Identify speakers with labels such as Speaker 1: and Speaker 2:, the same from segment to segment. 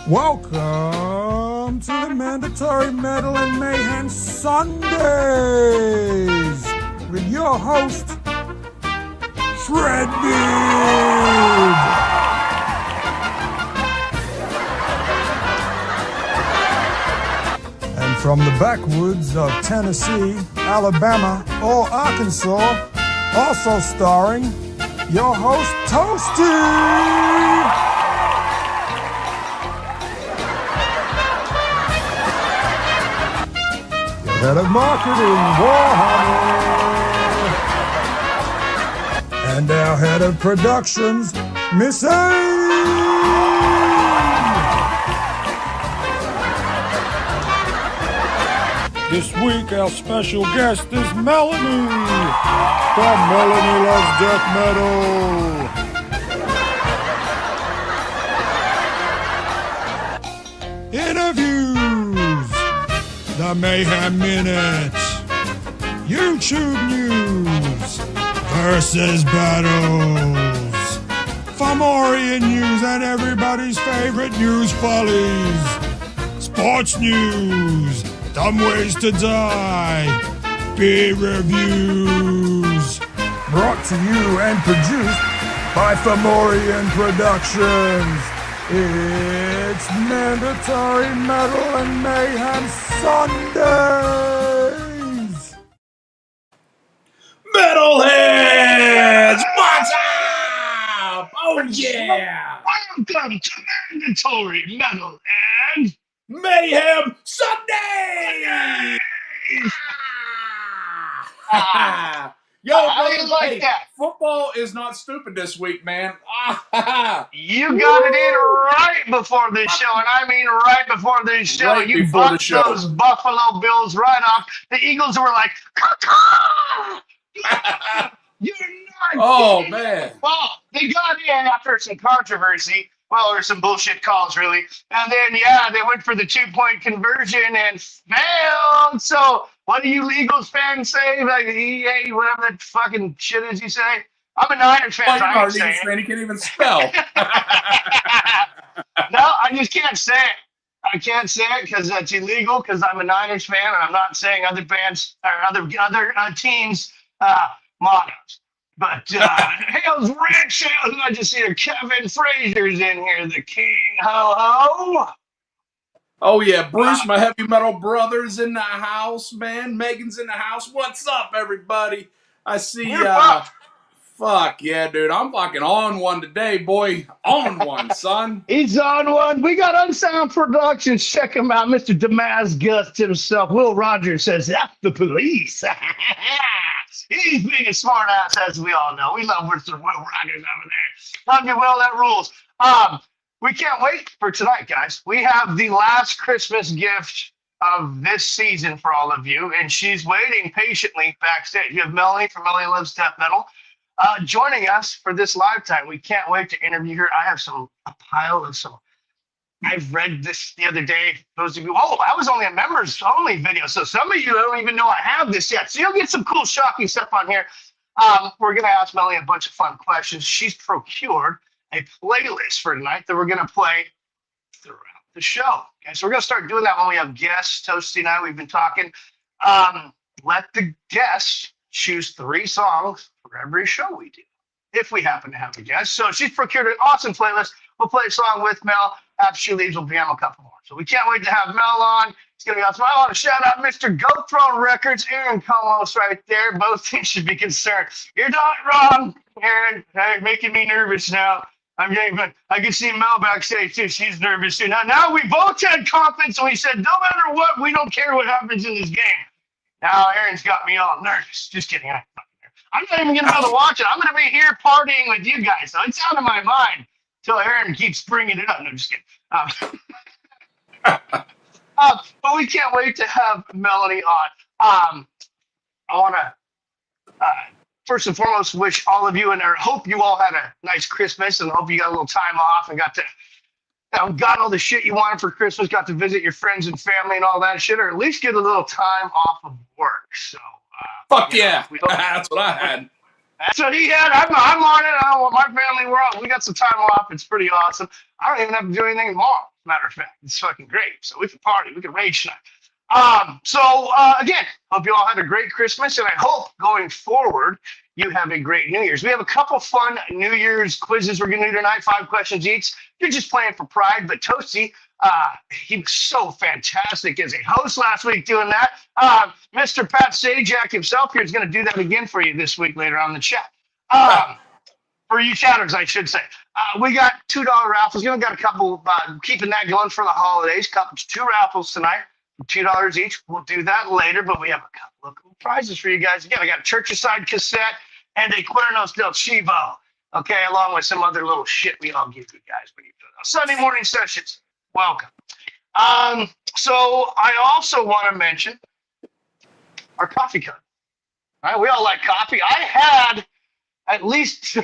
Speaker 1: Welcome to the Mandatory Metal and Mayhem Sundays with your host, Shredbeard. And from the backwoods of Tennessee, Alabama, or Arkansas, also starring your host, TOASTY. Head of Marketing, Warhammer. And our Head of Productions, Miss A. This week, our special guest is Melanie from Melanie Loves Death Metal. Interviews. The Mayhem Minute, YouTube News, Versus Battles, Fomorian News and everybody's favorite news, Follies, Sports News, Dumb Ways to Die, Beer Reviews, brought to you and produced by Fomorian Productions. It's Mandatory Metal and Mayhem Sundays!
Speaker 2: Metalheads! What's up? Oh yeah!
Speaker 3: Welcome to Mandatory Metal and
Speaker 2: Mayhem Sundays! Yo,
Speaker 3: I like
Speaker 2: hey,
Speaker 3: that.
Speaker 2: Football is not stupid this week, man.
Speaker 3: You got it in right before the show, and I mean right before the show.
Speaker 2: Right
Speaker 3: You
Speaker 2: before the
Speaker 3: bucked
Speaker 2: show.
Speaker 3: those Buffalo Bills right off. The Eagles were like, "Caw-caw!" You're not
Speaker 2: Oh,
Speaker 3: kidding.
Speaker 2: man.
Speaker 3: Well, they got in after some controversy. Well, or some bullshit calls, really. And then, yeah, they went for the 2-point conversion and failed. So, what do you Eagles fans say? Like, EA, whatever that fucking shit is you say? I'm a Niners fan, so I ain't saying it.
Speaker 2: He can't even spell.
Speaker 3: No, I just can't say it. I can't say it because that's illegal because I'm a Niners fan and I'm not saying other bands or other teams' mottos. But Hales Rich, Hales, I just see Kevin Frazier's in here, the king. Ho ho.
Speaker 2: Oh yeah, Bruce, my heavy metal brother's in the house, man. Megan's in the house. What's up, everybody? I see. Fuck yeah, dude. I'm fucking on one today, boy. On one, son.
Speaker 3: He's on one. We got Unsound Productions. Check him out, Mr. Damascus himself. Will Rogers says, "That's the police." He's being a smart ass, as we all know. We love Mr. Will Rogers over there. Love you, Will. That rules. We can't wait for tonight, guys. We have the last Christmas gift of this season for all of you, and she's waiting patiently backstage. You have Melanie from Melanie Loves Death Metal joining us for this live time. We can't wait to interview her. I have a pile of some. I've read this the other day. Those of you, I was only a members only video, so some of you don't even know I have this yet. So you'll get some cool, shocking stuff on here. We're gonna ask Melanie a bunch of fun questions. She's procured a playlist for tonight that we're gonna play throughout the show. Okay, so we're gonna start doing that when we have guests. Toasty and I, we've been talking. Let the guests choose 3 songs for every show we do, if we happen to have a guest. So she's procured an awesome playlist. We'll play a song with Mel. After she leaves, we'll jam a couple more. So we can't wait to have Mel on. It's going to be awesome. I want to shout out Mr. Goat Throne Records, Aaron Comos right there. Both things should be concerned. You're not wrong, Aaron. You're making me nervous now. I can see Mel backstage too. She's nervous too. Now we both had confidence, and we said, no matter what, we don't care what happens in this game. Now Aaron's got me all nervous. Just kidding. I'm not even going to be able to watch it. I'm going to be here partying with you guys. So it's out of my mind until Aaron keeps bringing it up. No, just kidding. But we can't wait to have Melanie on. I want to, first and foremost, wish all of you and I hope you all had a nice Christmas and hope you got a little time off and got to got all the shit you wanted for Christmas, got to visit your friends and family and all that shit, or at least get a little time off of work. So,
Speaker 2: fuck yeah, that's what I had.
Speaker 3: That's what he had. I'm on it. I don't want my family. We got some time off. It's pretty awesome. I don't even have to do anything tomorrow. Matter of fact, it's fucking great. So we can party, we can rage tonight. Again, hope you all had a great Christmas, and I hope going forward you have a great New Year's. We have a couple fun New Year's quizzes we're going to do tonight, 5 questions each. You're just playing for pride, but Toasty, he was so fantastic as a host last week doing that. Mr. Pat Sajak himself here is going to do that again for you this week later on in the chat. For you chatters, I should say. We got $2 raffles. You know, got a couple, keeping that going for the holidays. 2 raffles tonight, $2 each. We'll do that later, but we have a couple of cool prizes for you guys. Again, I got a Church-Aside cassette and a Cuernos del Chivo, okay, along with some other little shit we all give you guys when you do those Sunday morning sessions. Welcome. So I also want to mention our coffee cup. All right, we all like coffee. I had at least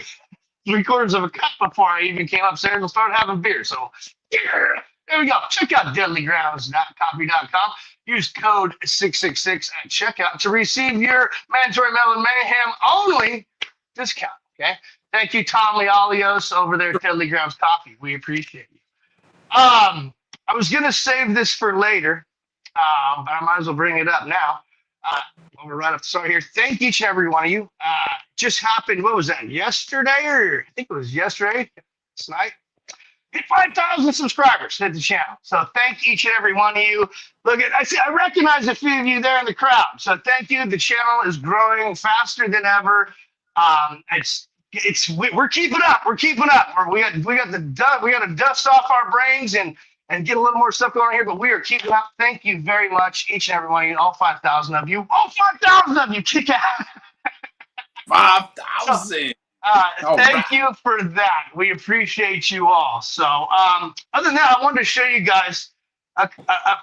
Speaker 3: 3/4 of a cup before I even came upstairs and started having beer. So there we go. Check out deadlygrounds.coffee.com. Use code 666 at checkout to receive your mandatory Melon Mayhem only discount. Okay. Thank you, Tom Lealios over there at Deadly Grounds Coffee. We appreciate you. I was gonna save this for later, but I might as well bring it up now. We're right up the start here. Thank each and every one of you. Just happened, what was that, yesterday? Or I think it was yesterday, last night. Hit 5,000 subscribers to the channel. So thank each and every one of you. Look at, I recognize a few of you there in the crowd. So thank you. The channel is growing faster than ever. We're keeping up. We're keeping up. We got to dust off our brains and get a little more stuff going on here, but we are keeping up. Thank you very much, each and every one of you, all 5,000 of you. All 5,000 of you, kick out.
Speaker 2: 5,000.
Speaker 3: Thank you for that. We appreciate you all. So other than that, I wanted to show you guys a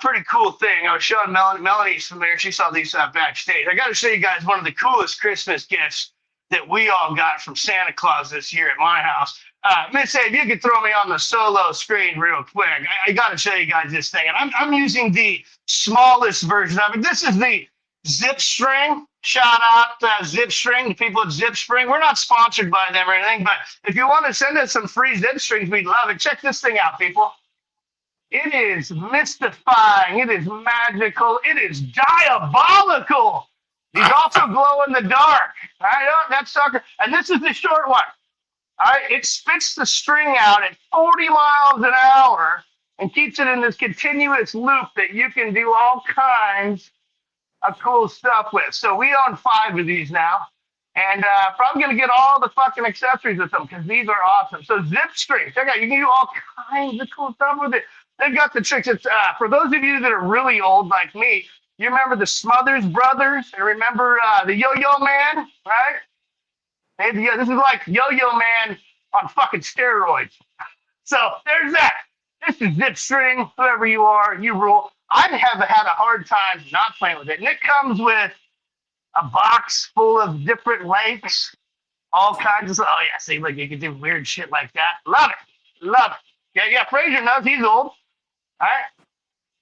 Speaker 3: pretty cool thing. I was showing Melanie's from there. She saw these backstage. I got to show you guys one of the coolest Christmas gifts that we all got from Santa Claus this year at my house. Miss A, if you could throw me on the solo screen real quick, I got to show you guys this thing. And I'm using the smallest version of it. This is the Zip String. Shout out Zip String, the people at Zip String. We're not sponsored by them or anything, but if you want to send us some free Zip Strings, we'd love it. Check this thing out, people. It is mystifying. It is magical. It is diabolical. These also glow in the dark. All right, oh, that sucker. And this is the short one. All right, it spits the string out at 40 miles an hour and keeps it in this continuous loop that you can do all kinds of cool stuff with. So we own 5 of these now, and probably going to get all the fucking accessories with them because these are awesome. So Zip String, check out, you can do all kinds of cool stuff with it. They've got the tricks. It's for those of you that are really old like me, you remember the Smothers Brothers, and remember the Yo-Yo Man, right? Maybe, this is like Yo-Yo Man on fucking steroids. So there's that. This is Zip String. Whoever you are, you rule. I have had a hard time not playing with it. And it comes with a box full of different lengths, all kinds of stuff. Oh, yeah, see, look, you can do weird shit like that. Love it. Love it. Yeah, Fraser knows he's old. All right?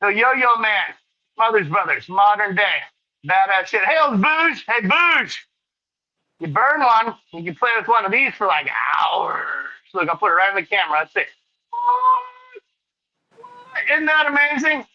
Speaker 3: So Yo-Yo Man, Smothers Brothers, modern day. Badass shit. Hey, old Booge. Hey, Booge. You burn one, you can play with one of these for like hours. Look, I'll put it right in the camera. Let's see. Isn't that amazing?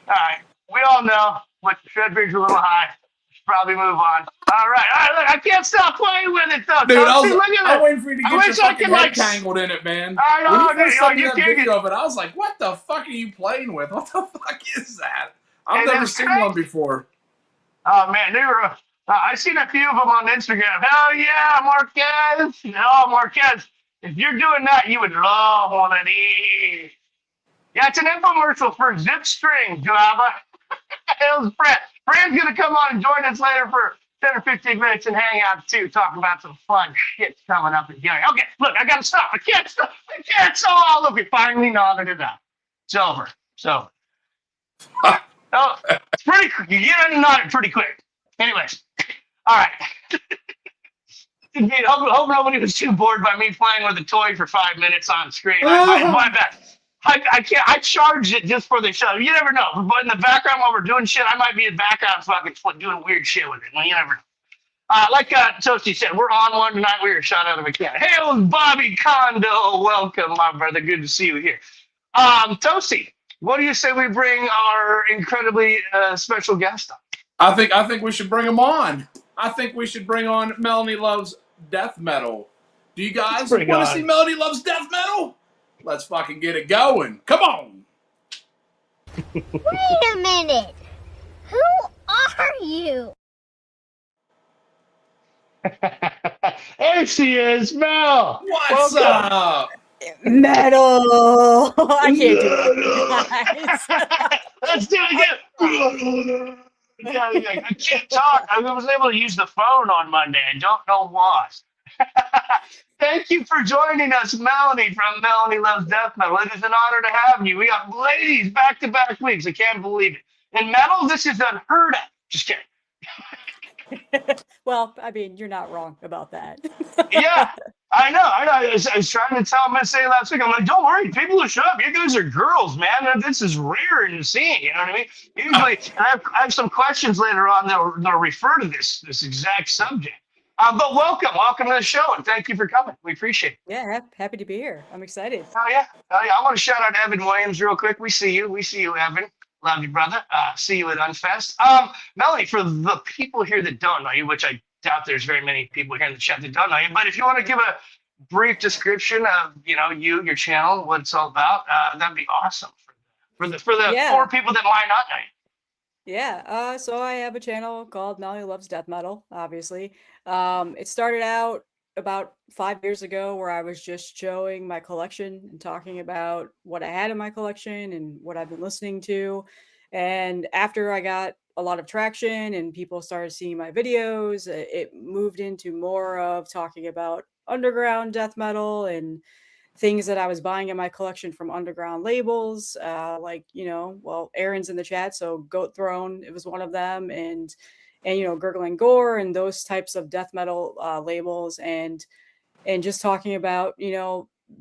Speaker 3: All right, we all know what Shredbridge a little high. Should probably move on. All right, look, I can't stop playing with it though.
Speaker 2: Dude,
Speaker 3: I'm
Speaker 2: waiting for you to get your fucking head tangled in it, man.
Speaker 3: I know,
Speaker 2: when you first sent me that
Speaker 3: can't
Speaker 2: video of it, I was like, what the fuck are you playing with? What the fuck is that? I've never seen one before.
Speaker 3: Oh, man, they were... I seen a few of them on Instagram. Hell yeah, Marquez. No, Marquez, if you're doing that, you would love one of these. Yeah, it's an infomercial for Zip String, Java. It was Fred. Fred's going to come on and join us later for 10 or 15 minutes and hang out, too, talk about some fun shit coming up in here. Okay, look, I got to stop. I can't stop. Oh, look, we finally knotted it up. It's over. So, oh, it's pretty quick. You get it knotted pretty quick. Anyways, all right. Hope nobody was too bored by me playing with a toy for 5 minutes on screen. My bad. I can't. I charged it just for the show. You never know. But in the background while we're doing shit, I might be in the background fucking doing weird shit with it. Well, you never know. Like Toasty said, we're on one tonight. We were shot out of a cannon. Hey, Bobby Kondo. Welcome, my brother. Good to see you here. Toasty, what do you say we bring our incredibly special guest on?
Speaker 2: I think we should bring him on. I think we should bring on Melanie Loves Death Metal. Do you guys want to see Melanie Loves Death Metal? Let's fucking get it going. Come on.
Speaker 4: Wait a minute. Who are you?
Speaker 3: There she is, Mel.
Speaker 2: What's up?
Speaker 5: Metal. I can't do it. Guys.
Speaker 3: Let's do it again. I can't talk. I was able to use the phone on Monday. I don't know why. Thank you for joining us, Melanie from Melanie Loves Death Metal. It is an honor to have you. We got ladies back-to-back weeks. I can't believe it. In metal, this is unheard of. Just kidding.
Speaker 5: Well, I mean, you're not wrong about that.
Speaker 3: Yeah, I know. I was trying to tell Miss A last week. I'm like, don't worry, people who show up, you guys are girls, man. This is rare in the scene. You know what I mean? Usually, and I have some questions later on that'll refer to this exact subject. But welcome to the show, and thank you for coming. We appreciate it.
Speaker 5: Yeah, happy to be here. I'm excited.
Speaker 3: Oh yeah. I want to shout out Evan Williams real quick. We see you, Evan. Love you, brother. See you at Unfest. Melanie, for the people here that don't know you, which I doubt there's very many people here in the chat that don't know you, but if you want to give a brief description of your channel, what it's all about, that'd be awesome for the 4 people that might not know you.
Speaker 5: Yeah, so I have a channel called Melanie Loves Death Metal, obviously. It started out about 5 years ago where I was just showing my collection and talking about what I had in my collection and what I've been listening to. And after I got a lot of traction and people started seeing my videos, it moved into more of talking about underground death metal and things that I was buying in my collection from underground labels, like, well, Aaron's in the chat, so Goat Throne, it was one of them, and Gurgling Gore and those types of death metal labels, and just talking about,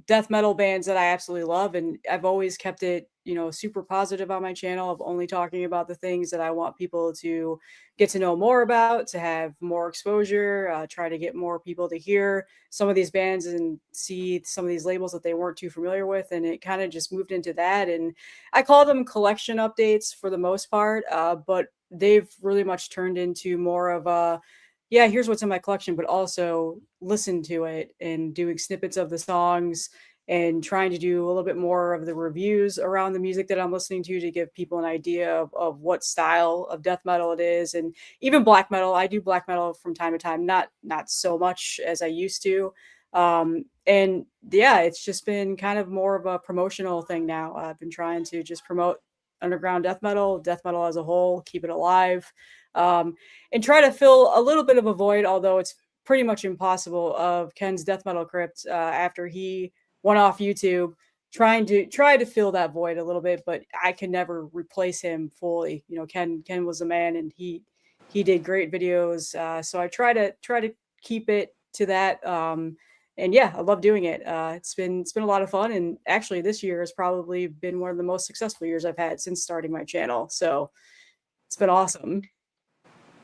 Speaker 5: death metal bands that I absolutely love. And I've always kept it, super positive on my channel of only talking about the things that I want people to get to know more about, to have more exposure, try to get more people to hear some of these bands and see some of these labels that they weren't too familiar with. And it kind of just moved into that. And I call them collection updates for the most part, but they've really much turned into more of a, yeah, here's what's in my collection, but also listen to it and doing snippets of the songs and trying to do a little bit more of the reviews around the music that I'm listening to give people an idea of what style of death metal it is. And even black metal. I do black metal from time to time, not so much as I used to. And yeah, it's just been kind of more of a promotional thing now. I've been trying to just promote underground death metal as a whole, keep it alive, and try to fill a little bit of a void, although it's pretty much impossible, of Ken's Death Metal Crypt after he went off YouTube, try to fill that void a little bit, but I can never replace him fully. Ken was a man, and he did great videos, so I try to keep it to that. And yeah, I love doing it. It's been a lot of fun, and actually this year has probably been one of the most successful years I've had since starting my channel. So it's been awesome.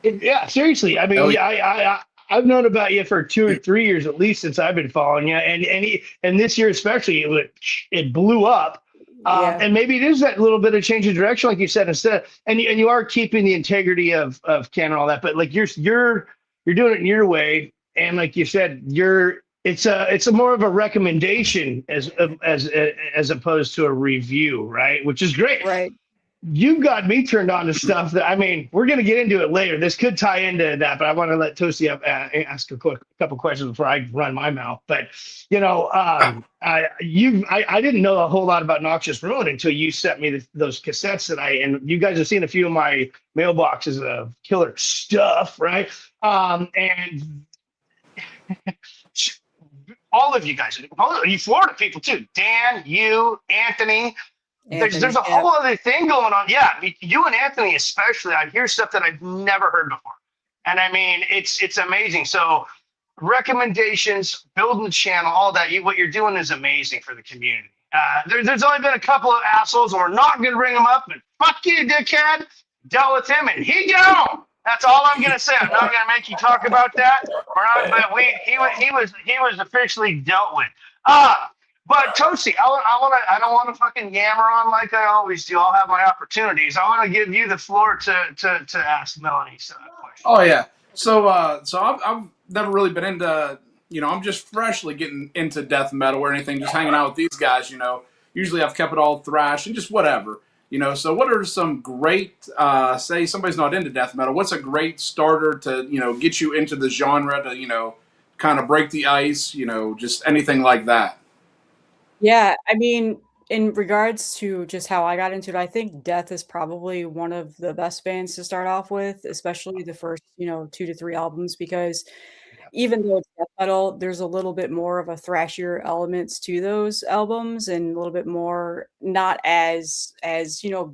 Speaker 3: Yeah, seriously. I mean, I've known about you for 2 or 3 years at least since I've been following you, and this year especially, it blew up. And maybe it is that little bit of change of direction, like you said, and you are keeping the integrity of Ken and all that, but like you're doing it in your way, and like you said, it's a more of a recommendation as opposed to a review, right? Which is great.
Speaker 5: Right.
Speaker 3: You got me turned on to stuff that, I mean, we're going to get into it later. This could tie into that, but I want to let Toasty ask a couple questions before I run my mouth. But, I didn't know a whole lot about Noxious Ruin until you sent me those cassettes and you guys have seen a few of my mailboxes of killer stuff, right? And all of you guys, you Florida people too, Dan, you, Anthony, there's a whole other thing going on. Yeah, you and Anthony especially, I hear stuff that I've never heard before. And I mean, it's amazing. So recommendations, building the channel, all that, what you're doing is amazing for the community. There's only been a couple of assholes, and we're not going to bring them up, but fuck you, dickhead. Dealt with him, and he gone. That's all I'm going to say. I'm not going to make you talk about that. But he was officially dealt with. But Toasty, I don't want to fucking yammer on like I always do. I'll have my opportunities. I want to give you the floor to ask Melanie some questions.
Speaker 2: Oh yeah. So I've never really been into, I'm just freshly getting into death metal or anything, just hanging out with these guys, Usually I've kept it all thrash and just whatever. So what are some great, say somebody's not into death metal, what's a great starter to, get you into the genre to, kind of break the ice, just anything like that?
Speaker 5: Yeah, I mean, in regards to just how I got into it, I think Death is probably one of the best bands to start off with, especially the first, 2 to 3 albums, because even though it's death metal, there's a little bit more of a thrashier elements to those albums and a little bit more not as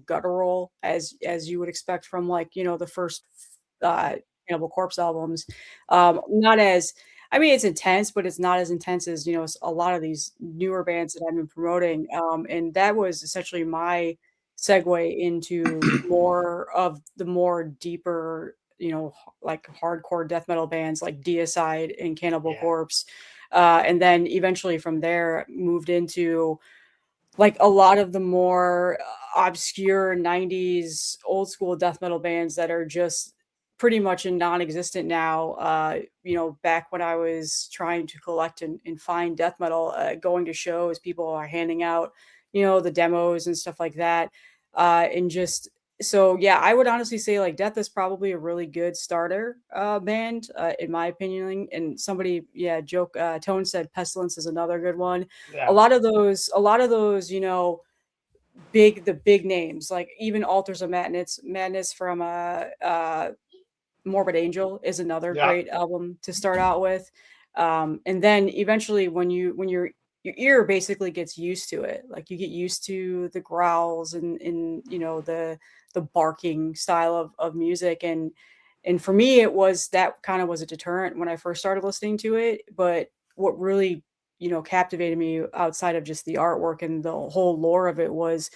Speaker 5: guttural as you would expect from like, the first Cannibal Corpse albums. Not as I mean, it's intense, but it's not as intense as, a lot of these newer bands that I've been promoting. And that was essentially my segue into more of the more deeper, like hardcore death metal bands like Deicide and Cannibal Corpse. And then eventually from there moved into like a lot of the more obscure 90s old school death metal bands that are just pretty much non-existent now. Back when I was trying to collect and find death metal, going to shows, people are handing out, the demos and stuff like that. And just so yeah, I would honestly say like Death is probably a really good starter band, in my opinion. And somebody, Tone said Pestilence is another good one.
Speaker 3: Yeah.
Speaker 5: A lot of those, the big names, like even Altars of Madness from Morbid Angel is another great album to start out with. And then eventually when your ear basically gets used to it, like you get used to the growls and the barking style of music. And for me, it was that kind of was a deterrent when I first started listening to it. But what really, captivated me outside of just the artwork and the whole lore of it was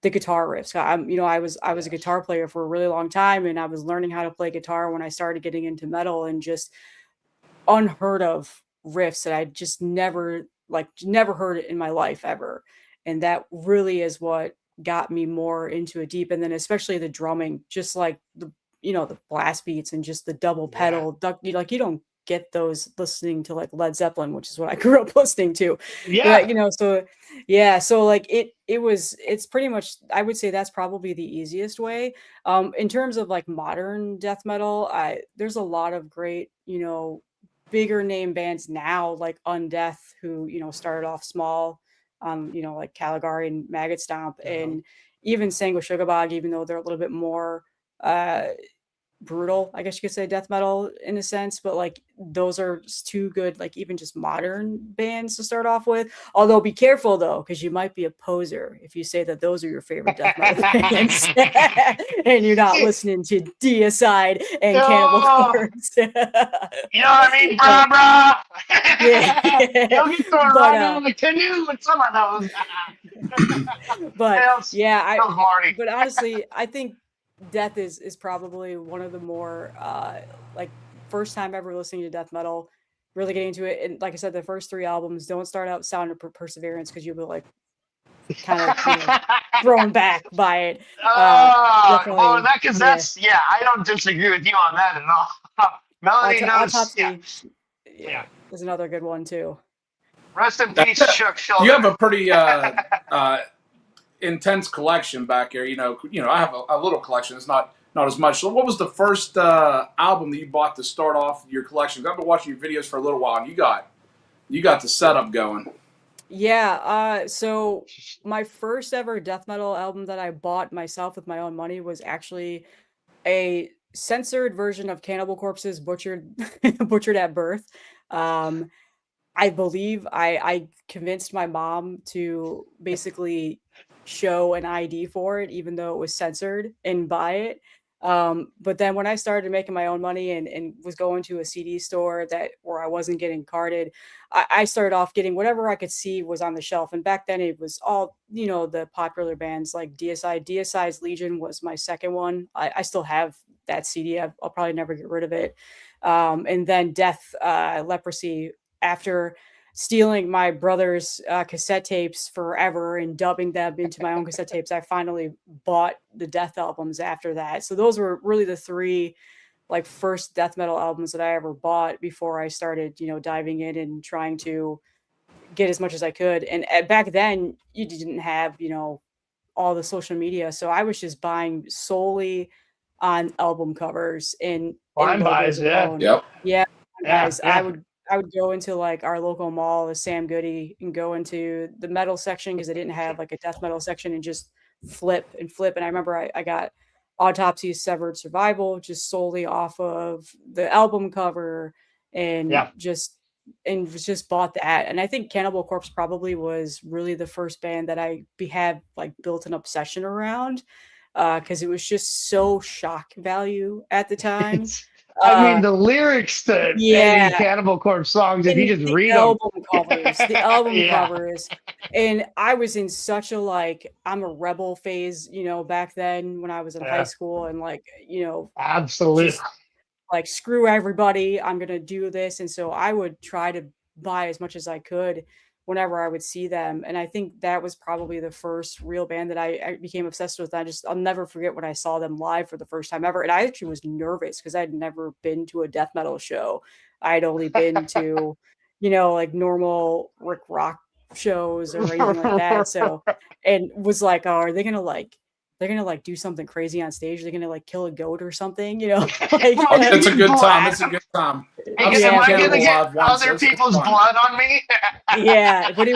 Speaker 5: the guitar riffs. I was a guitar player for a really long time, and I was learning how to play guitar when I started getting into metal, and just unheard of riffs that I just never heard it in my life ever. And that really is what got me more into it deep. And then especially the drumming, just like the blast beats and just the double pedal, you don't get those listening to like Led Zeppelin, which is what I grew up listening to. So like it's pretty much, I would say that's probably the easiest way. In terms of like modern death metal, there's a lot of great, bigger name bands now, like Undeath, who, started off small, like Caligari and Maggot Stomp, and even Sanguishugabog, even though they're a little bit more brutal, I guess you could say, death metal in a sense. But like those are two good, like even just modern bands to start off with. Although be careful though, because you might be a poser if you say that those are your favorite death metal bands and you're not listening to Deicide and Cannibal Corpse.
Speaker 3: You know what I mean, brah?
Speaker 5: Yeah.
Speaker 3: You'll get thrown right on the canoe with some of those.
Speaker 5: But yeah,
Speaker 3: Marty.
Speaker 5: but honestly, I think Death is probably one of the more like first time ever listening to death metal, really getting into it. And like I said, the first 3 albums don't start out Sound of Perseverance, because you'll be like kind of thrown back by it.
Speaker 3: Well, that's I don't disagree with you on that at all. Melanie knows.
Speaker 5: Is another good one too.
Speaker 3: Rest in peace, Chuck Schuldiner.
Speaker 2: You have a pretty intense collection back here. I have a little collection. It's not as much. So what was the first album that you bought to start off your collection? I've been watching your videos for a little while, and you got the setup going.
Speaker 5: Yeah, so my first ever death metal album that I bought myself with my own money was actually a censored version of Cannibal Corpse's Butchered at Birth. I believe I convinced my mom to basically show an ID for it, even though it was censored, and buy it. But then when I started making my own money and was going to a CD store where I wasn't getting carded, I started off getting whatever I could see was on the shelf. And back then it was all, the popular bands like Deicide. Deicide's Legion was my second one. I still have that CD. I'll probably never get rid of it. And then Death, Leprosy after stealing my brother's cassette tapes forever and dubbing them into my own cassette tapes, I finally bought the Death albums after that. So those were really the 3 like first death metal albums that I ever bought before I started, diving in and trying to get as much as I could. And back then you didn't have, all the social media. So I was just buying solely on album covers and
Speaker 3: Blind buys,
Speaker 5: logos
Speaker 3: yeah.
Speaker 5: alone.
Speaker 2: Yep.
Speaker 5: Yeah. Guys,
Speaker 3: Yeah.
Speaker 5: I would go into like our local mall, the Sam Goody, and go into the metal section because they didn't have like a death metal section, and just flip. And I remember I got Autopsy's Severed Survival just solely off of the album cover, and just bought that. And I think Cannibal Corpse probably was really the first band that I had like built an obsession around, because it was just so shock value at the time.
Speaker 3: I mean, the lyrics to any Cannibal Corpse songs, if you just read them.
Speaker 5: The album covers. And I was in such a, like, I'm a rebel phase, back then when I was in high school, and like,
Speaker 3: absolutely.
Speaker 5: Just, like, screw everybody, I'm going to do this. And so I would try to buy as much as I could whenever I would see them. And I think that was probably the first real band that I became obsessed with. I'll never forget when I saw them live for the first time ever. And I actually was nervous because I'd never been to a death metal show. I'd only been to, like normal Rick Rock shows or anything like that. So, and was like, oh, are they going to do something crazy on stage? They're gonna like kill a goat or something, Like,
Speaker 2: it's a good time. It's a good time.
Speaker 3: Am I gonna get other people's blood on me?
Speaker 5: Yeah, but it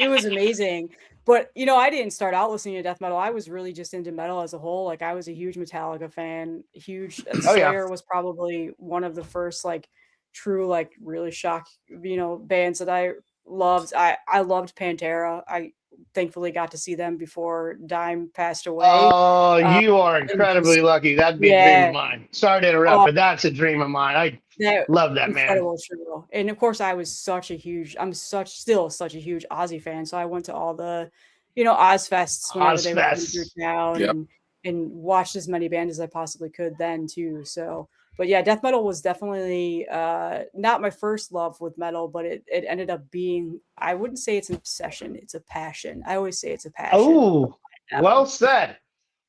Speaker 5: was amazing. But I didn't start out listening to death metal. I was really just into metal as a whole. Like, I was a huge Metallica fan. Slayer was probably one of the first like true like really shock bands that I loved. I loved Pantera. I thankfully got to see them before Dime passed away.
Speaker 3: Oh, you are incredibly lucky. That'd be a dream of mine. Sorry to interrupt, but that's a dream of mine. I love that man.
Speaker 5: True. And of course, I was still such a huge Ozzy fan. So I went to all the, Ozfests whenever they were through town, and watched as many bands as I possibly could then too. So, but yeah, death metal was definitely not my first love with metal, but it ended up being, I wouldn't say it's an obsession, it's a passion. I always say it's a passion.
Speaker 3: Oh, well said.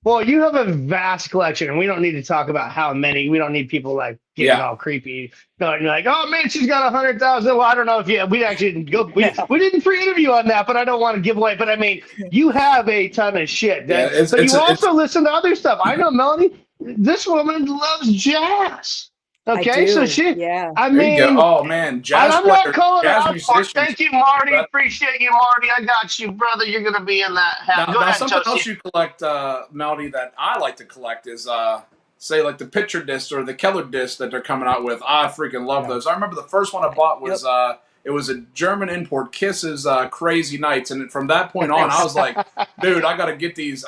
Speaker 3: Well, you have a vast collection, and we don't need to talk about how many. We don't need people like getting all creepy. Going like, oh man, she's got 100,000. Well, I don't know if we actually didn't go. We didn't pre-interview on that, but I don't want to give away. But I mean, you have a ton of shit. But you also listen to other stuff. I know, Melanie. This woman loves jazz. Okay, so I mean,
Speaker 2: oh man, jazz.
Speaker 3: I'm not calling
Speaker 2: jazz
Speaker 3: out.
Speaker 2: musicians.
Speaker 3: Thank you, Marty. Appreciate you, Marty. I got you, brother. You're gonna be in that house. Go ahead,
Speaker 2: something
Speaker 3: Toasty.
Speaker 2: else you collect, Melody, that I like to collect is say like the picture discs or the Keller discs that they're coming out with. I freaking love those. I remember the first one I bought was it was a German import, Kiss's Crazy Nights, and from that point on, I was like, dude, I gotta get these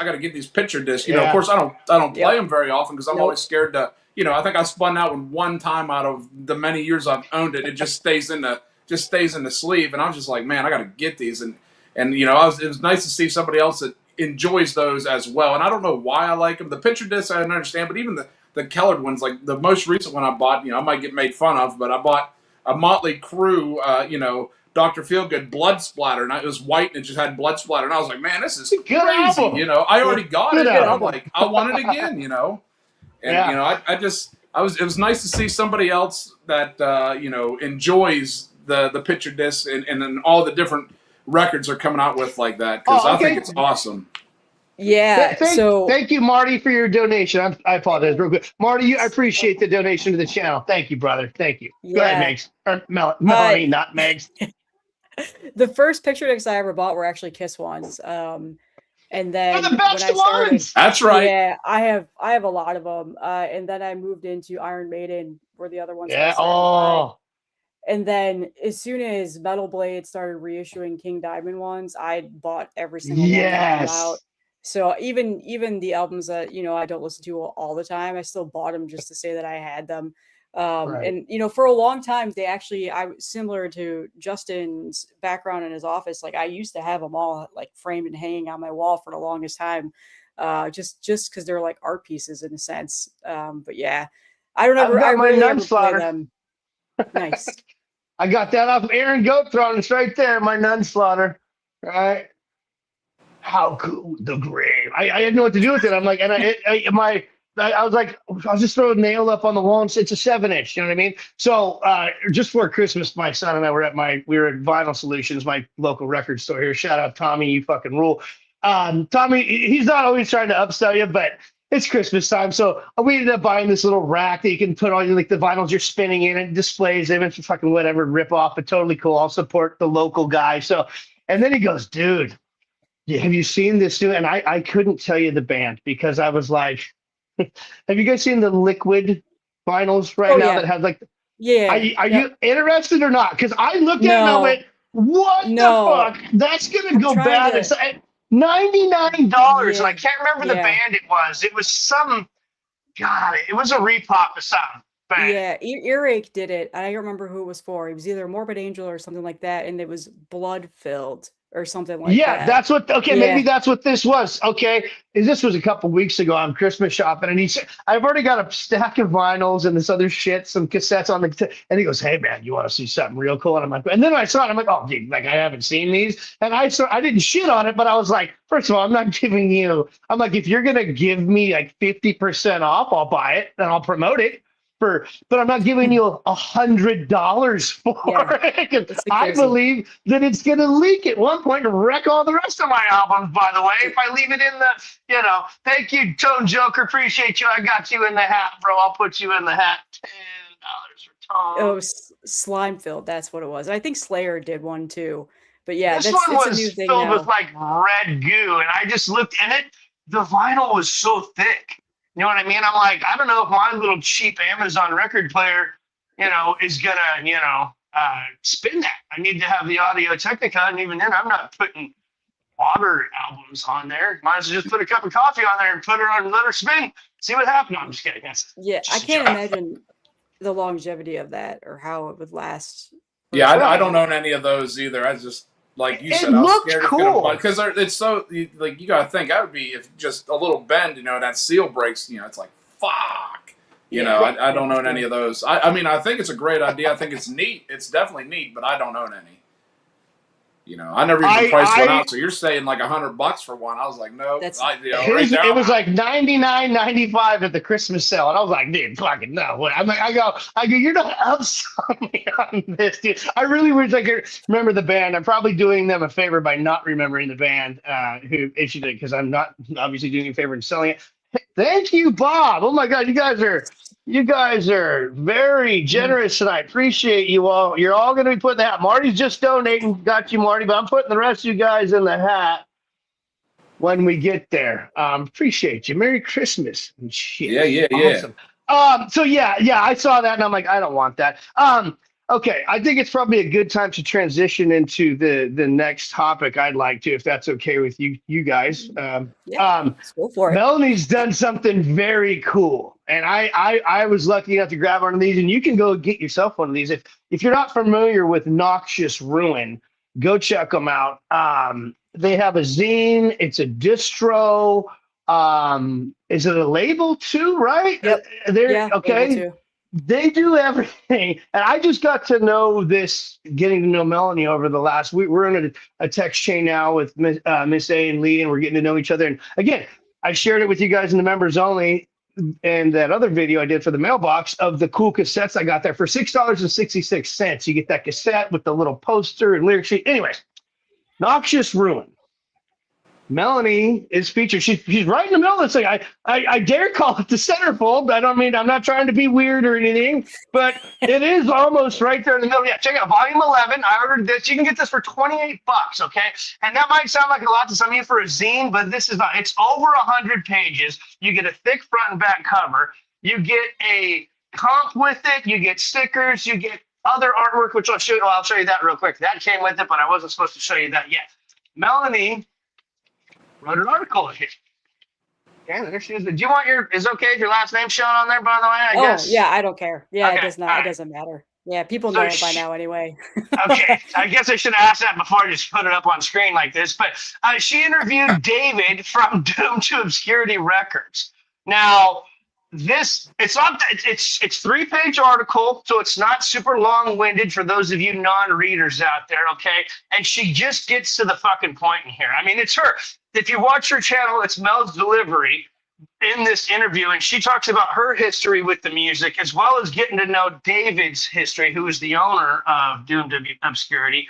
Speaker 2: picture discs. Of course, I don't play them very often because I'm always scared to. I think I spun out one time out of the many years I've owned it. It just stays in the sleeve, and I was just like, man, I got to get these. And it was nice to see somebody else that enjoys those as well. And I don't know why I like them. The picture discs I didn't understand, but even the colored ones, like the most recent one I bought, I might get made fun of, but I bought a Motley Crue, Dr. Feelgood blood splatter, and it was white and it just had blood splatter, and I was like, man, this is crazy.
Speaker 3: Album.
Speaker 2: I already got it, but I'm like, I want it again, And it was nice to see somebody else that enjoys the picture disc and then all the different records are coming out with like that, because I think it's awesome.
Speaker 5: Yeah.
Speaker 3: Thank you, Marty, for your donation. I apologize real quick. Marty, I appreciate the donation to the channel. Thank you, brother. Thank you.
Speaker 5: Yeah.
Speaker 3: Go ahead, Megs. Or Melanie, not Megs.
Speaker 5: The first picture discs I ever bought were actually Kiss ones. And then
Speaker 3: the best
Speaker 5: when I started,
Speaker 3: ones.
Speaker 2: That's right.
Speaker 5: Yeah, I have a lot of them. And then I moved into Iron Maiden, were the other ones.
Speaker 3: Yeah. Oh.
Speaker 5: And then as soon as Metal Blade started reissuing King Diamond ones, I bought every single one that came out. So even the albums that I don't listen to all the time, I still bought them just to say that I had them. And for a long time they actually, similar to Justin's background in his office, like I used to have them all like framed and hanging on my wall for the longest time, just because they're like art pieces in a sense. But yeah, I don't ever, I really never play them. Nice.
Speaker 3: I got that off of Aaron Goat Throne. It's right there, my nun slaughter. Right? How cool, the grave. I didn't know what to do with it. I'm like, and I was like, I'll just throw a nail up on the wall and say it's a 7-inch. You know what I mean? So just for Christmas, my son and I were at Vinyl Solutions, my local record store here. Shout out Tommy, you fucking rule. Tommy, he's not always trying to upsell you, but it's Christmas time. So we ended up buying this little rack that you can put on like the vinyls you're spinning in and displays them. It's fucking whatever, rip off, but totally cool. I'll support the local guy. So, and then he goes, dude, have you seen this new? And I couldn't tell you the band because I was like, have you guys seen the liquid vinyls right now that have like, are you interested or not? Because I looked at it and I went, what the fuck? That's going to go bad. It's $99 and I can't remember the band it was. It was some, God, it was a repop of something. Band.
Speaker 5: Yeah, Earache did it. I don't remember who it was for. It was either Morbid Angel or something like that, and it was blood-filled or something like that.
Speaker 3: Yeah, that's what, maybe that's what this was. Okay, this was a couple weeks ago. I'm Christmas shopping, and he said, I've already got a stack of vinyls and this other shit, some cassettes on and he goes, hey, man, you want to see something real cool? And I'm like, and then I saw it, I'm like, oh, dude, like, I haven't seen these. And I didn't shit on it, but I was like, first of all, I'm not giving you, I'm like, if you're going to give me like 50% off, I'll buy it, and I'll promote it. But I'm not giving you $100 for it. I believe that it's going to leak at one point and wreck all the rest of my albums, by the way. If I leave it in the, thank you, Tone Joker. Appreciate you. I got you in the hat, bro. I'll put you in the hat. $10 for Tone.
Speaker 5: Oh, Slime Filled. That's what it was. I think Slayer did one too. But yeah,
Speaker 3: this one was a new thing filled with like red goo. And I just looked in it. The vinyl was so thick. You know what I mean? I'm like, I don't know if my little cheap Amazon record player, is going to, spin that. I need to have the Audio Technica. And even then, I'm not putting water albums on there. Might as well just put a cup of coffee on there and put it on and let her spin. See what happens. No, I'm just kidding.
Speaker 5: I can't imagine the longevity of that or how it would last.
Speaker 2: Yeah, I don't own any of those either. I just, like you said, I was scared
Speaker 3: cool.
Speaker 2: Because it's so, like, you got to think, that would be if just a little bend, that seal breaks, it's like, fuck. I don't own any of those. I mean, I think it's a great idea. I think it's neat. It's definitely neat, but I don't own any. I never even priced one out. So you're saying like $100 for one. I was like, no.
Speaker 3: It was like $99.95 at the Christmas sale, and I was like, dude, fucking no. I'm like, I go, you're not upselling me on this, dude. I really wish I could remember the band. I'm probably doing them a favor by not remembering the band who issued it because I'm not obviously doing you a favor and selling it. Thank you, Bob. Oh my God, you guys are very generous tonight. Appreciate you all. You're all going to be putting the hat. Marty's just donating. Got you, Marty. But I'm putting the rest of you guys in the hat when we get there. Appreciate you. Merry Christmas and shit.
Speaker 2: Yeah.
Speaker 3: So I saw that and I'm like, I don't want that. Okay, I think it's probably a good time to transition into the next topic I'd like to, if that's okay with you guys.
Speaker 5: Let's go for it.
Speaker 3: Melanie's done something very cool. And I was lucky enough to grab one of these, and you can go get yourself one of these. If you're not familiar with Noxious Ruin, go check them out. They have a zine. It's a distro. Is it a label too, right?
Speaker 5: Yep.
Speaker 3: Okay. They do everything. And I just got to know getting to know Melanie over the last week. We're in a text chain now with Miss A and Lee, and we're getting to know each other. And again, I shared it with you guys in the members only. And that other video I did for the mailbox of the cool cassettes I got there for $6.66. You get that cassette with the little poster and lyric sheet. Anyways, Noxious Ruin. Melanie is featured. She's right in the middle of this thing. I dare call it the centerfold. I'm not trying to be weird or anything, but it is almost right there in the middle. Yeah, check out volume 11. I ordered this. You can get this for $28, okay? And that might sound like a lot to some of you for a zine, but this is not. It's over 100 pages. You get a thick front and back cover. You get a comp with it. You get stickers. You get other artwork, which I'll show you. I'll show you that real quick. That came with it, but I wasn't supposed to show you that yet. Melanie wrote an article here. Okay, there she is. Do you want is it okay if your last name's shown on there, by the way? I guess.
Speaker 5: Yeah, I don't care. Yeah,
Speaker 3: okay,
Speaker 5: it does not. It doesn't matter. Yeah, people know it by now anyway.
Speaker 3: Okay, I guess I should have asked that before I just put it up on screen like this. But she interviewed David from Doom to Obscurity Records. Now, it's 3-page article, so it's not super long-winded for those of you non-readers out there, okay? And she just gets to the fucking point in here. I mean, it's her. If you watch her channel, it's Mel's delivery in this interview, and she talks about her history with the music, as well as getting to know David's history, who is the owner of Doomed Obscurity.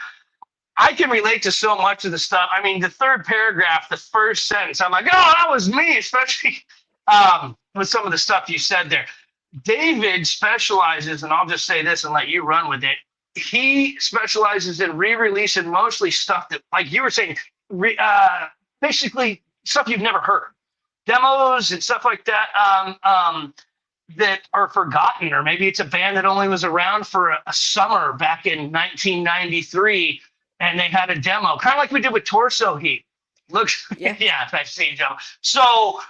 Speaker 3: I can relate to so much of the stuff. I mean, the third paragraph, the first sentence, I'm like, oh, that was me, especially with some of the stuff you said there. David specializes, and I'll just say this and let you run with it. He specializes in re-releasing mostly stuff that, like you were saying, basically stuff you've never heard. Demos and stuff like that that are forgotten, or maybe it's a band that only was around for a summer back in 1993, and they had a demo, kind of like we did with Torso Heat. Looks, yeah, I see, Joe. So,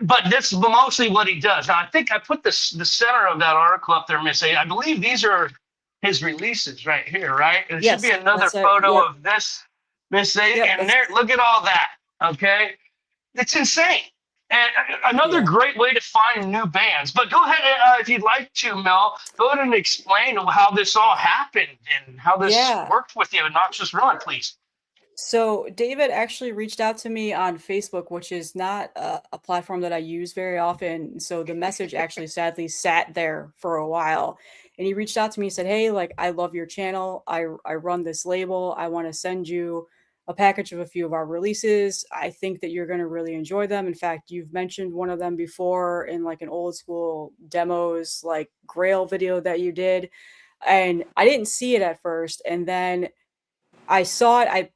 Speaker 3: but that's mostly what he does. Now, I think I put the center of that article up there, Miss A. I believe these are his releases right here, right? There should be another photo of this, Miss A. And there, look at all that, okay? It's insane. And another great way to find new bands. But go ahead, if you'd like to, Mel, go ahead and explain how this all happened and how this worked with you and Noxious Ruin, please.
Speaker 5: So David actually reached out to me on Facebook, which is not a platform that I use very often. So the message actually sadly sat there for a while. And he reached out to me and said, hey, like, I love your channel. I run this label. I want to send you a package of a few of our releases. I think that you're going to really enjoy them. In fact, you've mentioned one of them before in like an old school demos, like Grail video that you did. And I didn't see it at first. And then I saw it,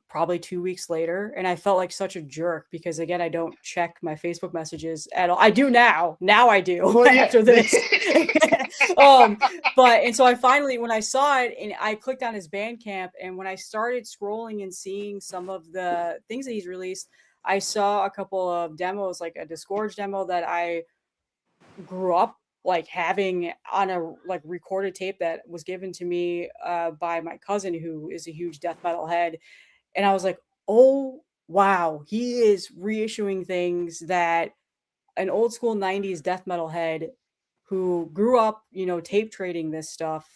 Speaker 5: probably 2 weeks later, and I felt like such a jerk because, again, I don't check my Facebook messages at all. I do now. Now I do after this. And so I finally, when I saw it, and I clicked on his Bandcamp, and when I started scrolling and seeing some of the things that he's released, I saw a couple of demos, like a Disgorge demo that I grew up like having on a like recorded tape that was given to me by my cousin, who is a huge death metal head. And I was like, oh, wow, he is reissuing things that an old school 90s death metal head who grew up, tape trading this stuff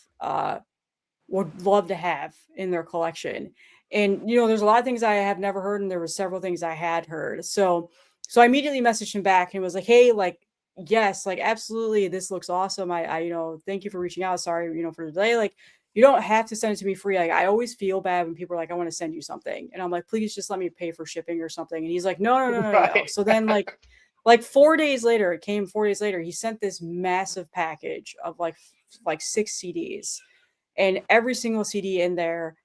Speaker 5: would love to have in their collection. And, there's a lot of things I have never heard, and there were several things I had heard. So I immediately messaged him back and was like, hey, like, yes, like, absolutely, this looks awesome. I thank you for reaching out. Sorry, for the delay. Like, you don't have to send it to me free. Like, I always feel bad when people are like, I want to send you something. And I'm like, please just let me pay for shipping or something. And he's like, no. So then like 4 days later, it came 4 days later, he sent this massive package of like 6 CDs. And every single CD in there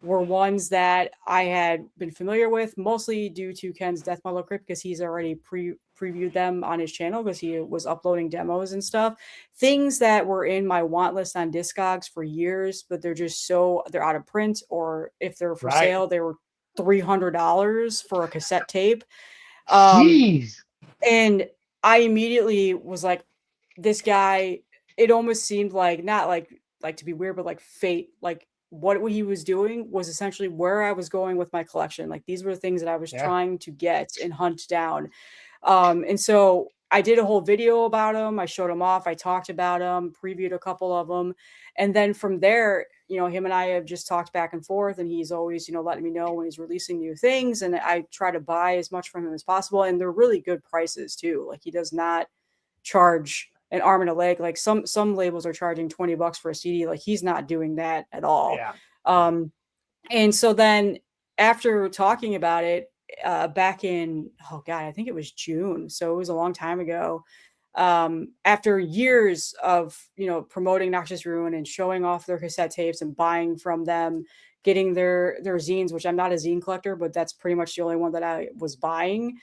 Speaker 5: were ones that I had been familiar with, mostly due to Ken's Death Metal Crypt, because he's already previewed them on his channel because he was uploading demos and stuff. Things that were in my want list on Discogs for years, but they're out of print, or if they're for sale, they were $300 for a cassette tape. And I immediately was like, this guy, it almost seemed like, not like to be weird, but like fate, like what he was doing was essentially where I was going with my collection. Like, these were the things that I was trying to get and hunt down. And so I did a whole video about him. I showed him off. I talked about him, previewed a couple of them. And then from there, him and I have just talked back and forth, and he's always, letting me know when he's releasing new things. And I try to buy as much from him as possible. And they're really good prices too. Like, he does not charge an arm and a leg. Like some labels are charging $20 for a CD. Like, he's not doing that at all. And so then after talking about it, back in, I think it was June. So it was a long time ago. After years of, promoting Noxious Ruin and showing off their cassette tapes and buying from them, getting their zines, which I'm not a zine collector, but that's pretty much the only one that I was buying.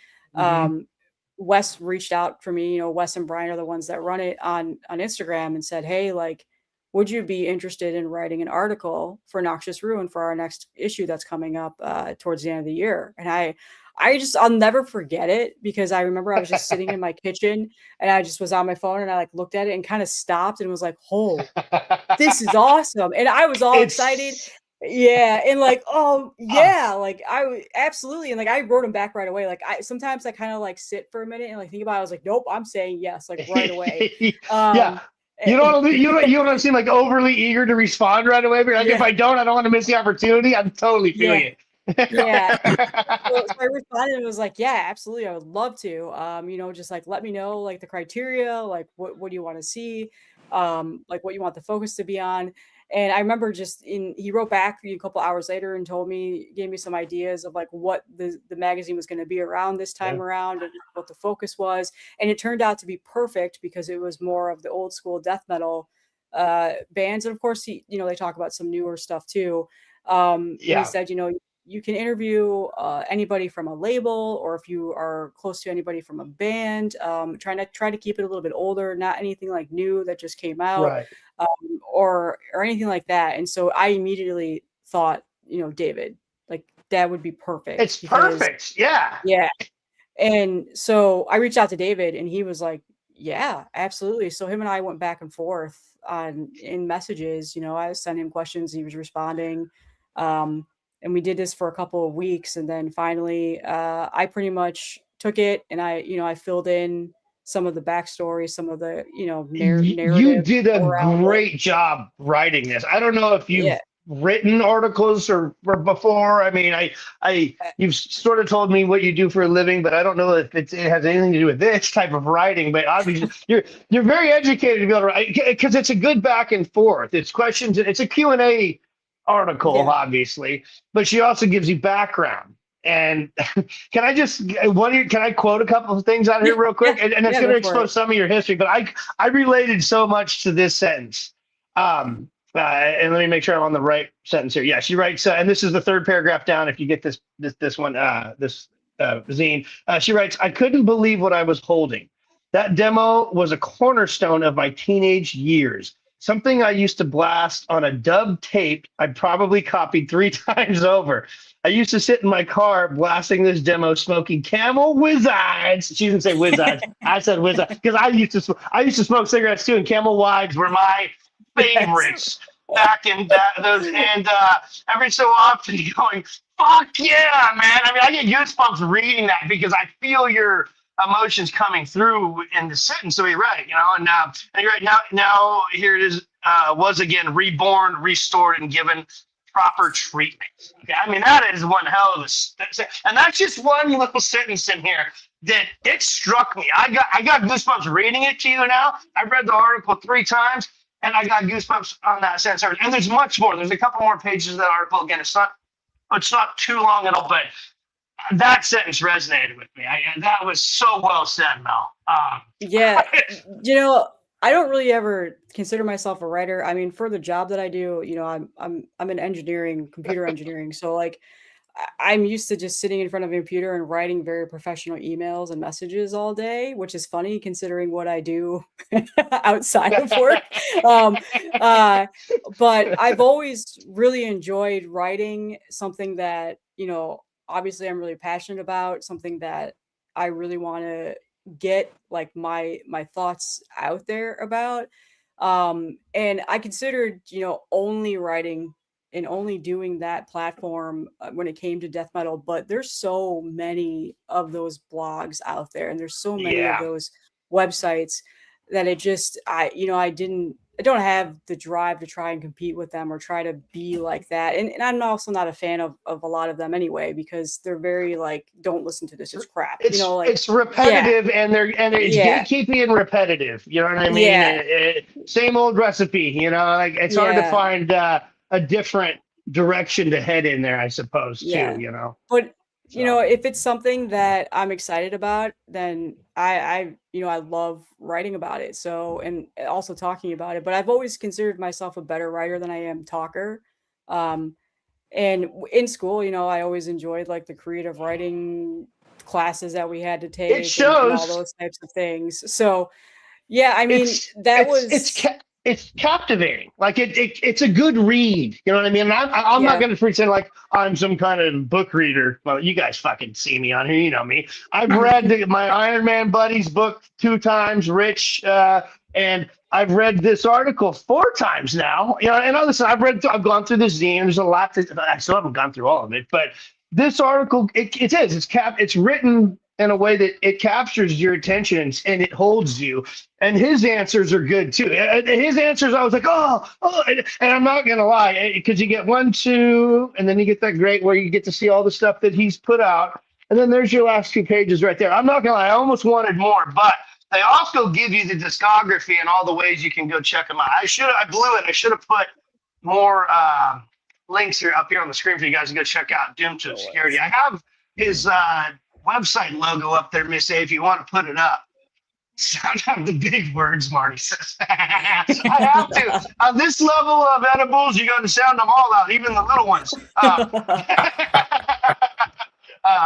Speaker 5: Wes reached out for me. Wes and Brian are the ones that run it on Instagram, and said, hey, like, would you be interested in writing an article for Noxious Ruin for our next issue that's coming up towards the end of the year? And I'll never forget it, because I remember I was just sitting in my kitchen, and I just was on my phone, and I like looked at it and kind of stopped and was like, oh, this is awesome. And I was all excited. Yeah, and like, oh yeah, like absolutely, and like I wrote him back right away. Like I sometimes I kind of like sit for a minute and like think about it. I was like, nope, I'm saying yes, like right away.
Speaker 3: Yeah.
Speaker 5: Um,
Speaker 3: You don't seem like overly eager to respond right away. But like, if
Speaker 5: yeah,
Speaker 3: I don't, I don't want to miss the opportunity. I'm totally
Speaker 5: yeah,
Speaker 3: feeling
Speaker 5: yeah. So
Speaker 3: it.
Speaker 5: I responded and was like, yeah, absolutely, I would love to. Just like let me know like the criteria, like what do you want to see, like what you want the focus to be on. And I remember he wrote back a couple hours later and gave me some ideas of like what the magazine was going to be around this time
Speaker 3: Yeah.
Speaker 5: around and what the focus was. And it turned out to be perfect because it was more of the old school death metal bands. And of course, they talk about some newer stuff too. And he
Speaker 3: Yeah.
Speaker 5: said, you can interview anybody from a label, or if you are close to anybody from a band. Try to keep it a little bit older, not anything like new that just came out,
Speaker 3: Right.
Speaker 5: or anything like that. And so I immediately thought, David, like that would be perfect
Speaker 3: It's
Speaker 5: because
Speaker 3: perfect. Yeah.
Speaker 5: yeah. And so I reached out to David, and he was like, yeah, absolutely. So him and I went back and forth in messages. I was sending him questions, he was responding. And we did this for a couple of weeks, and then finally I pretty much took it, and I filled in some of the backstory, some of the
Speaker 3: You
Speaker 5: narrative
Speaker 3: did a
Speaker 5: around it.
Speaker 3: great job writing this. I don't know if
Speaker 5: Yeah.
Speaker 3: you've written articles or before. I mean, you've sort of told me what you do for a living, but I don't know if it has anything to do with this type of writing. But obviously, you're very educated to be able to write, because it's a good back and forth. It's questions. It's a Q&A article,
Speaker 5: Yeah.
Speaker 3: obviously, but she also gives you background. And can I quote a couple of things out here real quick? And it's
Speaker 5: Yeah,
Speaker 3: going
Speaker 5: go
Speaker 3: to
Speaker 5: for it.
Speaker 3: expose some of your history, but I related so much to this sentence. And let me make sure I'm on the right sentence here. Yeah, she writes, and this is the third paragraph down. If you get this zine, she writes, "I couldn't believe what I was holding. That demo was a cornerstone of my teenage years. Something I used to blast on a dub tape I probably copied 3 times over. I used to sit in my car blasting this demo, smoking Camel Wizides." She didn't say Wizides. I said Wizides because I used to smoke cigarettes too, and Camel Wides were my
Speaker 5: Yes.
Speaker 3: favorites back in those. And every so often, going, "Fuck yeah, man!" I mean, I get goosebumps reading that because I feel your emotions coming through in the sentence. So you're right, and you're right now. Here it is. Was again reborn, restored, and given proper treatment. Okay, I mean that is one hell of and that's just one little sentence in here that it struck me. I got goosebumps reading it to you now. I've read the article 3 times, and I got goosebumps on that sentence. And there's much more. There's a couple more pages of that article. Again, it's not too long at all, but that sentence resonated with me. That was so well said, Mel.
Speaker 5: Yeah, I don't really ever consider myself a writer. I mean, for the job that I do, I'm in engineering, computer engineering. So like I'm used to just sitting in front of a computer and writing very professional emails and messages all day, which is funny considering what I do outside of work. Um, but I've always really enjoyed writing something that, obviously I'm really passionate about, something that I really want to get like my thoughts out there about. And I considered, only writing and only doing that platform when it came to death metal, but there's so many of those blogs out there, and there's so many of
Speaker 3: Yeah.
Speaker 5: those websites that I don't have the drive to try and compete with them or try to be like that. And I'm also not a fan of a lot of them anyway, because they're very like, don't listen to this, it's crap.
Speaker 3: It's
Speaker 5: yeah,
Speaker 3: repetitive, and it's
Speaker 5: yeah,
Speaker 3: gatekeeping and repetitive. You know what I mean?
Speaker 5: yeah,
Speaker 3: Same old recipe. Like it's hard to
Speaker 5: yeah.
Speaker 3: find a different direction to head in there, I suppose, too.
Speaker 5: Yeah. But
Speaker 3: So
Speaker 5: if it's something that I'm excited about, then I love writing about it. So, and also talking about it, but I've always considered myself a better writer than I am talker. And in school, I always enjoyed like the creative writing classes that we had to
Speaker 3: it
Speaker 5: take and all
Speaker 3: shows.
Speaker 5: those types of things. So, yeah, I mean,
Speaker 3: it's
Speaker 5: that
Speaker 3: it's
Speaker 5: was,
Speaker 3: it's captivating. Like it's a good read. You know what I mean? And I'm not
Speaker 5: yeah,
Speaker 3: going to pretend like I'm some kind of book reader. Well, you guys fucking see me on here. You know me. I've read my Iron Man buddy's book 2 times. Rich And I've read this article 4 times now. You know, and listen, I've gone through the zine. There's a lot I still haven't gone through all of it, but this article, it's written in a way that it captures your attention and it holds you. And his answers are good too. His answers, I was like, and I'm not gonna lie, because you get 1, 2, and then you get that great where you get to see all the stuff that he's put out, and then there's your last 2 pages right there. I'm not gonna lie, I almost wanted more, but they also give you the discography and all the ways you can go check them out. I blew it. I should have put more links here up here on the screen for you guys to go check out Doomed to Obscurity. I have his website logo up there, Miss A, if you want to put it up. Sound out the big words, Marty says. I have to. On this level of edibles, you got to sound them all out, even the little ones.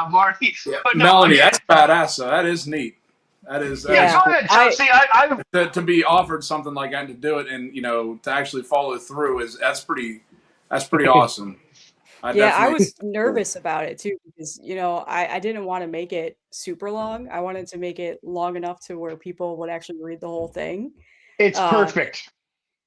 Speaker 3: Marty.
Speaker 2: Yeah.
Speaker 3: But no,
Speaker 2: Melanie, that's badass. So that is neat. That is.
Speaker 3: Go ahead, Chelsea.
Speaker 2: To be offered something like that, to do it, and to actually follow through that's pretty awesome.
Speaker 5: I was nervous about it too, because I didn't want to make it super long. I wanted to make it long enough to where people would actually read the whole thing.
Speaker 3: It's perfect.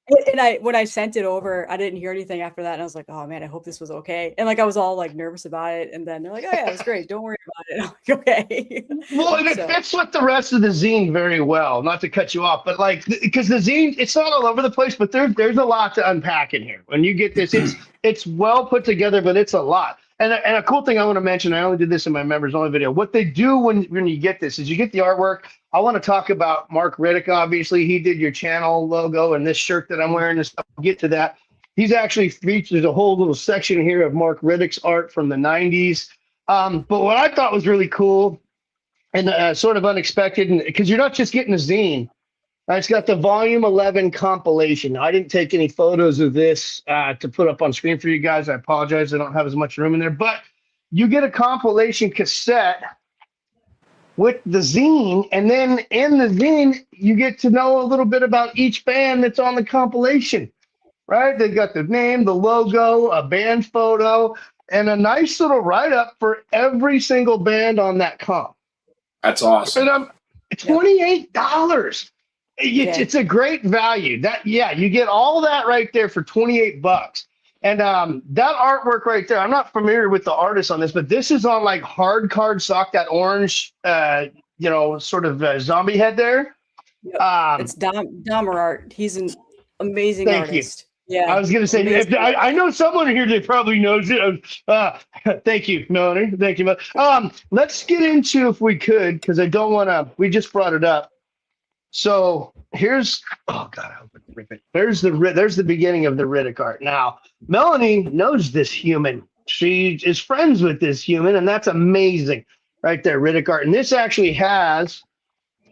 Speaker 5: And when I sent it over, I didn't hear anything after that, and I was like, "Oh man, I hope this was okay." And I was all nervous about it, and then they're like, "Oh yeah, it was great. Don't worry about it." I'm like, okay.
Speaker 3: Well, and it fits with the rest of the zine very well. Not to cut you off, but because the zine, it's not all over the place, but there's a lot to unpack in here. When you get this, it's well put together, but it's a lot. And a cool thing I want to mention, I only did this in my members only video. What they do when you get this is you get the artwork. I want to talk about Mark Riddick. Obviously, he did your channel logo and this shirt that I'm wearing. I'll get to that. He's actually featured a whole little section here of Mark Riddick's art from the 90s. But what I thought was really cool and sort of unexpected, because you're not just getting a zine. It's got the volume 11 compilation. I didn't take any photos of this to put up on screen for you guys. I apologize. I don't have as much room in there, but you get a compilation cassette with the zine, and then in the zine, you get to know a little bit about each band that's on the compilation, right? They've got the name, the logo, a band photo, and a nice little write-up for every single band on that comp.
Speaker 2: That's awesome.
Speaker 3: And $28. It's a great value. You get all that right there for $28. And that artwork right there, I'm not familiar with the artist on this, but this is on hard card stock, that orange, sort of zombie head there.
Speaker 5: It's Dahmer art. He's an amazing artist.
Speaker 3: Yeah, I was gonna say, I know someone here that probably knows it. Thank you, Melanie. Thank you. Let's get into, if we could, because I don't want to. We just brought it up. So here's, oh God, I hope I can rip it. There's the beginning of the Riddick art. Now, Melanie knows this human. She is friends with this human, and that's amazing right there, Riddick art. And this actually has,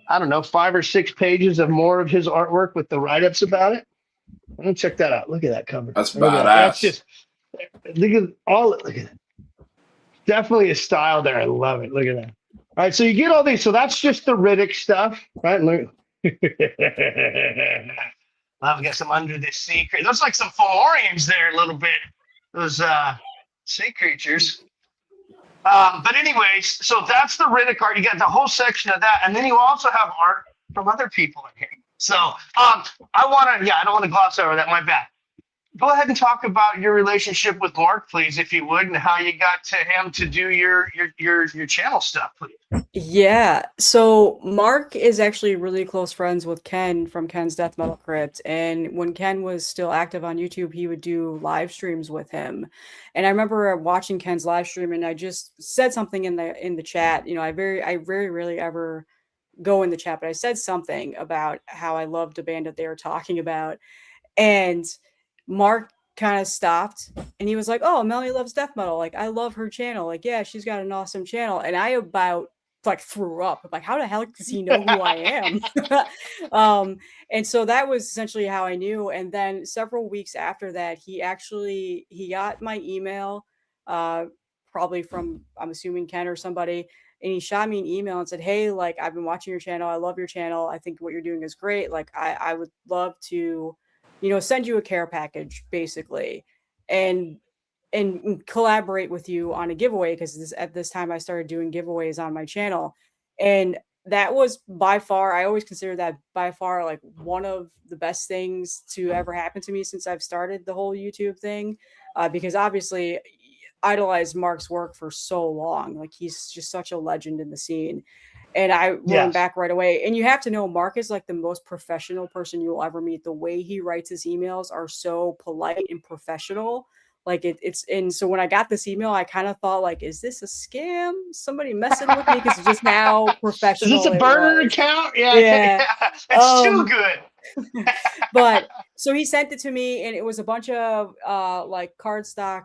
Speaker 3: I don't know, 5 or 6 pages of more of his artwork with the write-ups about it. I'm gonna check that out. Look at that cover.
Speaker 2: That's badass.
Speaker 3: That's just, look at that. Definitely a style there. I love it. Look at that. All right, so you get all these. So that's just the Riddick stuff, right? Look. I've got some under the sea creatures. Looks like some Fomorians there a little bit. Those sea creatures. But anyways, so that's the Riddick art. You got the whole section of that, and then you also have art from other people in here. So I don't want to gloss over that. My bad. Go ahead and talk about your relationship with Mark, please, if you would, and how you got to him to do your channel stuff, please.
Speaker 5: Yeah. So Mark is actually really close friends with Ken from Ken's Death Metal Crypt. And when Ken was still active on YouTube, he would do live streams with him. And I remember watching Ken's live stream, and I just said something in the chat. I very rarely ever go in the chat, but I said something about how I loved a band that they were talking about. And Mark kind of stopped, and he was like, "Oh, Melanie loves death metal. I love her channel. Yeah, she's got an awesome channel." And I about threw up. I'm like, how the hell does he know who I am? And so that was essentially how I knew. And then several weeks after that, he got my email, probably from, I'm assuming, Ken or somebody. And he shot me an email and said, "Hey, I've been watching your channel. I love your channel. I think what you're doing is great. I would love to, send you a care package, basically, and collaborate with you on a giveaway." Because at this time I started doing giveaways on my channel. And that was by far, I always consider that by far like one of the best things to ever happen to me since I've started the whole YouTube thing. Because obviously idolized Mark's work for so long. Like he's just such a legend in the scene. And I wrote him back right away. And you have to know Mark is like the most professional person you'll ever meet. The way he writes his emails are so polite and professional. Like it's and so when I got this email, I kind of thought like, is this a scam? Somebody messing with me? Because it's just how professional.
Speaker 3: Is this a burner account? Yeah,
Speaker 5: yeah.
Speaker 3: It's too good.
Speaker 5: But so he sent it to me, and it was a bunch of like cardstock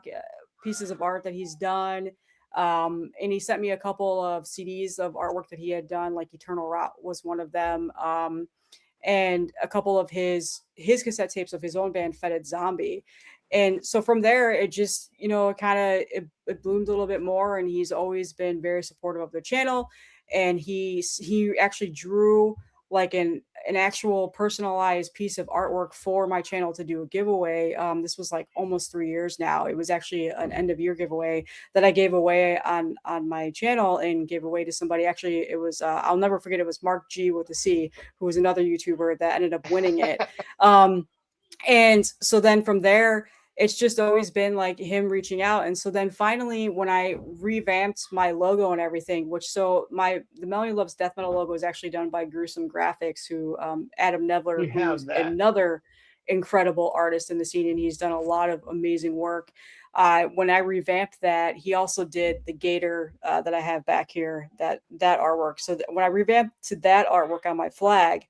Speaker 5: pieces of art that he's done. And he sent me a couple of CDs of artwork that he had done, like Eternal Rot was one of them. And a couple of his cassette tapes of his own band, Fetid Zombie. And so from there, it just, you know, it bloomed a little bit more, and he's always been very supportive of the channel. And he actually drew like an actual personalized piece of artwork for my channel to do a giveaway. This was like almost 3 years now. It was actually an end of year giveaway that I gave away on my channel and gave away to somebody. Actually, it was, I'll never forget, it was Mark G with a C, who was another YouTuber that ended up winning it. And so then from there, it's just always been like him reaching out. And so then finally, when I revamped my logo and everything, the Melanie Loves Death Metal logo is actually done by Gruesome Graphics, who Adam Nevler, who's another incredible artist in the scene, and he's done a lot of amazing work. When I revamped that, he also did the gator that I have back here, that artwork. So when I revamped to that artwork on my flag,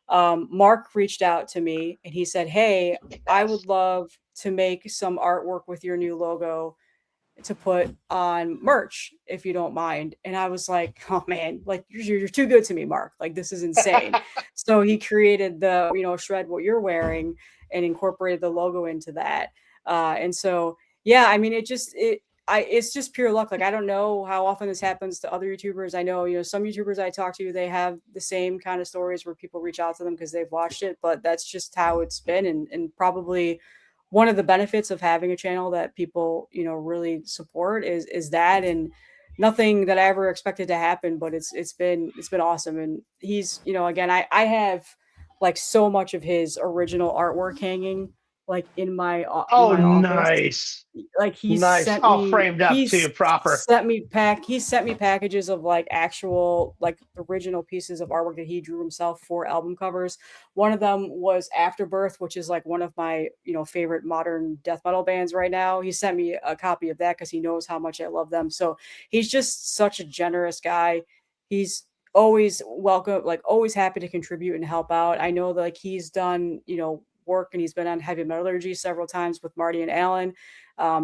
Speaker 5: Mark reached out to me and he said, "Hey, I would love to make some artwork with your new logo to put on merch, if you don't mind." And I was like, "Oh man, like you're too good to me, Mark. Like this is insane." So he created the, you know, shred what you're wearing and incorporated the logo into that. And so, yeah, I mean, it's just pure luck. Like, I don't know how often this happens to other YouTubers. I know, you know, some YouTubers I talk to, they have the same kind of stories where people reach out to them because they've watched it, but that's just how it's been. And probably one of the benefits of having a channel that people, you know, really support is that, and nothing that I ever expected to happen, but it's been awesome. And he's, you know, again, I have like so much of his original artwork hanging like in my office.
Speaker 3: Nice.
Speaker 5: Like he's
Speaker 3: nice.
Speaker 5: sent
Speaker 3: all
Speaker 5: me,
Speaker 3: framed up too, proper.
Speaker 5: He sent me packages of like actual like original pieces of artwork that he drew himself for album covers. One of them was Afterbirth, which is like one of my, you know, favorite modern death metal bands right now. He sent me a copy of that because he knows how much I love them. So he's just such a generous guy. He's always welcome, like always happy to contribute and help out. I know that like he's done, you know, work, and he's been on Heavy Metallurgy several times with Marty and Alan.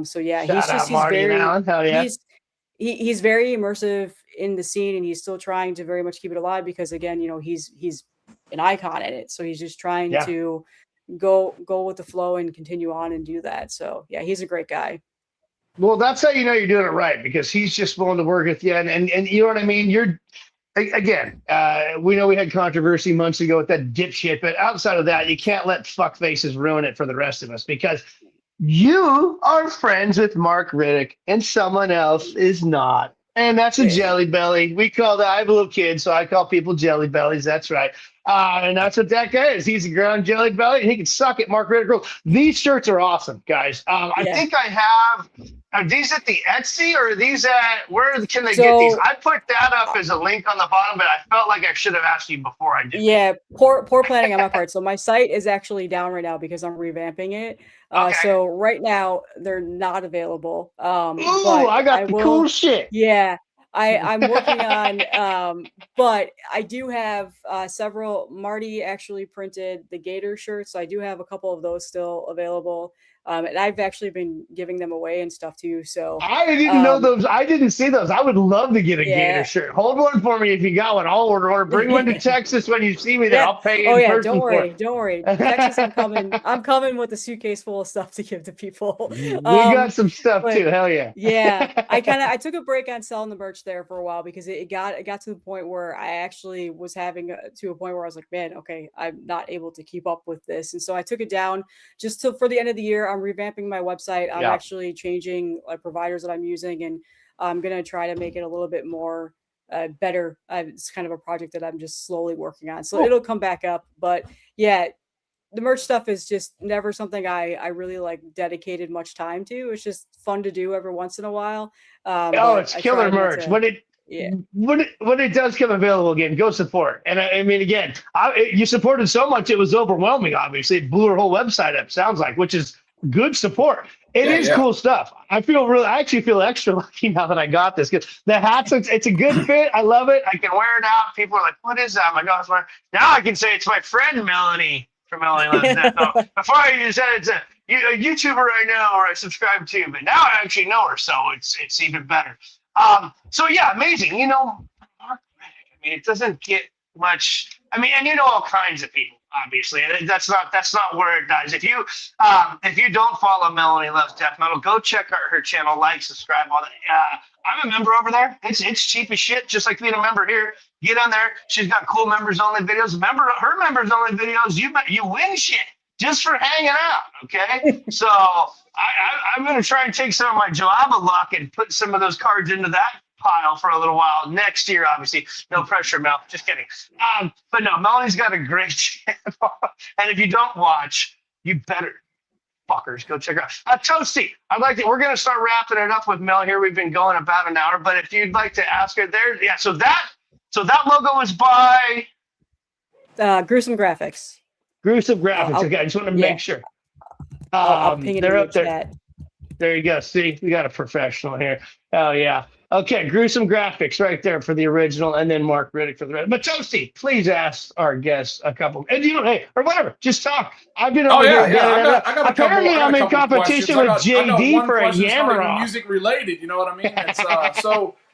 Speaker 5: So yeah, he's very immersive in the scene, and he's still trying to very much keep it alive because, again, you know, he's an icon in it. So he's just trying to go with the flow and continue on and do that. So yeah, he's a great guy.
Speaker 3: Well, that's how you know you're doing it right, because he's just willing to work with you, and you know what I mean. You're again, we know we had controversy months ago with that dipshit, but outside of that, you can't let fuck faces ruin it for the rest of us, because you are friends with Mark Riddick and someone else is not. And that's a jelly belly. We call that, I have a little kid, so I call people jelly bellies. That's right. And that's what that guy is. He's a ground jelly belly, and he can suck at Mark Riddick. These shirts are awesome, guys. I think I have, are these at the Etsy, or are these at, where can they get these? I put that up as a link on the bottom, but I felt like I should have asked you before I did.
Speaker 5: Yeah, poor planning on my part. So my site is actually down right now because I'm revamping it. So right now they're not available.
Speaker 3: Ooh, I got the cool shit.
Speaker 5: Yeah. I'm working on, but I do have several. Marty actually printed the Gator shirts. So I do have a couple of those still available. And I've actually been giving them away and stuff too. So
Speaker 3: I didn't know those. I didn't see those. I would love to get a Gator shirt. Hold one for me if you got one. I'll order. Bring one to Texas when you see me there. I'll pay you in person.
Speaker 5: Don't worry. Texas, I'm coming. I'm coming with a suitcase full of stuff to give to people.
Speaker 3: We got some stuff too. Hell yeah.
Speaker 5: Yeah. I took a break on selling the merch there for a while because it got to the point where I actually was having to a point where I was like, man, okay, I'm not able to keep up with this. And so I took it down just for the end of the year. I'm revamping my website. I'm actually changing providers that I'm using, and I'm going to try to make it a little bit more better. It's kind of a project that I'm just slowly working on, so it'll come back up. But yeah, the merch stuff is just never something I really like dedicated much time to. It's just fun to do every once in a while. But
Speaker 3: It's
Speaker 5: I
Speaker 3: killer
Speaker 5: try not
Speaker 3: merch.
Speaker 5: to- yeah.
Speaker 3: When it does come available again, go support. And I mean, again, you supported so much it was overwhelming. Obviously, it blew our whole website up. Sounds like, which is good support. It is cool stuff. I actually feel extra lucky now that I got this. The hats, it's a good fit. I love it. I can wear it out. People are like, "What is that?" I'm like, "Oh, now I can say it's my friend Melanie from Melanie Loves Death Metal." Before I said it's a YouTuber I know or I subscribe to, but now I actually know her, so it's even better. So yeah, amazing. You know, Mark Reddick, I mean, it doesn't get much. I mean, and you know all kinds of people, obviously. And that's not where it dies. If you don't follow Melanie Loves Death Metal, go check out her channel, like, subscribe, all that. I'm a member over there. It's cheap as shit, just like being a member here. Get on there. She's got cool members only videos. Her members only videos. You win shit just for hanging out. Okay, so. I'm going to try and take some of my Java luck and put some of those cards into that pile for a little while next year. Obviously, no pressure, Mel. Just kidding. But no, Melanie's got a great channel, and if you don't watch, you better fuckers go check her out. Toasty, we're going to start wrapping it up with Mel here. We've been going about an hour, but if you'd like to ask her there, yeah. So that logo was by
Speaker 5: Gruesome Graphics.
Speaker 3: Gruesome Graphics. Okay, I just want to make sure.
Speaker 5: I'll ping it in the chat.
Speaker 3: There you go. See, we got a professional here. Oh yeah. Okay, Gruesome Graphics right there for the original, and then Mark Reddick for the rest. But Toasty, please ask our guests a couple, and hey, or whatever, just talk. I've been over here.
Speaker 2: I got
Speaker 3: apparently, I'm in competition with JD for a Yammer off.
Speaker 2: Music related, you know what I mean? It's,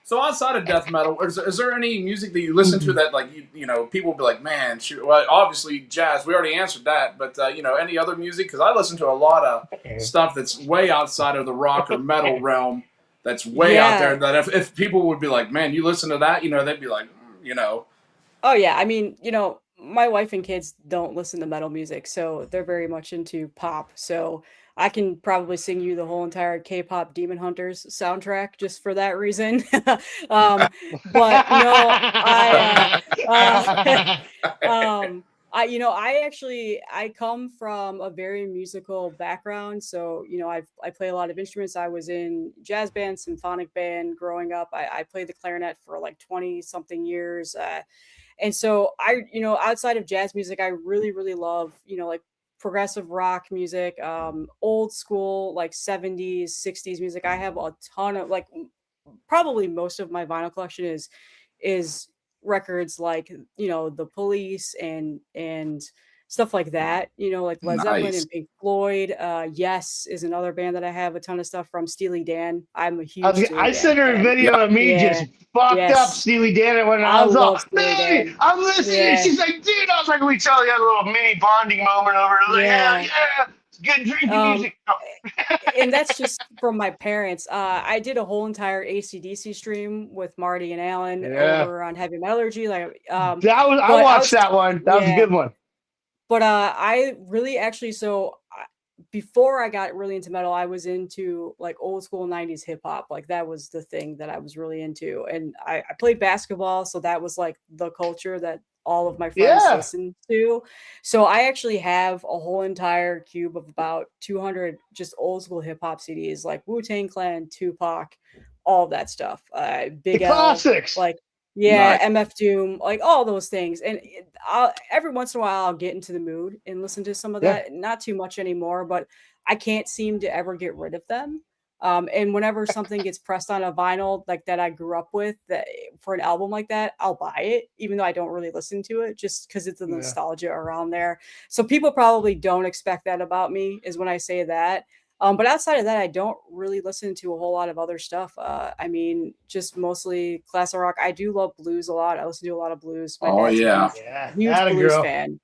Speaker 2: so outside of death metal, is there any music that you listen to that, like, you know, people will be like, man, shoot, well, obviously jazz, we already answered that, but, you know, any other music? Because I listen to a lot of stuff that's way outside of the rock or metal realm, that's way out there, that if people would be like, man, you listen to that, you know, they'd be like, you know.
Speaker 5: Oh, yeah, I mean, you know, my wife and kids don't listen to metal music, so they're very much into pop, so I can probably sing you the whole entire K-pop Demon Hunters soundtrack just for that reason. But no, I come from a very musical background. So, you know, I play a lot of instruments. I was in jazz band, symphonic band growing up. I played the clarinet for like 20 something years. And so outside of jazz music, I really, really love, you know, like progressive rock music, old school, like 70s, 60s music. I have a ton of, like, probably most of my vinyl collection is records like, you know, the Police and stuff like that, you know, like Led Zeppelin and Pink Floyd. Yes is another band that I have a ton of stuff from. Steely Dan. I'm a huge
Speaker 3: I sent her a video of me just fucked up Steely Dan when I was all, hey, I'm listening. Yeah. She's like, dude, I was like, we totally had a little mini bonding moment over it. Like, yeah, it's good drinking music.
Speaker 5: And that's just from my parents. I did a whole entire AC/DC stream with Marty and Alan over on Heavy Metallurgy. Like, I
Speaker 3: watched that one. That was a good one.
Speaker 5: But I really actually, before I got really into metal, I was into like old school 90s hip hop. Like that was the thing that I was really into. And I played basketball. So that was like the culture that all of my friends listened to. So I actually have a whole entire cube of about 200 just old school hip hop CDs, like Wu-Tang Clan, Tupac, all of that stuff. Big
Speaker 3: the classics.
Speaker 5: Like, yeah, nice. MF Doom, like all those things. And every once in a while, I'll get into the mood and listen to some of that. Not too much anymore, but I can't seem to ever get rid of them. And whenever something gets pressed on a vinyl like that I grew up with, that for an album like that, I'll buy it, even though I don't really listen to it, just because it's the nostalgia around there. So people probably don't expect that about me, is when I say that. But outside of that, I don't really listen to a whole lot of other stuff. I mean, just mostly classic rock. I do love blues a lot. I listen to a lot of blues. My dad's huge blues fan.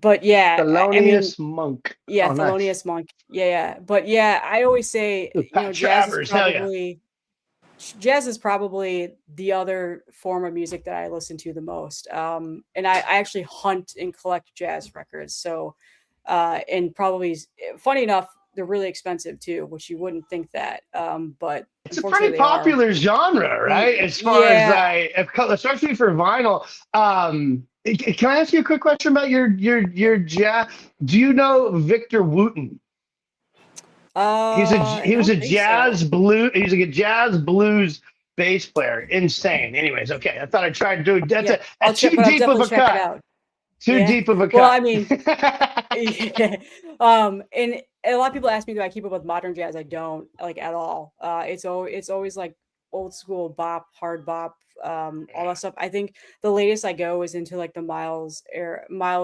Speaker 5: But yeah,
Speaker 3: Thelonious Monk.
Speaker 5: Yeah, Thelonious Monk. Yeah. But yeah, I always say, you know, jazz is probably the other form of music that I listen to the most. And I actually hunt and collect jazz records. So and probably, funny enough, they're really expensive too, which you wouldn't think that. But
Speaker 3: it's a pretty popular genre, right? As far as especially for vinyl. Can I ask you a quick question about your jazz? Do you know Victor Wooten? He was a jazz blues. He's like a jazz blues bass player. Insane. Anyways, okay. I thought I'd try to do that's too deep of a cut. Too deep of a cut.
Speaker 5: Well, I mean, and a lot of people ask me, do I keep up with modern jazz? I don't, like, at all. It's always like old school bop, hard bop, all that stuff. I think the latest I go is into like the Miles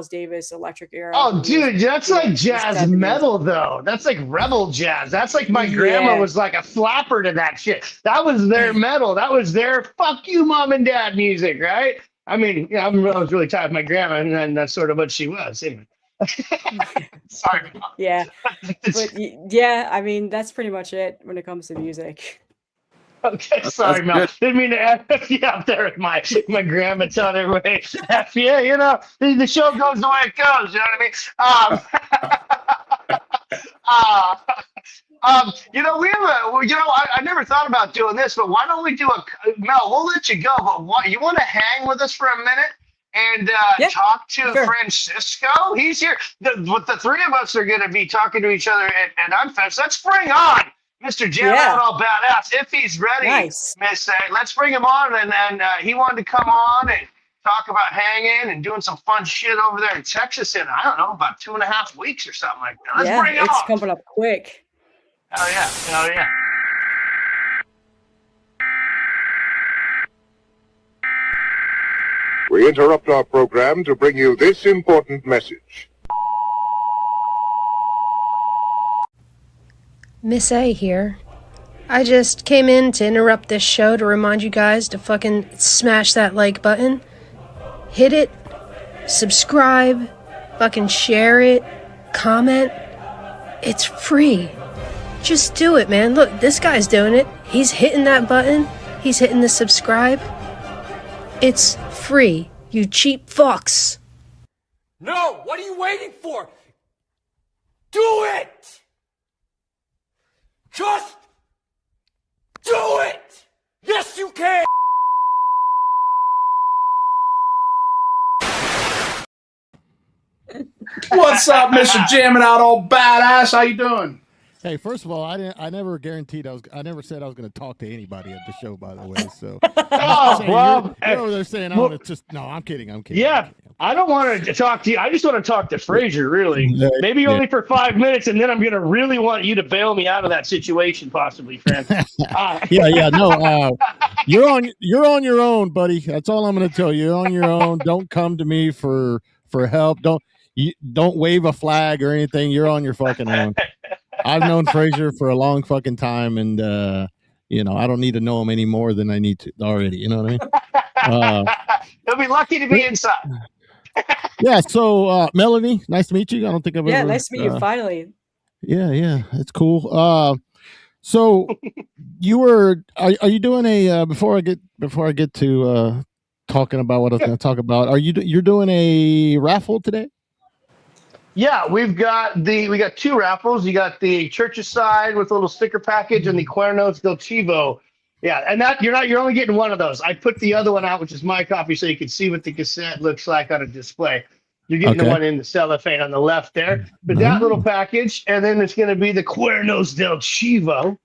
Speaker 5: Davis electric era.
Speaker 3: Oh, dude, that's like jazz metal though. That's like rebel jazz. That's like my grandma was like a flapper to that shit. That was their metal. That was their fuck you, mom and dad music, right? I mean, yeah, I was really tired of my grandma, and that's sort of what she was. Anyway. Sorry.
Speaker 5: Yeah, but yeah, I mean, that's pretty much it when it comes to music.
Speaker 3: Okay, sorry, Mel. Didn't mean to F you out there with my grandma telling everybody, F you, you know, the show goes the way it goes, you know what I mean? You know, we have I never thought about doing this, but why don't we do Mel, we'll let you go, but you want to hang with us for a minute and talk to Francisco? He's here. The three of us are going to be talking to each other at Unfest. Let's bring on Mr. Jam Out All Badass, if he's ready, Miss A. Let's bring him on, and he wanted to come on and talk about hanging and doing some fun shit over there in Texas in, I don't know, about 2.5 weeks or something like that. Let's bring it on.
Speaker 5: It's coming up quick.
Speaker 3: Oh, yeah. Oh, yeah.
Speaker 6: We interrupt our program to bring you this important message.
Speaker 7: Miss A here. I just came in to interrupt this show to remind you guys to fucking smash that like button. Hit it. Subscribe. Fucking share it. Comment. It's free. Just do it, man. Look, this guy's doing it. He's hitting that button. He's hitting the subscribe. It's free, you cheap fucks.
Speaker 8: No! What are you waiting for? Do it! Just do it! Yes, you can!
Speaker 2: What's up, Mr. Jamming Out All Badass? How you doing?
Speaker 9: Hey, first of all, I never guaranteed I never said I was going to talk to anybody at the show, by the way. So, you're over there saying I'm I'm kidding.
Speaker 3: Yeah, I don't want to talk to you. I just want to talk to Frazier, really. Maybe only for 5 minutes, and then I'm going to really want you to bail me out of that situation, possibly, friend.
Speaker 9: No, you're on your own, buddy. That's all I'm going to tell you. You're on your own. Don't come to me for help. Don't wave a flag or anything. You're on your fucking own. I've known Frazier for a long fucking time, and I don't need to know him any more than I need to already. You know what I mean?
Speaker 3: He'll be lucky to be inside.
Speaker 9: So Melanie, nice to meet you. I don't think I've ever.
Speaker 5: Nice to meet you. Finally.
Speaker 9: Yeah, it's cool. So are you doing a before I get to talking about what I was going to talk about? You're doing a raffle today?
Speaker 3: Yeah, we got 2 raffles. You got the Church's Side with a little sticker package and the Cuernos del Chivo. Yeah, and that you're only getting one of those. I put the other one out, which is my copy, so you can see what the cassette looks like on a display. You're getting the one in the cellophane on the left there. But that little package, and then it's going to be the Cuernos del Chivo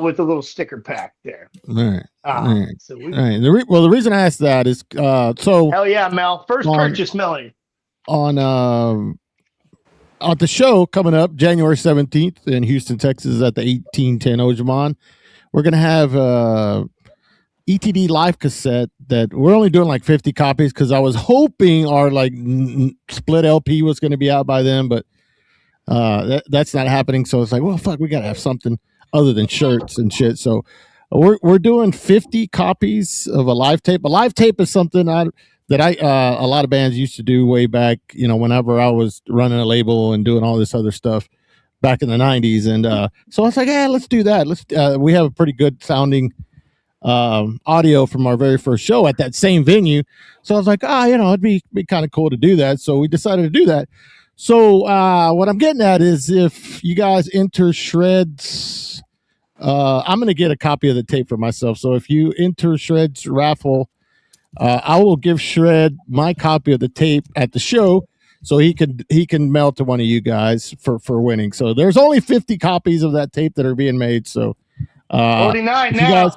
Speaker 3: with a little sticker pack there.
Speaker 9: All right. So the reason I asked that is so.
Speaker 3: Hell yeah, Mel! First purchase, Melanie.
Speaker 9: On the show coming up January 17th in Houston, Texas at the 1810 Ojimon, we're going to have ETD live cassette that we're only doing like 50 copies because I was hoping our like split LP was going to be out by then, but that's not happening. So it's like, well, fuck, we got to have something other than shirts and shit. So we're doing 50 copies of a live tape. A live tape is something that a lot of bands used to do way back, whenever I was running a label and doing all this other stuff back in the 90s. And so I was like, let's do that. We have a pretty good sounding audio from our very first show at that same venue. So I was like, it'd be kind of cool to do that. So we decided to do that. So what I'm getting at is if you guys enter Shred's, I'm going to get a copy of the tape for myself. So if you enter Shred's raffle, I will give Shred my copy of the tape at the show, so he can mail to one of you guys for winning. So there's only 50 copies of that tape that are being made. So
Speaker 3: 49 now.
Speaker 9: Guys,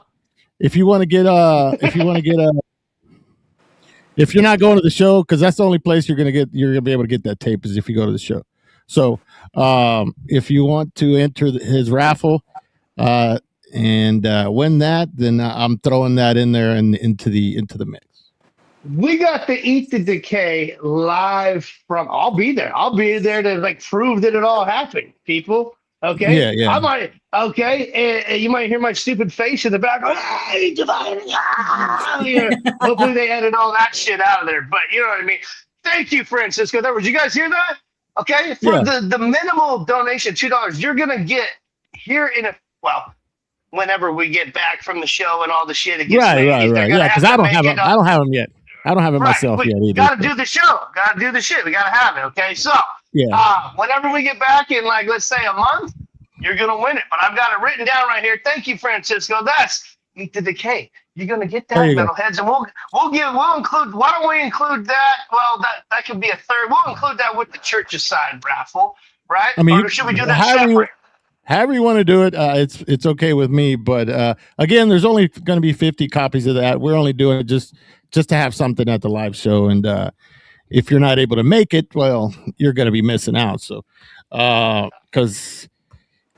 Speaker 9: if you want to get if you're not going to the show, because that's the only place you're gonna be able to get that tape is if you go to the show. So if you want to enter his raffle and win that, then I'm throwing that in there and into the mix.
Speaker 3: We got the Eat the Decay live from. I'll be there. I'll be there to like prove that it all happened, people. Okay.
Speaker 9: Yeah.
Speaker 3: I might. Okay. You might hear my stupid face in the back. Hey, hopefully they edit all that shit out of there. But you know what I mean. Thank you, Francisco. Did you guys hear that? Okay. For the minimal donation, $2, you're gonna get here in whenever we get back from the show and all the shit.
Speaker 9: Right. Yeah, because I don't have them yet. I don't have it myself yet either.
Speaker 3: Gotta do the show. Gotta do the shit. We gotta have it. Okay. So whenever we get back in, like, let's say a month, you're gonna win it. But I've got it written down right here. Thank you, Francisco. That's Eat the Decay. You're gonna get that, Metalheads, and we'll include. Why don't we include that? Well, that could be a third. We'll include that with the church's side raffle, right?
Speaker 9: I mean,
Speaker 3: or should we do that separate?
Speaker 9: However you want to do it, it's okay with me. But again, there's only going to be 50 copies of that. We're only doing it just to have something at the live show. And if you're not able to make it, well, you're going to be missing out. So because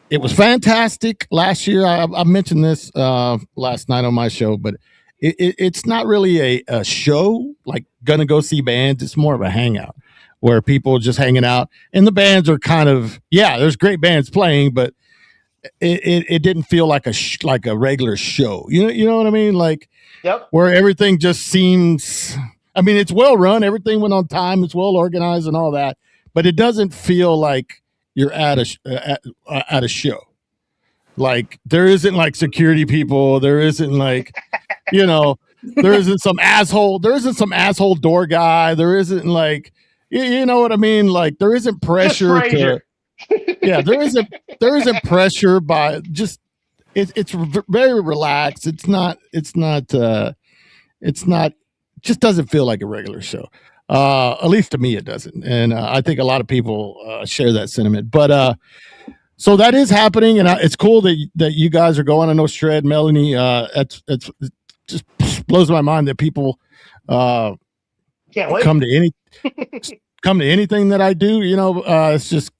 Speaker 9: it was fantastic last year. I mentioned this last night on my show, but it's not really a show like gonna go see bands. It's more of a hangout where people are just hanging out, and the bands are kind of there's great bands playing, but it didn't feel like a regular show. You know what I mean? Like where everything just seems. I mean, it's well run. Everything went on time. It's well organized and all that, but it doesn't feel like you're at a show. Like there isn't like security people. There isn't like, there isn't some asshole. There isn't some asshole door guy. There isn't like, you know what I mean? Like there isn't pressure there isn't pressure by just, it's very relaxed. It's not, just doesn't feel like a regular show. At least to me, it doesn't. And I think a lot of people share that sentiment. But so that is happening, and it's cool that you guys are going. I know Shred, Melanie. It just blows my mind that people come to anything that I do. It's just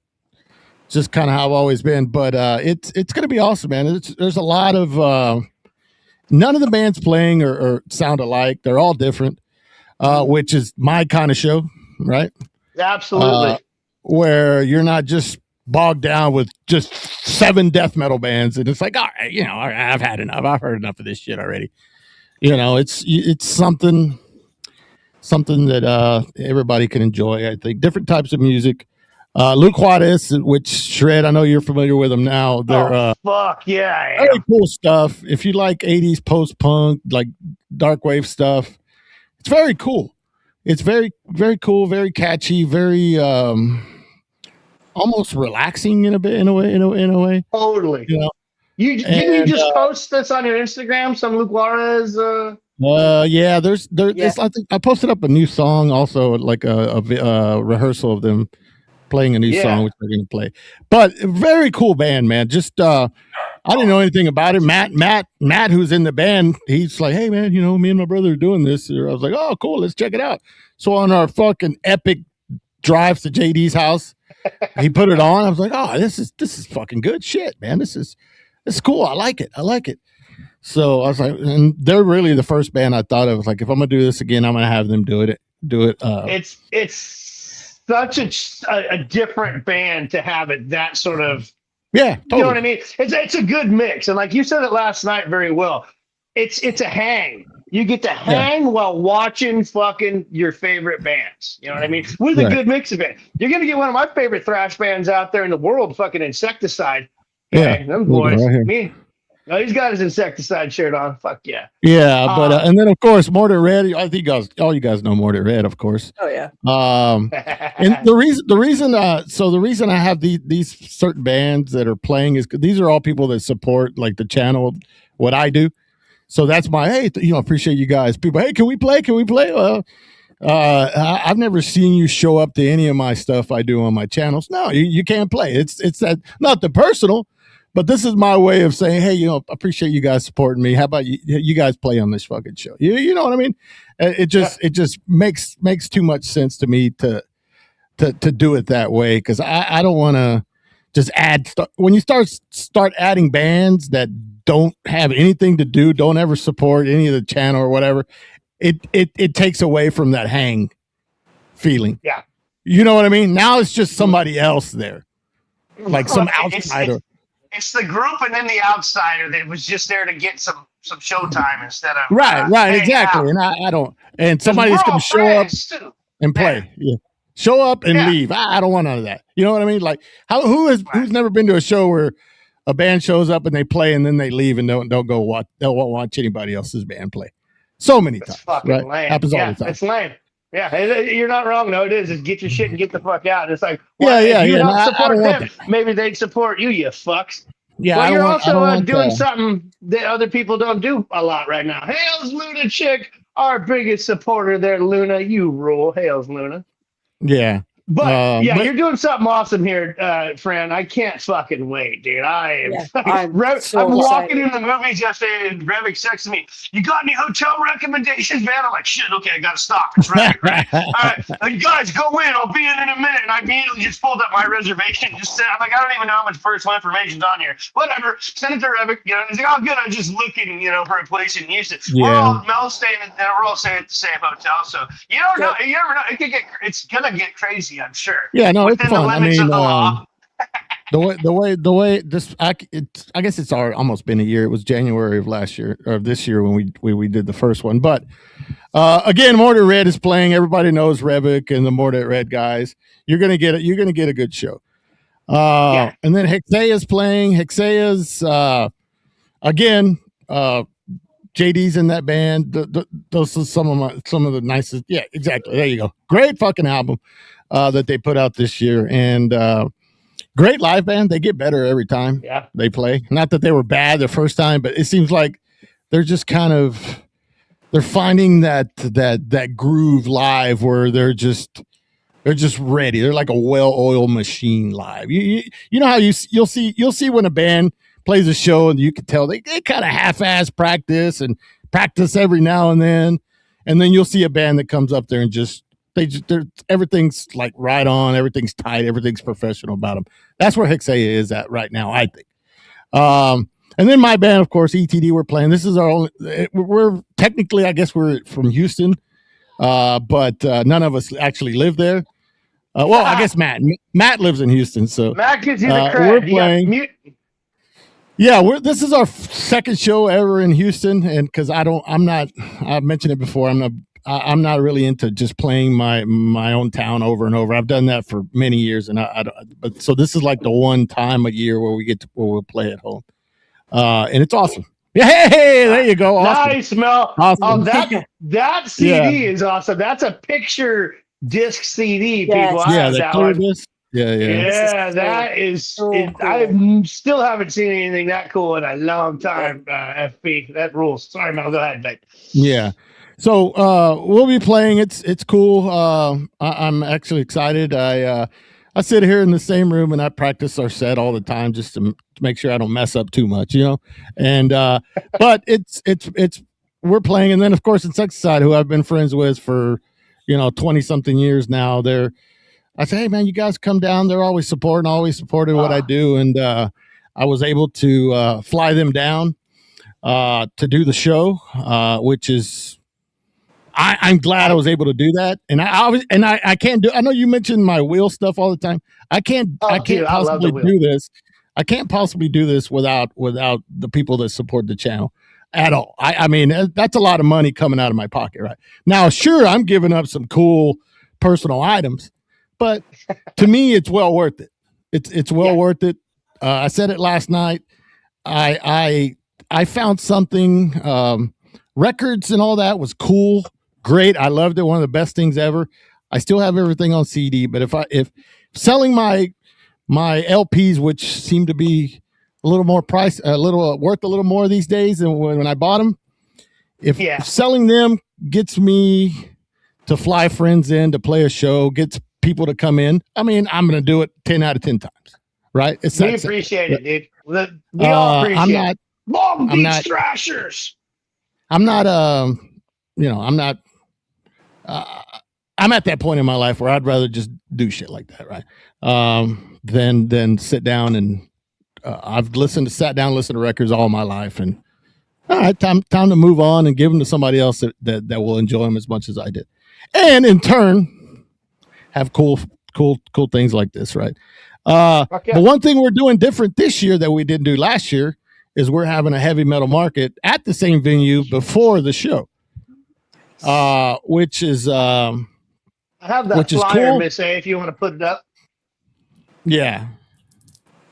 Speaker 9: kind of how I've always been. But it's going to be awesome, man. There's a lot of none of the bands playing or sound alike. They're all different. Which is my kind of show, right?
Speaker 3: Absolutely.
Speaker 9: Where you're not just bogged down with just 7 death metal bands, and it's like, all right, I've had enough. I've heard enough of this shit already. It's something that everybody can enjoy. I think different types of music. Luke Juarez, which Shred, I know you're familiar with them now. They're
Speaker 3: fuck yeah, I am.
Speaker 9: Very cool stuff. If you like 80s post punk, like dark wave stuff. It's very cool. It's very, very cool, very catchy, very almost relaxing in a way.
Speaker 3: Totally. Didn't you just post this on your Instagram? Some Luke Juarez.
Speaker 9: I think I posted up a new song, also like a rehearsal of them playing a new song, which they're going to play. But very cool band, man. Just I didn't know anything about it. Matt, who's in the band, he's like, hey man, me and my brother are doing this. I was like, oh cool, let's check it out. So on our fucking epic drives to JD's house, he put it on. I was like, oh, this is fucking good shit, man. This is cool. I like it. So I was like, and they're really the first band I thought of. Like, if I'm gonna do this again, I'm gonna have them do it.
Speaker 3: It's such a different band to have it that sort of.
Speaker 9: Yeah, totally.
Speaker 3: You know what I mean? It's a good mix, and like you said it last night very well. It's a hang. You get to hang while watching fucking your favorite bands. You know what I mean? With a good mix of it. You're gonna get one of my favorite thrash bands out there in the world, fucking Insecticide.
Speaker 9: Yeah,
Speaker 3: them boys. Right No, he's got his insecticide shirt on. Fuck yeah.
Speaker 9: Yeah, but and then of course Mordred Red. I think all you guys know Mordred Red, of course.
Speaker 5: Oh yeah.
Speaker 9: And the reason I have these certain bands that are playing is 'cause these are all people that support like the channel, what I do. So that's my appreciate you guys. People, hey, can we play? Can we play? Well, I've never seen you show up to any of my stuff I do on my channels. No, you can't play. It's that not the personal, but this is my way of saying, hey, appreciate you guys supporting me. How about you guys play on this fucking show? You know what I mean? It just makes too much sense to me to do it that way, because I don't want to just add when you start adding bands that don't have anything to do, don't ever support any of the channel or whatever. It takes away from that hang feeling.
Speaker 3: Yeah.
Speaker 9: You know what I mean? Now it's just somebody else there. Like some outsider.
Speaker 3: It's the group and then the outsider that was just there to get some showtime instead of
Speaker 9: right, exactly.
Speaker 3: Out.
Speaker 9: And I don't, and somebody's gonna show up and play. Yeah. Show up and leave. I don't want none of that. You know what I mean? Like who's never been to a show where a band shows up and they play and then they leave and don't go watch, they won't watch anybody else's band play. So many times.
Speaker 3: Fucking
Speaker 9: right?
Speaker 3: lame.
Speaker 9: Happens all the time.
Speaker 3: It's lame. Yeah, you're not wrong. No, it is. Just get your shit and get the fuck out. It's like,
Speaker 9: if
Speaker 3: you
Speaker 9: No,
Speaker 3: don't support them,
Speaker 9: that.
Speaker 3: maybe they'd support you. You fucks.
Speaker 9: Yeah,
Speaker 3: well, you're also doing something that other people don't do a lot right now. Hails Luna Chick, our biggest supporter there, Luna. You rule. Hails Luna.
Speaker 9: Yeah.
Speaker 3: But you're doing something awesome here, Fran. I can't fucking wait, dude. I'm walking in the movies yesterday and Revik texted me, "You got any hotel recommendations, man?" I'm like, "Shit, okay, I gotta stop. It's right. All right, you guys go in. I'll be in a minute." And I immediately just pulled up my reservation. I'm like, I don't even know how much personal information's on here. Whatever. Send it to Revik. He's like, "Oh, good. I'm just looking, for a place in Houston."
Speaker 9: Yeah.
Speaker 3: We're all staying at the same hotel, so you don't know. You never know. It's gonna get crazy, I'm sure.
Speaker 9: Yeah, no, it's fun. I mean,
Speaker 3: of the law.
Speaker 9: the way this, I guess it's almost been a year. It was January of last year or this year when we did the first one. But again, Mordred Red is playing. Everybody knows Revik and the Mordred Red guys. You're gonna get it. You're gonna get a good show. And then Hexea's playing. Hexea's again. JD's in that band. Those are some of the nicest. Yeah, exactly. There you go. Great fucking album that they put out this year, and great live band. They get better every time they play. Not that they were bad the first time, but it seems like they're just they're finding that groove live where they're just ready. They're like a well-oiled machine live. You know how you'll see when a band plays a show and you can tell they kind of half-ass practice every now and then you'll see a band that comes up there and everything's like right on, everything's tight, everything's professional about them. That's where Hexea is at right now, I think. And then my band, of course, ETD, we're playing. This is our only. We're technically, I guess, we're from Houston, but none of us actually live there. Well, I guess Matt lives in Houston, so
Speaker 3: Matt gives you the credit.
Speaker 9: We're playing. Yeah, this is our second show ever in Houston, and because I've mentioned it before, I'm not really into just playing my own town over and over. I've done that for many years, and but so this is like the one time a year where we'll play at home, and it's awesome. Yeah, hey, there you go. Awesome.
Speaker 3: Nice, Mel.
Speaker 9: Awesome.
Speaker 3: That CD is awesome. That's a picture disc CD, people.
Speaker 9: Yeah, the clear disc. Yeah,
Speaker 3: that is.
Speaker 5: So cool.
Speaker 3: I still haven't seen anything that cool in a long time. FP, that rules. Sorry, Mel. Go ahead, mate.
Speaker 9: Yeah. So we'll be playing. It's cool. I'm actually excited. I sit here in the same room and I practice our set all the time just to make sure I don't mess up too much, And but it's we're playing, and then of course Insecticide, who I've been friends with for 20 something years now. I say, hey man, you guys come down. They're always supported what I do, and I was able to fly them down to do the show, which is. I'm glad I was able to do that, and I can't do. I know you mentioned my wheel stuff all the time. I can't possibly do this. I can't possibly do this without the people that support the channel at all. I mean, that's a lot of money coming out of my pocket right now. Sure, I'm giving up some cool personal items, but to me, it's well worth it. It's well worth it. I said it last night. I I found something. Records and all that was cool, great. I loved it. One of the best things ever. I still have everything on CD, but if selling my LPs, which seem to be a little more worth a little more these days than when I bought them, if selling them gets me to fly friends in to play a show, gets people to come in, I mean, I'm going to do it 10 out of 10 times, right?
Speaker 3: We appreciate it, dude. We all appreciate it. Long Beach Thrashers.
Speaker 9: I'm not, I'm at that point in my life where I'd rather just do shit like that, right? Than sit down and I've sat down, listened to records all my life, and all right, time to move on and give them to somebody else that will enjoy them as much as I did, and in turn have cool things like this, right? But one thing we're doing different this year that we didn't do last year is we're having a heavy metal market at the same venue before the show, which is
Speaker 3: I have that flyer, cool. Miss A, if you want to put it up.
Speaker 9: Yeah,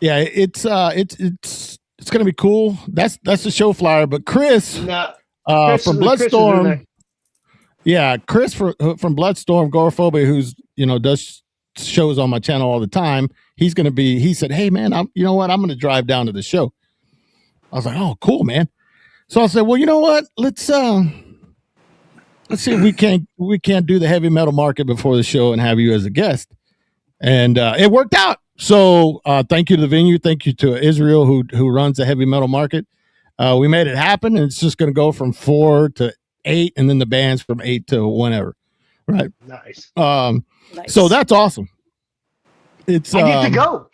Speaker 9: it's gonna be cool. That's the show flyer. But Chris from Bloodstorm, Chris from Bloodstorm Gorephobia, who's does shows on my channel all the time. He said, "Hey man, I'm gonna drive down to the show." I was like, "Oh, cool, man." So I said, "Well, you know what? Let's see if we can't do the heavy metal market before the show and have you as a guest." And it worked out. So thank you to the venue. Thank you to Israel who runs the heavy metal market. We made it happen, and it's just going to go from 4 to 8, and then the bands from 8 to whenever. Right.
Speaker 3: Nice.
Speaker 9: Nice. So that's awesome. It's
Speaker 3: I get to go.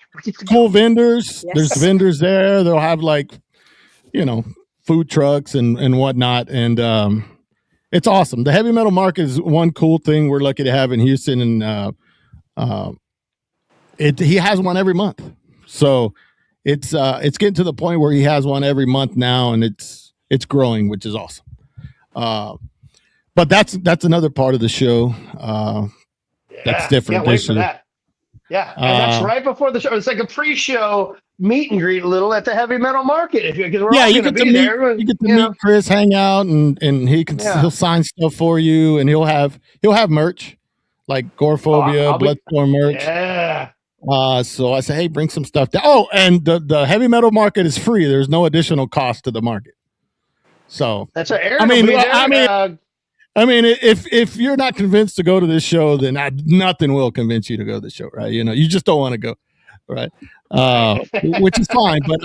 Speaker 9: Cool vendors.
Speaker 5: Yes.
Speaker 9: There's vendors there. They'll have food trucks and whatnot. And it's awesome. The heavy metal market is one cool thing we're lucky to have in Houston. And he has one every month. So it's getting to the point where he has one every month now, and it's growing, which is awesome. But that's another part of the show. That's different.
Speaker 3: Can't wait for that. Yeah, and that's right before the show. It's like a pre-show meet and greet a little at the heavy metal market. Because we're all going to be there.
Speaker 9: You get to meet Chris, hang out, and he'll sign stuff for you, and he'll have merch like Gorephobia, Bloodstorm merch.
Speaker 3: Yeah.
Speaker 9: So I say, hey, bring some stuff down. Oh, and the heavy metal market is free. There's no additional cost to the market. So
Speaker 3: that's what Aaron
Speaker 9: I mean, if you're not convinced to go to this show, then nothing will convince you to go to the show, right? You just don't want to go, right? Which is fine. But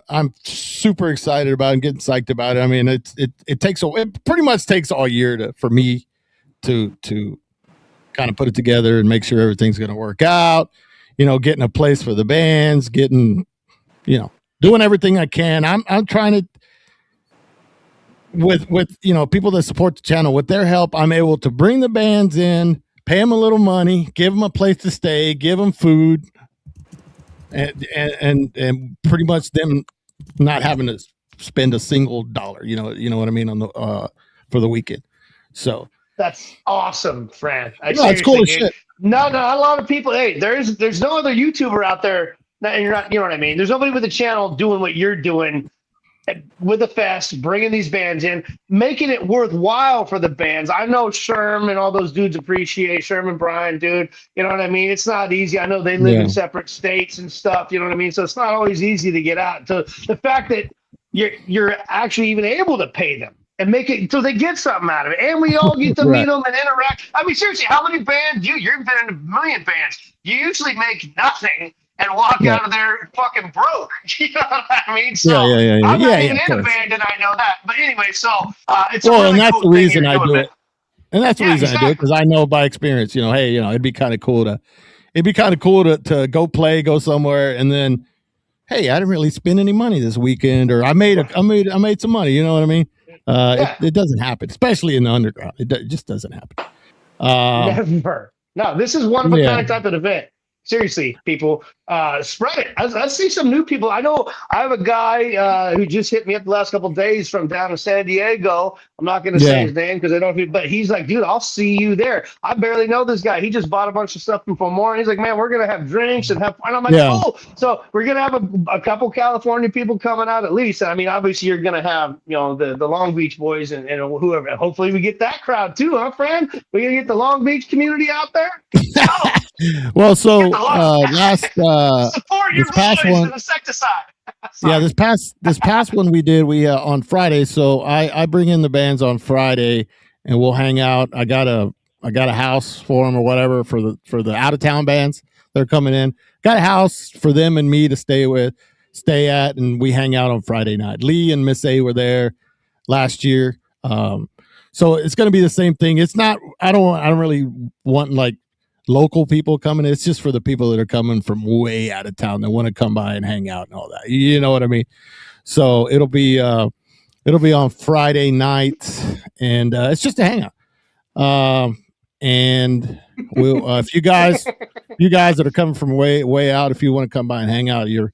Speaker 9: I'm super excited about it and getting psyched about it. I mean, it pretty much takes all year for me to kind of put it together and make sure everything's going to work out. Getting a place for the bands, doing everything I can. I'm trying to. With people that support the channel, with their help, I'm able to bring the bands in, pay them a little money, give them a place to stay, give them food, and pretty much them not having to spend a single dollar. You know what I mean, on the for the weekend. So
Speaker 3: that's awesome, Fran.
Speaker 9: It's cool as shit.
Speaker 3: No, a lot of people. Hey, there's no other YouTuber out there. And you're not. You know what I mean. There's nobody with a channel doing what you're doing. With a fest, bringing these bands in, making it worthwhile for the bands. I know Sherm and all those dudes appreciate Sherm, Brian, dude. You know what I mean? It's not easy. I know they live in separate states and stuff. You know what I mean? So it's not always easy to get out. So the fact that you're actually even able to pay them and make it so they get something out of it, and we all get to meet them and interact. I mean, seriously, how many bands you've been in a million bands? You usually make nothing and walk out of there fucking broke. You know what I mean? So I'm not even in a band, and I know that. But anyway, so it's
Speaker 9: and that's the reason I do it. And that's the reason I do it, because I know by experience. Hey, it'd be kind of cool to go play, go somewhere, and then, hey, I didn't really spend any money this weekend, or I made some money. You know what I mean? It doesn't happen, especially in the underground. It just doesn't happen.
Speaker 3: Never. No, this is one of a kind type of event. Seriously, people, spread it. I see some new people. I know I have a guy who just hit me up the last couple of days from down in San Diego. I'm not going to say his name because I don't. But he's like, dude, I'll see you there. I barely know this guy. He just bought a bunch of stuff from more. And he's like, man, we're gonna have drinks and have fun. I'm like, cool. So we're gonna have a couple California people coming out at least. I mean, obviously you're gonna have the Long Beach boys and whoever. Hopefully we get that crowd too, huh, friend? We're gonna get the Long Beach community out there.
Speaker 9: Well, so last
Speaker 3: support your
Speaker 9: this past
Speaker 3: boys
Speaker 9: one,
Speaker 3: and insecticide.
Speaker 9: yeah, this past one we did on Friday. So I bring in the bands on Friday, and we'll hang out. I got a house for them or whatever for the out of town bands. They're coming in. Got a house for them and me to stay at, and we hang out on Friday night. Lee and Miss A were there last year, so it's going to be the same thing. It's not. I don't really want like local people coming. It's just for the people that are coming from way out of town that want to come by and hang out and all that. You know what I mean? So it'll be on Friday night, and it's just a hangout. And we'll if you guys that are coming from way out, if you want to come by and hang out, you're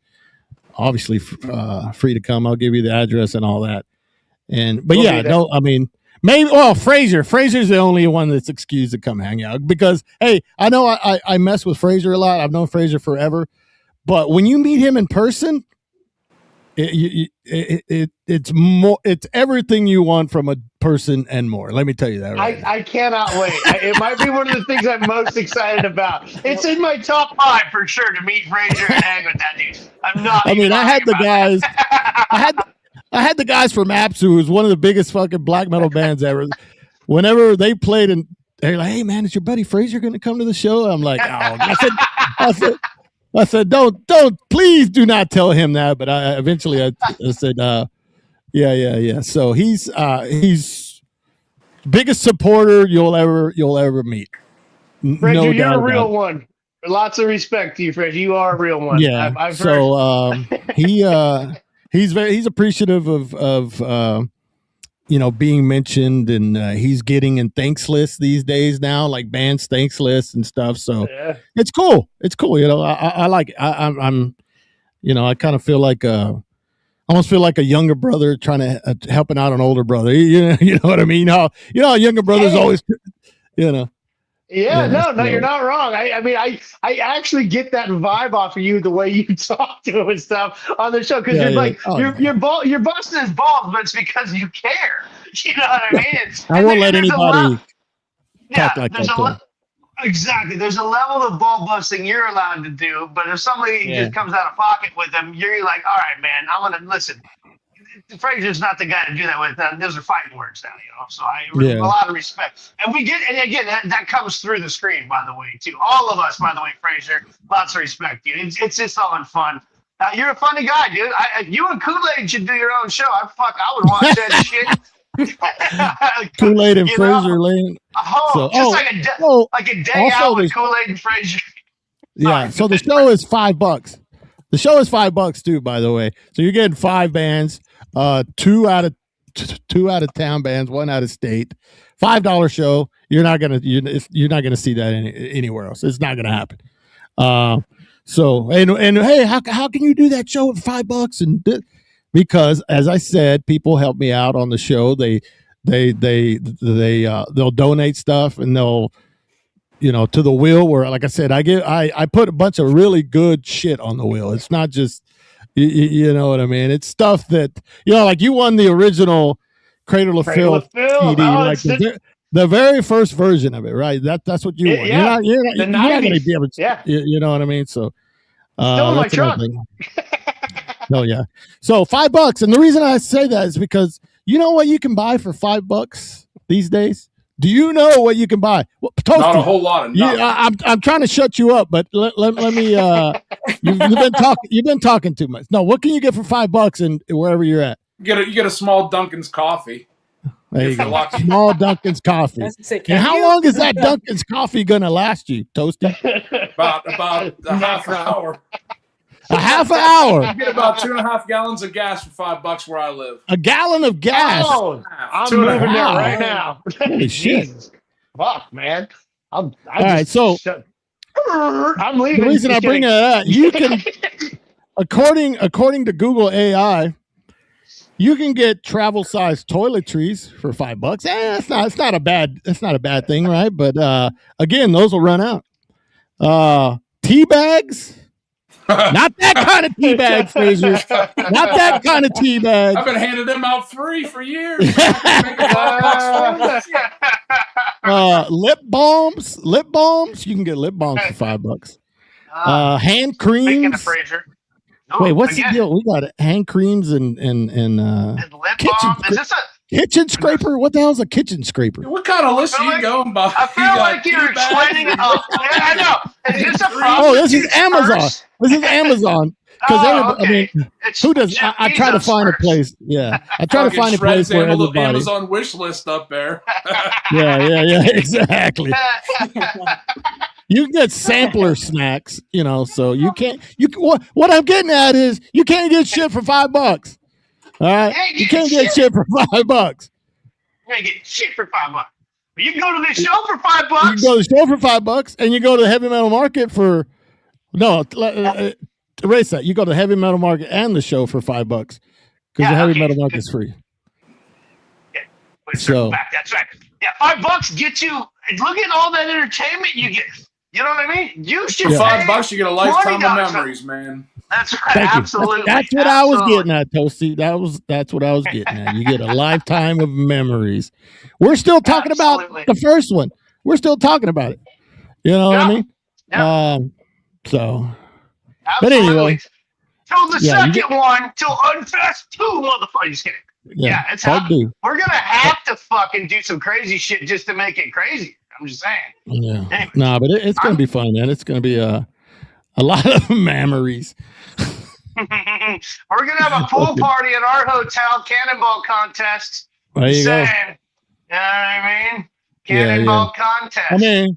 Speaker 9: obviously free to come. I'll give you the address and all that. But yeah, no, I mean. Maybe, Fraser's the only one that's excused to come hang out because, hey, I know I mess with Fraser a lot. I've known Fraser forever, but when you meet him in person, it's everything you want from a person and more. Let me tell you that. Right
Speaker 3: I cannot wait. It might be one of the things I'm most excited about. It's in my top 5 for sure to meet Fraser and hang with that dude. I'm not.
Speaker 9: I mean, I had the guys. I had the guys from Apsu, who's one of the biggest fucking black metal bands ever. Whenever they played, and they're like, "Hey man, is your buddy Fraser going to come to the show?" I'm like, "Oh." I said, don't, please do not tell him that. But I eventually said, yeah. So he's biggest supporter you'll ever meet.
Speaker 3: Fraser, no you're a real one. Lots of respect to you, Fraser. You are a real one.
Speaker 9: Yeah.
Speaker 3: I've heard.
Speaker 9: So he's appreciative of being mentioned, and he's getting in thanks lists these days now, like bands thanks lists and stuff. So it's cool. I like it. I'm I kind of feel like almost feel like a younger brother trying to helping out an older brother. You know what I mean? How younger brothers always,
Speaker 3: Yeah, no, you're not wrong. I mean, I actually get that vibe off of you, the way you talk to him and stuff on the show, because you're busting his balls, but it's because you care. You know what I mean?
Speaker 9: I won't let anybody talk like that.
Speaker 3: Exactly. There's a level of ball busting you're allowed to do, but if somebody just comes out of pocket with them, you're like, all right, man, I'm gonna listen. Fraser's not the guy to do that with. Those are fighting words now, So I a lot of respect, and again that comes through the screen, by the way, too. All of us, by the way, Fraser, lots of respect, dude. It's just all in fun. You're a funny guy, dude. You and Kool-Aid should do your own show. I would watch that shit.
Speaker 9: Kool-Aid and Fraser Lane.
Speaker 3: Like a day out with Kool-Aid and Fraser.
Speaker 9: Yeah. So the show is $5. The show is $5 too, by the way. So you're getting 5 bands. Two out of town bands, 1 out of state. $5 show. You're not gonna see that anywhere else. It's not gonna happen. So hey, how can you do that show at $5? And because, as I said, people help me out on the show. They'll donate stuff, and they'll to the wheel, where, like I said, I put a bunch of really good shit on the wheel. It's not just you know what I mean? It's stuff that, like you won the original Cradle of Filth CD, like the very first version of it, right? That's what you won.
Speaker 3: Yeah.
Speaker 9: You're not going to be able to, you know what I mean? So,
Speaker 3: still in my trunk.
Speaker 9: Oh yeah. So $5, and the reason I say that is because you know what you can buy for $5 these days. Do you know what you can buy? Well, Toasty,
Speaker 2: not a whole lot of nothing.
Speaker 9: I'm trying to shut you up, but let me. You've been talking too much. No, what can you get for $5 and wherever you're at?
Speaker 2: You get a small Dunkin's coffee.
Speaker 9: There you go. Small Dunkin's coffee. And how long is that Dunkin's coffee gonna last you, Toasty?
Speaker 2: About a half an hour.
Speaker 9: A half an hour.
Speaker 2: You get about 2.5 gallons of gas for $5 where I live.
Speaker 9: A gallon of gas.
Speaker 3: Oh, I'm moving there right now.
Speaker 9: Holy shit!
Speaker 3: Fuck, man.
Speaker 9: All right, so
Speaker 3: I'm leaving.
Speaker 9: The reason I bring that up, you can, according to Google AI, you can get travel size toiletries for $5. It's not a bad thing, right? But again, those will run out. Tea bags. Not that kind of tea bag, Fraser. Not that kind of tea bag.
Speaker 2: I've been handing them out free for years.
Speaker 9: Lip balms. You can get lip balms for $5. Hand creams.
Speaker 3: Speaking of Fraser.
Speaker 9: Wait, what's the deal? We got hand creams and
Speaker 3: lip
Speaker 9: kitchen.
Speaker 3: balm. Is this a
Speaker 9: kitchen scraper? What the hell is a kitchen scraper?
Speaker 2: What kind of list are you going by?
Speaker 3: I feel like you're explaining it. Oh, yeah, I know. Is this a problem?
Speaker 9: Oh, this is Amazon. This is Amazon. Because
Speaker 3: okay.
Speaker 9: I mean, who does? I try to find a place. Yeah, I try to find a place where everybody.
Speaker 2: Amazon wish list up there.
Speaker 9: yeah, exactly. You can get sampler snacks, so you can't. What I'm getting at is you can't get shit for $5. All right, you can't get shit for $5.
Speaker 3: You can't get shit for $5. But you can go to the show for $5.
Speaker 9: You can go to the show for $5, and you go to the heavy metal market for erase that. You go to the heavy metal market and the show for $5 because the heavy metal market is free.
Speaker 3: Yeah, so that's right. Yeah, $5 gets you. Look at all that entertainment you get. You know what I mean? You should.
Speaker 2: For $5, you get a lifetime of memories, man.
Speaker 3: That's right.
Speaker 9: Thank
Speaker 3: Absolutely.
Speaker 9: You. That's what I was getting at, Toasty. That's what I was getting at. You get a lifetime of memories. We're still talking about the first one. We're still talking about it. You know what I mean?
Speaker 3: Yeah.
Speaker 9: So.
Speaker 3: Absolutely.
Speaker 9: But anyway.
Speaker 3: Till the second one, till Unfest 2, motherfuckers. Yeah, it's hard. We're gonna have to fucking do some crazy shit just to make it crazy. I'm just saying.
Speaker 9: Yeah. Anyway, but it's gonna be fun, man. It's gonna be a lot of memories.
Speaker 3: We're gonna have a pool party at our hotel, cannonball contest.
Speaker 9: There you go.
Speaker 3: You know what I mean? Cannonball contest.
Speaker 9: I mean,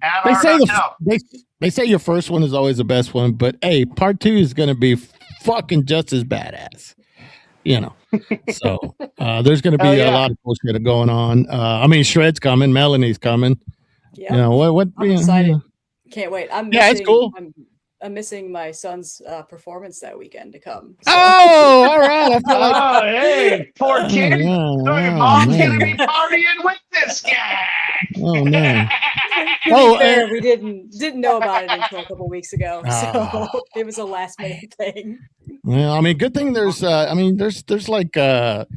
Speaker 9: they say your first one is always the best one, but hey, part 2 is gonna be fucking just as badass. So there's gonna be a lot of cool shit going on. I mean, Shred's coming, Melanie's coming.
Speaker 5: Yeah.
Speaker 9: What?
Speaker 5: I'm excited. Can't wait.
Speaker 9: It's cool.
Speaker 5: I'm missing my son's performance that weekend to come.
Speaker 9: So. Oh, all right. I feel like,
Speaker 3: hey, poor kid. Your mom's gonna be partying with this guy.
Speaker 9: Oh man.
Speaker 5: Fair, we didn't know about it until a couple weeks ago, so it was a last minute thing.
Speaker 9: Well, I mean, good thing there's there's like what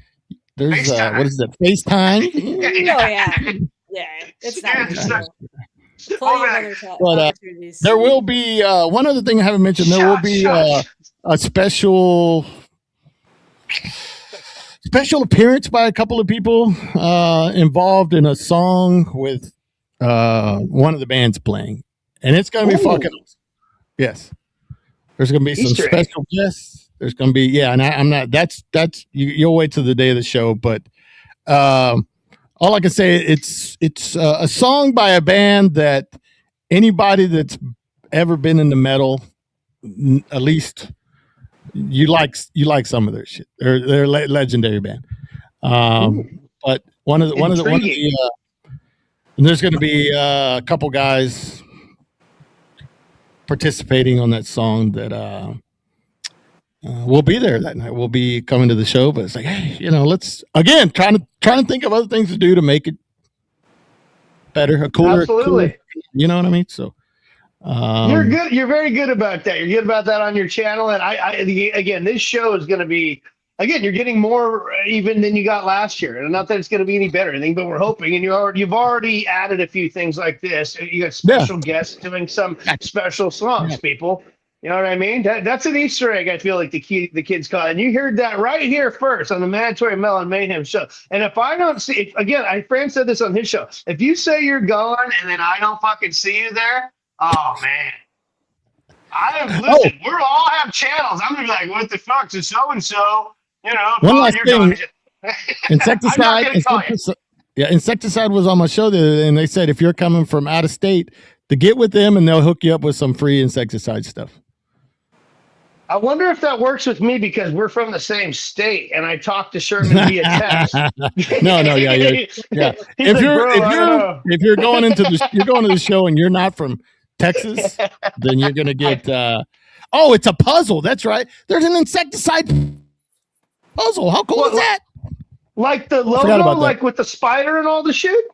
Speaker 9: is it? FaceTime.
Speaker 5: Yeah, it's not.
Speaker 9: But there will be one other thing I haven't mentioned. There will be a special appearance by a couple of people involved in a song with one of the bands playing, and it's going to be fucking awesome. Yes, there's going to be some special guests. There's going to be and I'm not. That's you'll wait till the day of the show, but. All I can say, it's a song by a band that anybody that's ever been in the metal, at least you like some of their shit. They're a legendary band. But one of the and there's going to be a couple guys participating on that song that we'll be there that night. We'll be coming to the show, but it's like, hey, let's again trying to think of other things to do to make it better, a cooler. You know what I mean? So
Speaker 3: you're good. You're very good about that. You're good about that on your channel. And again, this show is going to be you're getting more even than you got last year. And not that it's going to be any better or anything, but we're hoping. And you've already added a few things like this. You got special guests doing some special songs, people. You know what I mean? That's an Easter egg, I feel like the kids caught. And you heard that right here first on the Mandatory Mel and Mayhem show. And if I don't see, Fran said this on his show, if you say you're going and then I don't fucking see you there, oh, man. Listen, we all have channels. I'm going to be like, what the fuck? So so-and-so,
Speaker 9: one last thing. Insecticide was on my show the other day, and they said if you're coming from out of state, to get with them and they'll hook you up with some free Insecticide stuff.
Speaker 3: I wonder if that works with me because we're from the same state and I talk to Sherman via text.
Speaker 9: No, yeah. If you're going to the show and you're not from Texas, then you're gonna get. Oh, it's a puzzle. That's right. There's an insecticide puzzle. How cool is that?
Speaker 3: Like the logo, like with the spider and all the shit.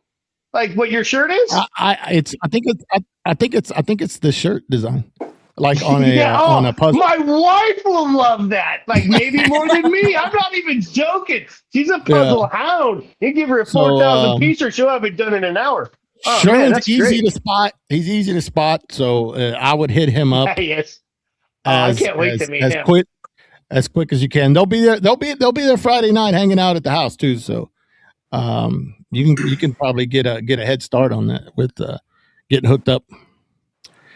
Speaker 3: Like what your shirt is?
Speaker 9: I think it's the shirt design. Like on a on a puzzle.
Speaker 3: My wife will love that. Like maybe more than me. I'm not even joking. She's a puzzle hound. You give her a 4,000 piece, or she'll have it done in an hour. Oh,
Speaker 9: Sherman's easy to spot. He's easy to spot, so I would hit him up.
Speaker 3: Yes. I can't wait to meet him.
Speaker 9: As quick as you can. They'll be there. They'll be there Friday night, hanging out at the house too. So, you can probably get a head start on that with getting hooked up.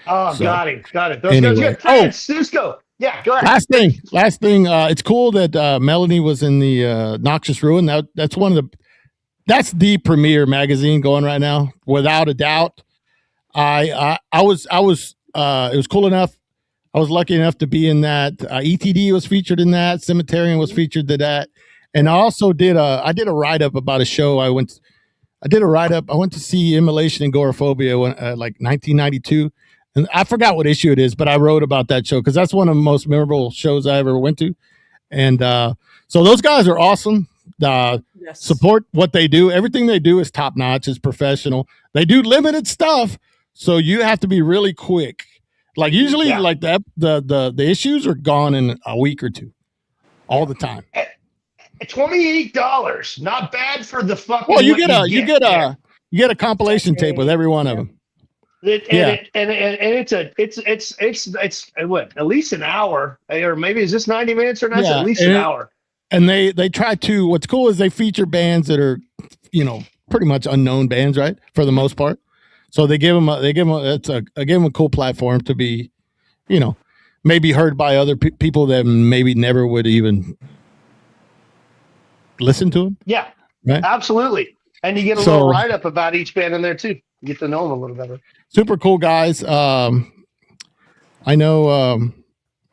Speaker 3: Oh, so, got it. Those good. Cisco. Yeah, go ahead.
Speaker 9: Last thing. It's cool that Melanie was in the Noxious Ruin. That's the premier magazine going right now, without a doubt. I was it was cool enough. I was lucky enough to be in that. ETD was featured in that. Cemeterian was featured to that, and I also did a write up about a show. I went to see Immolation and Agoraphobia when like 1992. And I forgot what issue it is, but I wrote about that show because that's one of the most memorable shows I ever went to. And so those guys are awesome. Yes. Support what they do. Everything they do is top notch, is professional. They do limited stuff, so you have to be really quick. Like usually, like the issues are gone in a week or two, all the time.
Speaker 3: $28, not bad for the fucking.
Speaker 9: Well, you get a compilation tape with every one of them.
Speaker 3: It's what, at least an hour, or maybe is this 90 minutes or not? At least an hour.
Speaker 9: And they try to. What's cool is they feature bands that are, pretty much unknown bands, right, for the most part. So they give them a cool platform to be, maybe heard by other people that maybe never would even listen to them.
Speaker 3: Yeah,
Speaker 9: right.
Speaker 3: Absolutely. And you get a little write up about each band in there too. You get to know them a little better.
Speaker 9: Super cool guys. I know.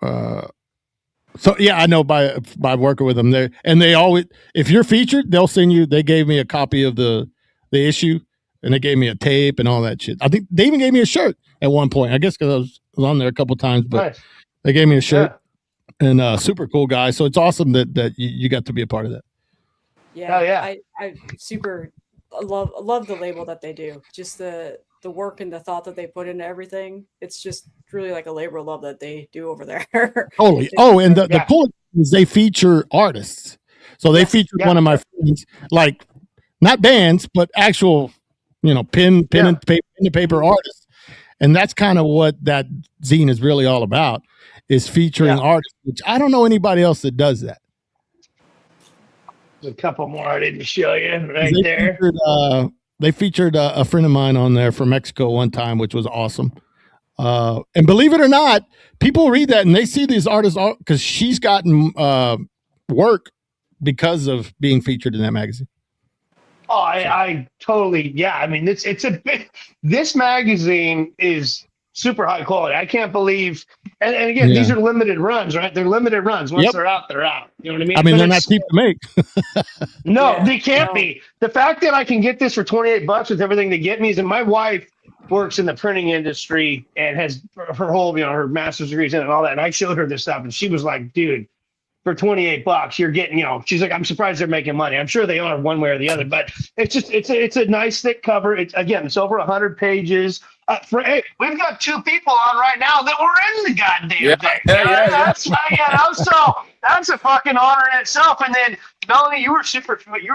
Speaker 9: I know by working with them there, and they always, if you're featured, they'll send you. They gave me a copy of the issue, and they gave me a tape and all that shit. I think they even gave me a shirt at one point. I guess because I was on there a couple times, but they gave me a shirt. And super cool guys. So it's awesome that you got to be a part of that.
Speaker 5: Yeah, I super love the label that they do. Just the work and the thought that they put into everything. It's just really like a labor of love that they do over there.
Speaker 9: Totally. And the cool is they feature artists. So they featured one of my friends, like not bands, but actual, pen and paper artists. And that's kind of what that zine is really all about, is featuring artists, which I don't know anybody else that does that.
Speaker 3: There's a couple more I didn't show you there.
Speaker 9: They featured a friend of mine on there from Mexico one time, which was awesome. And believe it or not, people read that and they see these artists because she's gotten work because of being featured in that magazine.
Speaker 3: Oh, I totally, I mean, this magazine is super high quality. I can't believe, and again, these are limited runs, right? They're limited runs. Once they're out, they're out. You know what I mean?
Speaker 9: I mean, they're not cheap to make.
Speaker 3: No, they can't be. The fact that I can get this for $28 with everything they get me is, and my wife works in the printing industry and has her whole, her master's degrees in it and all that. And I showed her this stuff, and she was like, "Dude, for $28, you're getting, she's like, I'm surprised they're making money. I'm sure they are one way or the other, but it's a nice thick cover. It's over 100 pages. We've got two people on right now that were in the goddamn thing. So that's a fucking honor in itself. And then Melanie, you were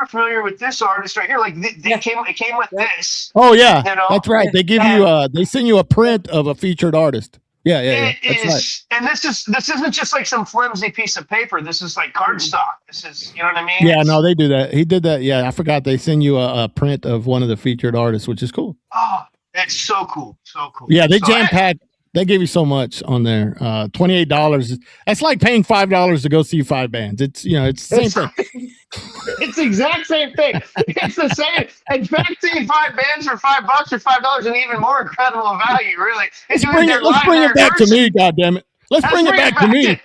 Speaker 3: familiar with this artist right here. Like it came with this.
Speaker 9: Oh yeah, that's right. They give you they send you a print of a featured artist. Yeah. That's right.
Speaker 3: And this isn't just like some flimsy piece of paper. This is like cardstock. This is, you know what I mean?
Speaker 9: Yeah, no, they do that. He did that. Yeah, I forgot they send you a print of one of the featured artists, which is cool.
Speaker 3: Oh, it's so cool. So cool.
Speaker 9: Yeah, they jam pack. They give you so much on there. $28. That's like paying $5 to go see 5 bands. It's it's the same thing.
Speaker 3: It's the exact same thing. It's the same. In fact, seeing 5 bands for $5 or $5 an even more incredible value. Really,
Speaker 9: let's bring it back to me. God damn it! Let's bring it back to me.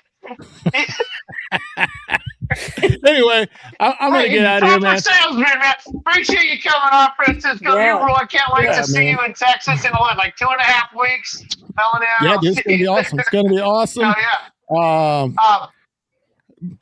Speaker 9: Anyway, I'm gonna get out of here, man.
Speaker 3: Salesman, man. Appreciate you coming on, Francisco.
Speaker 5: Yeah.
Speaker 3: I can't wait
Speaker 9: Yeah,
Speaker 3: to see
Speaker 9: man.
Speaker 3: you in Texas in what, like 2.5 weeks? Melanie,
Speaker 9: Yeah, dude, it's gonna be awesome. It's gonna be awesome.
Speaker 3: Oh, yeah.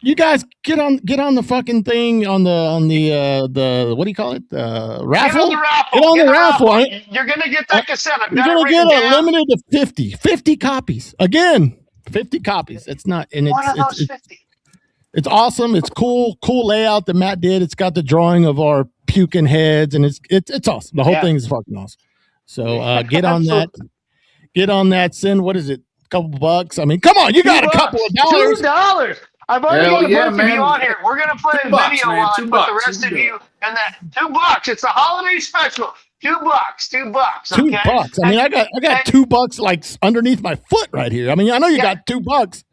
Speaker 9: You guys get on the fucking thing on the what do you call it? Raffle? Get on the raffle.
Speaker 3: You're gonna get that cassette.
Speaker 9: You're gonna get a limited to 50 copies. Again, 50 copies. It's not, and it's
Speaker 3: 50.
Speaker 9: It's awesome. It's cool layout that Matt did. It's got the drawing of our puking heads, and it's awesome. The whole thing is fucking awesome. So get on that. Get on that. Send, what is it? A couple bucks. I mean, come on, you got a couple of dollars.
Speaker 3: $2. I've already got both of you on here. We're gonna put a video on with the rest of you, and that $2. It's a holiday special. $2. $2. Okay?
Speaker 9: $2. I mean, I got $2 like underneath my foot right here. I mean, I know you got $2.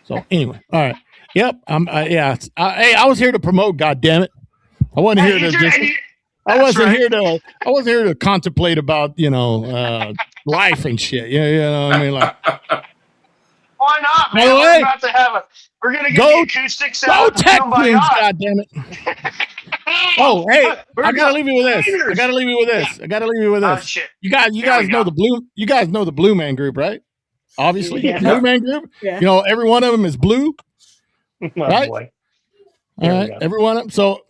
Speaker 9: So anyway, all right. Yep. Hey, I was here to promote. God damn it! I wasn't here to just. I wasn't here to contemplate about life and shit. You know what I mean? Like,
Speaker 3: why not, man?
Speaker 9: By the way,
Speaker 3: we're about to have it. We're gonna get the acoustics out.
Speaker 9: Go Texans! God damn it! Oh, hey, I gotta leave you with this.
Speaker 3: Oh, shit.
Speaker 9: You guys know the blue. You guys know the Blue Man Group, right? Obviously, Blue Man Group.
Speaker 5: Yeah.
Speaker 9: You know, every one of them is blue. Right?
Speaker 3: Boy.
Speaker 9: All right, every one of them. So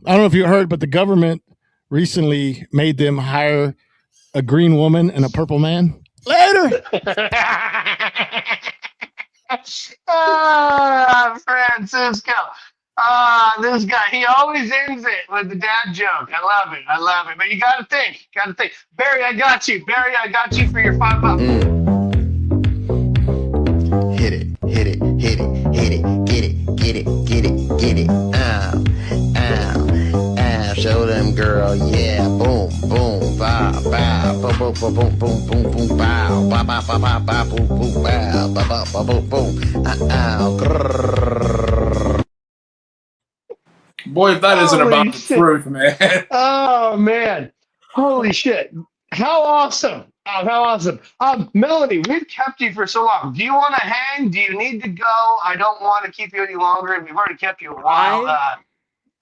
Speaker 9: I don't know if you heard, but the government recently made them hire a green woman and a purple man. Later.
Speaker 3: Francisco. This guy, he always ends it with the dad joke. I love it. But you gotta think. Barry, I got you for your $5.
Speaker 10: Hit it. Get it. Ow. Show them, girl. Yeah. Boom. Bow. Boom. Bow. Bow. Boom. Boom. Ow.
Speaker 2: Boy, if that isn't about the truth, man.
Speaker 3: Oh, man. Holy shit. How awesome. Melanie, we've kept you for so long. Do you want to hang? Do you need to go? I don't want to keep you any longer. We've already kept you a while.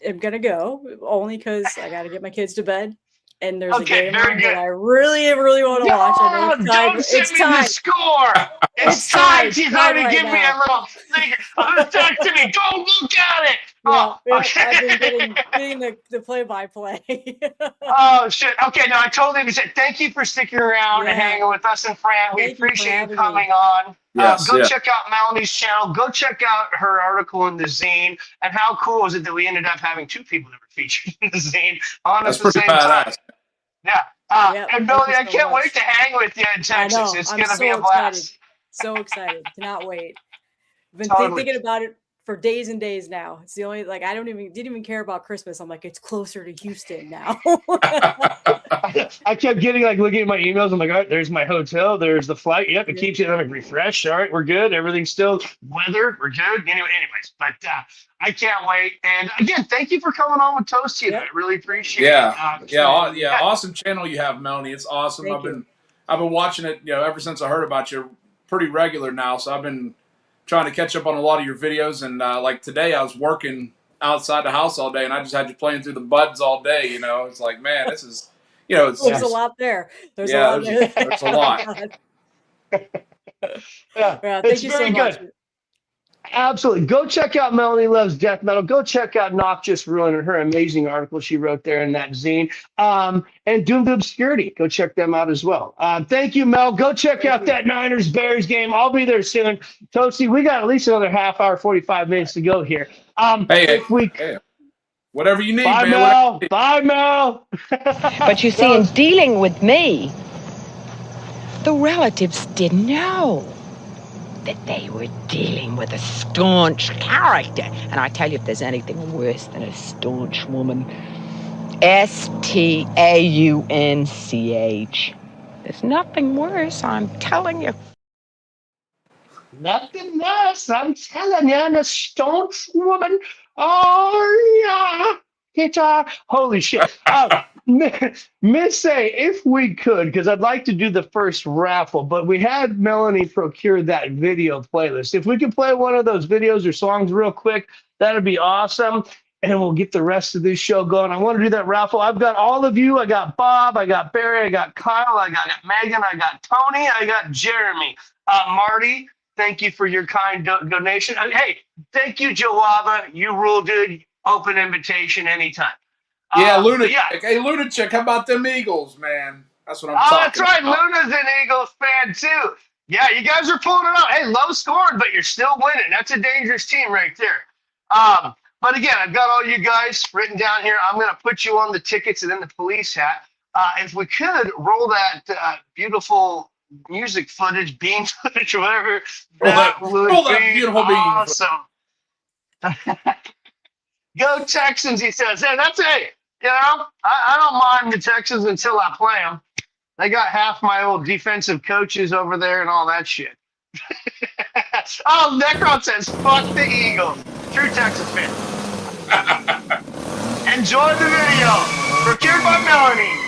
Speaker 5: I'm going to go only because I got to get my kids to bed. And there's a game
Speaker 3: very good.
Speaker 5: that I really, really want to watch. I know it's time.
Speaker 3: Don't send me the score. It's time. She's already given me a little finger. Texting me. Go look at it.
Speaker 5: Yeah, I've been getting the play-by-play.
Speaker 3: Oh, shit. Okay, no, I totally understand. Thank you for sticking around and hanging with us and Fran. We appreciate you coming on. Go check out Melanie's channel. Go check out her article in the zine. And how cool is it that we ended up having two people that were featured in the zine on at the same time? Yeah. And Melanie, I can't wait to hang with you in Texas. It's going to be a blast.
Speaker 5: So excited. Cannot wait. Been thinking about it for days and days now. It's the only, like, I didn't even care about Christmas. I'm like, it's closer to Houston now.
Speaker 3: I kept getting looking at my emails. I'm like, all right, there's my hotel. There's the flight. Yep, it keeps you like refreshed. All right, we're good. Everything's still weather. We're good. Anyways, but I can't wait. And again, thank you for coming on with Toasty. I really appreciate it.
Speaker 2: Awesome channel you have, Melanie. It's awesome. I've been watching it, ever since I heard about you, pretty regular now. So I've been trying to catch up on a lot of your videos, and like today I was working outside the house all day, and I just had you playing through the buds all day. It's like, man, this is, there's
Speaker 5: a lot there. There's a lot.
Speaker 3: Thank you so much. Absolutely. Go check out Melanie Loves Death Metal. Go check out Noxious Ruin and her amazing article she wrote there in that zine. And Doom to Obscurity. Go check them out as well. Thank you, Mel. Go check out that Niners-Bears game. I'll be there soon. Toasty, we got at least another half hour, 45 minutes to go here.
Speaker 2: Whatever you need,
Speaker 3: Bye,
Speaker 2: man.
Speaker 3: Mel. Bye, Mel.
Speaker 11: But you see, in dealing with me, the relatives didn't know that they were dealing with a staunch character. And I tell you, if there's anything worse than a staunch woman, S-T-A-U-N-C-H. There's nothing worse, I'm telling you.
Speaker 3: Nothing worse, I'm telling you, and a staunch woman. Oh, yeah. Guitar. Holy shit. Miss say, if we could, because I'd like to do the first raffle, but we had Melanie procure that video playlist. If we could play one of those videos or songs real quick, that'd be awesome. And we'll get the rest of this show going. I want to do that raffle. I've got all of you. I got Bob, I got Barry, I got Kyle, I got Megan, I got Tony, I got Jeremy. Marty, thank you for your kind donation. Hey, thank you, Jawava. You rule, dude. Open invitation anytime.
Speaker 2: Yeah, Lunatic.
Speaker 3: Yeah.
Speaker 2: Hey, Lunatic, how about them Eagles, man? That's what I'm
Speaker 3: Oh,
Speaker 2: talking
Speaker 3: that's right.
Speaker 2: about.
Speaker 3: Luna's an Eagles fan, too. Yeah, you guys are pulling it out. Hey, low scoring, but you're still winning. That's a dangerous team right there. But again, I've got all you guys written down here. I'm going to put you on the tickets and in the police hat. If we could roll that beautiful music footage, bean footage, or whatever, that would be
Speaker 2: beautiful
Speaker 3: awesome. Go Texans, he says. Hey, that's it. You know, I don't mind the Texans until I play them. They got half my old defensive coaches over there and all that shit. Oh, Necron says, fuck the Eagles. True Texas fan. Enjoy the video. Procured by Melanie.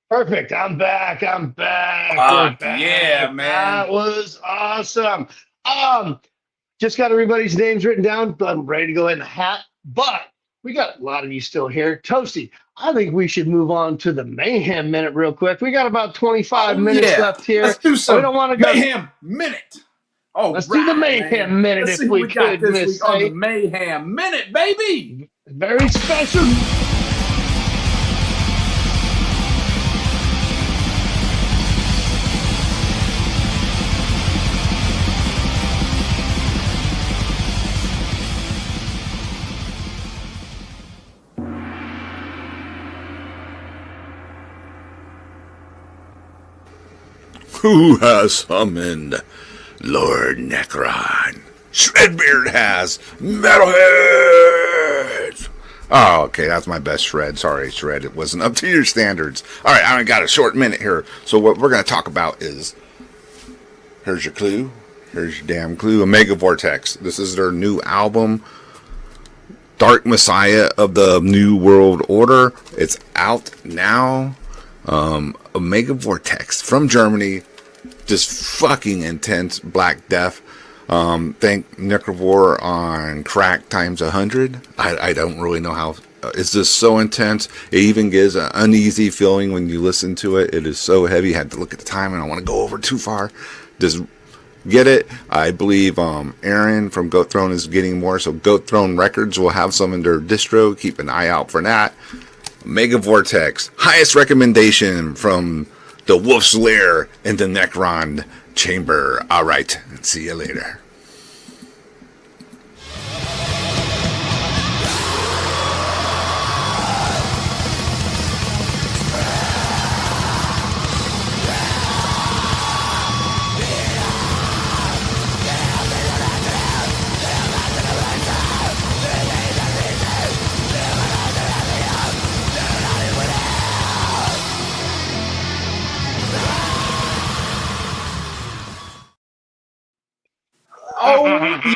Speaker 3: Perfect. I'm back. I'm back. We're
Speaker 2: Fuck
Speaker 3: back.
Speaker 2: yeah, man.
Speaker 3: That was awesome. Just got everybody's names written down. I'm ready to go in the hat. But we got a lot of you still here. Toasty, I think we should move on to the Mayhem Minute real quick. We got about 25 minutes left here.
Speaker 2: Let's do some
Speaker 3: we don't want to go
Speaker 2: Mayhem Minute. Oh,
Speaker 3: let's do the Mayhem Minute
Speaker 2: Let's
Speaker 3: if
Speaker 2: see
Speaker 3: we
Speaker 2: what we got
Speaker 3: could,
Speaker 2: this
Speaker 3: Miss
Speaker 2: week on the
Speaker 3: A.
Speaker 2: Mayhem Minute, baby.
Speaker 3: Very special.
Speaker 12: Who has summoned Lord Necron? Shredbeard has. Metalheads! Oh, okay, that's my best Shred. Sorry, Shred, it wasn't up to your standards. Alright, I only got a short minute here. So what we're going to talk about is... Here's your clue. Here's your damn clue. Omega Vortex. This is their new album. Dark Messiah of the New World Order. It's out now. Omega Vortex from Germany. Just fucking intense Black Death. Thank Necrovore on crack times 100. I don't really know how. It's just so intense. It even gives an uneasy feeling when you listen to it. It is so heavy. I had to look at the time and I want to go over too far. Just get it. I believe Aaron from Goat Throne is getting more. So Goat Throne Records will have some in their distro. Keep an eye out for that. Mega Vortex. Highest recommendation from the Wolf's Lair in the Necron Chamber. Alright, see you later.
Speaker 2: Oh,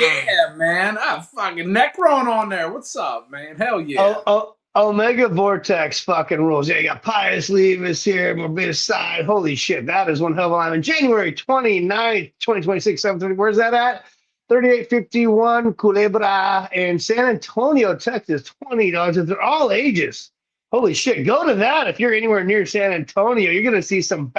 Speaker 2: yeah, man. I fucking Necron on there. What's up, man? Hell yeah.
Speaker 3: Omega Vortex fucking rules. Yeah, you got Pius Levis here, Morbidus Side. Holy shit, that is one hell of a line. January 29th, 2026, 7:30. Where's that at? 3851 Culebra in San Antonio, Texas. $20. They're all ages. Holy shit, go to that if you're anywhere near San Antonio. You're going to see some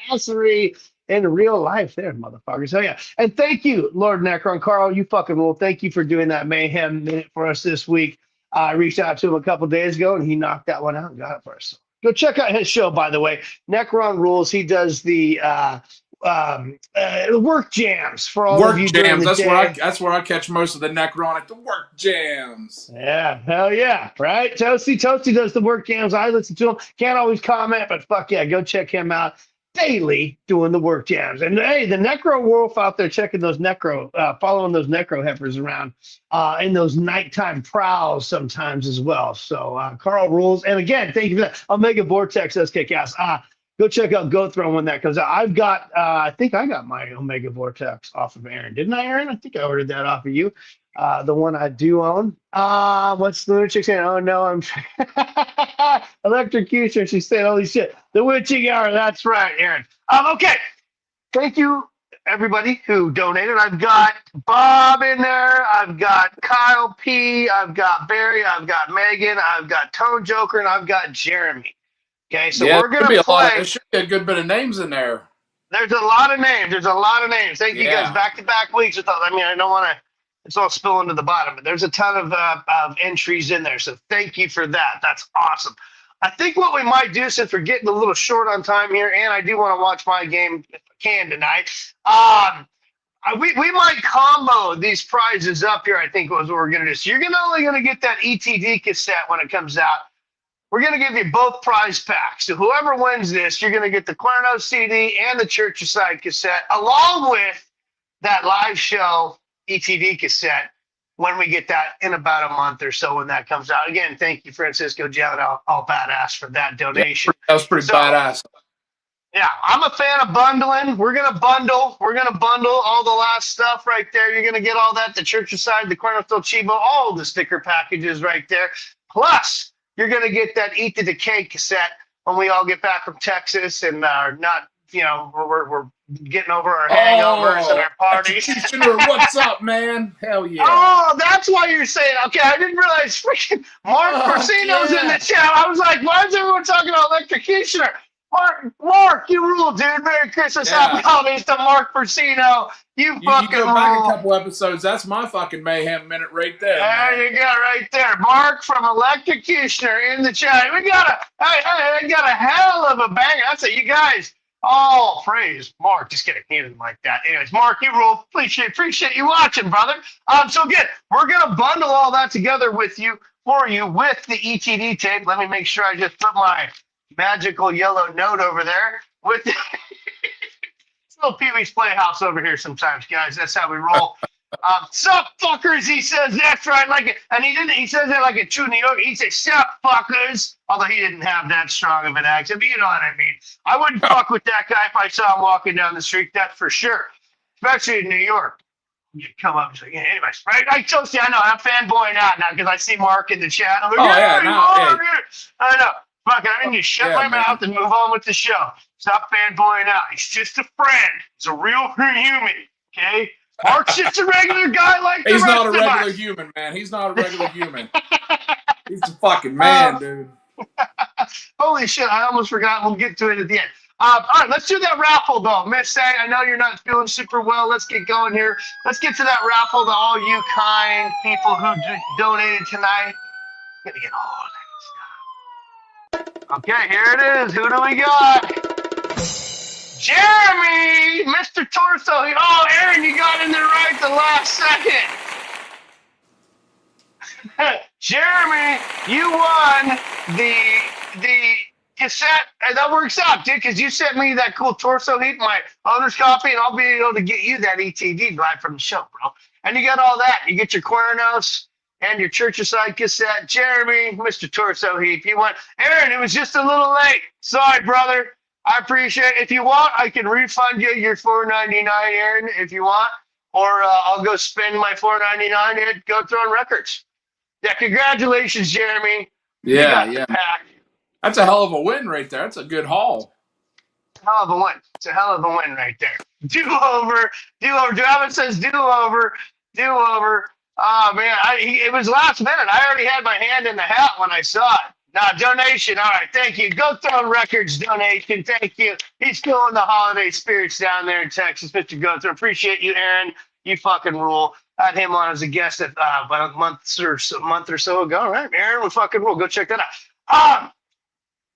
Speaker 3: badassery in real life there, motherfuckers. Hell yeah. And thank you, Lord Necron. Carl, you fucking rule. Thank you for doing that Mayhem Minute for us this week. I reached out to him a couple days ago, and he knocked that one out and got it for us. So go check out his show, by the way. Necron Rules. He does the work jams for all
Speaker 2: work
Speaker 3: of you.
Speaker 2: Jams. That's where I catch most of the Necron at the work jams.
Speaker 3: Yeah, hell yeah, right? Toasty does the work jams. I listen to him. Can't always comment, but fuck yeah, go check him out daily doing the work jams. And hey, the Necro Wolf out there checking those following those Necro heifers around in those nighttime prowls sometimes as well. So Carl rules. And again, thank you for that. Omega Vortex does kick ass. Go check out Goat Throne when that comes out. I've got, I think I got my Omega Vortex off of Aaron. Didn't I, Aaron? I think I ordered that off of you. The one I do own. What's the Lunatic saying? Oh no, I'm electrocution. She's saying, holy shit. The witching hour. That's right, Aaron. Okay. Thank you, everybody who donated. I've got Bob in there. I've got Kyle P. I've got Barry. I've got Megan. I've got Tone Joker, and I've got Jeremy. Okay, so we're gonna play.
Speaker 2: There should be a good bit of names in there.
Speaker 3: There's a lot of names. Thank you guys. Back-to-back weeks. I don't want to. It's all spill into the bottom, but there's a ton of entries in there. So thank you for that. That's awesome. I think what we might do, since we're getting a little short on time here, and I do want to watch my game if I can tonight. We might combo these prizes up here. I think was what we're gonna do. So you're only gonna get that ETD cassette when it comes out. We're going to give you both prize packs. So whoever wins this, you're going to get the Cuerno CD and the Church Aside cassette, along with that live show ETD cassette when we get that in about a month or so when that comes out. Again, thank you, Francisco Jowd, all badass for that donation.
Speaker 2: That was pretty badass.
Speaker 3: Yeah, I'm a fan of bundling. We're going to bundle. We're going to bundle all the last stuff right there. You're going to get all that, the Church Aside, the Cuerno Still Chivo, all the sticker packages right there. Plus, you're going to get that Eat the Decay cassette when we all get back from Texas and are not, we're getting over our hangovers and our parties.
Speaker 2: Executioner, what's up, man? Hell yeah.
Speaker 3: Oh, that's why you're saying. Okay, I didn't realize freaking Mark Persino's in the chat. I was like, why is everyone talking about Electrocutioner? Mark, you rule, dude. Merry Christmas, happy holidays to Mark Persino. You fucking
Speaker 2: go back
Speaker 3: rule.
Speaker 2: a couple episodes. That's my fucking mayhem minute right there.
Speaker 3: There you go, right there. Mark from Electrocutioner in the chat. We got a hell of a banger. That's it, you guys. Oh, praise Mark. Just kidding. He didn't like that. Anyways, Mark, you rule. Appreciate you watching, brother. So again, we're gonna bundle all that together with you with the ETD tape. Let me make sure I just put my magical yellow note over there with the it's a little Pee-wee's Playhouse over here sometimes, guys. That's how we roll. Sup fuckers, he says. That's right, like it. And he says that like a true New Yorker. He says sup fuckers, although he didn't have that strong of an accent, but you know what I mean. I wouldn't fuck with that guy if I saw him walking down the street, that's for sure, especially in New York. You come up and say, yeah, anyways, right? I told you, I know, I'm fanboying out now because I see Mark in the chat. I'm like, I know. Fuck, I need to shut my mouth and move on with the show. Stop fanboying out. He's just a friend. He's a real human, okay? Mark's just a regular guy like the rest of us.
Speaker 2: He's not a regular human, man. He's not a regular human. He's a fucking man, dude.
Speaker 3: Holy shit, I almost forgot. We'll get to it at the end. All right, let's do that raffle, though. Miss A, I know you're not feeling super well. Let's get going here. Let's get to that raffle to all you kind people who donated tonight. Gonna get all that stuff. Okay, here it is. Who do we got? Jeremy, Mr. Torso. Oh, Aaron, you got in there right the last second. Jeremy, you won the cassette, and that works out, dude, because you sent me that cool Torso Heat, my owner's copy, and I'll be able to get you that ETD right from the show, bro. And you got all that. You get your Cuernos and your Church-Aside cassette. Jeremy, Mr. Torso Heat, you won. Aaron, it was just a little late. Sorry, brother. I appreciate it. If you want, I can refund you your $4.99, Aaron, if you want. Or I'll go spend my $4.99 at Go Throwing Records. Yeah, congratulations, Jeremy.
Speaker 2: Yeah. That's a hell of a win right there. That's a good haul.
Speaker 3: Hell of a win. It's a hell of a win right there. Do-over. Draven says do-over. Oh, man. It was last minute. I already had my hand in the hat when I saw it. Donation. All right, thank you. Go Throwing Records donation. Thank you. He's feeling the holiday spirits down there in Texas, Mr. Go Through. Appreciate you, Aaron. You fucking rule. I had him on as a guest about a month or so ago. All right, Aaron, we fucking rule. Go check that out.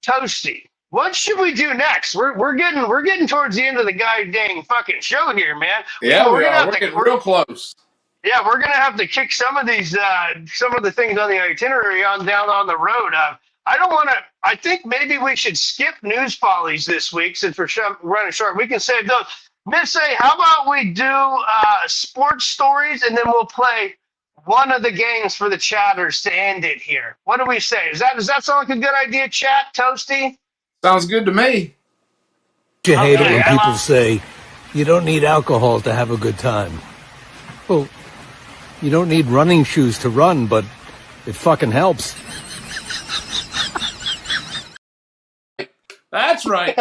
Speaker 3: Toasty. What should we do next? We're getting towards the end of the goddamn fucking show here, man.
Speaker 2: Yeah, we're getting real close.
Speaker 3: Yeah, we're gonna have to kick some of these, some of the things on the itinerary down on the road. I don't want to. I think maybe we should skip news follies this week since we're running short. We can save those. Miss A, how about we do sports stories and then we'll play one of the games for the chatters to end it here. What do we say? Does that sound like a good idea, chat? Toasty?
Speaker 2: Sounds good to me.
Speaker 13: You hate it when people say you don't need alcohol to have a good time. Well, you don't need running shoes to run, but it fucking helps.
Speaker 2: That's right.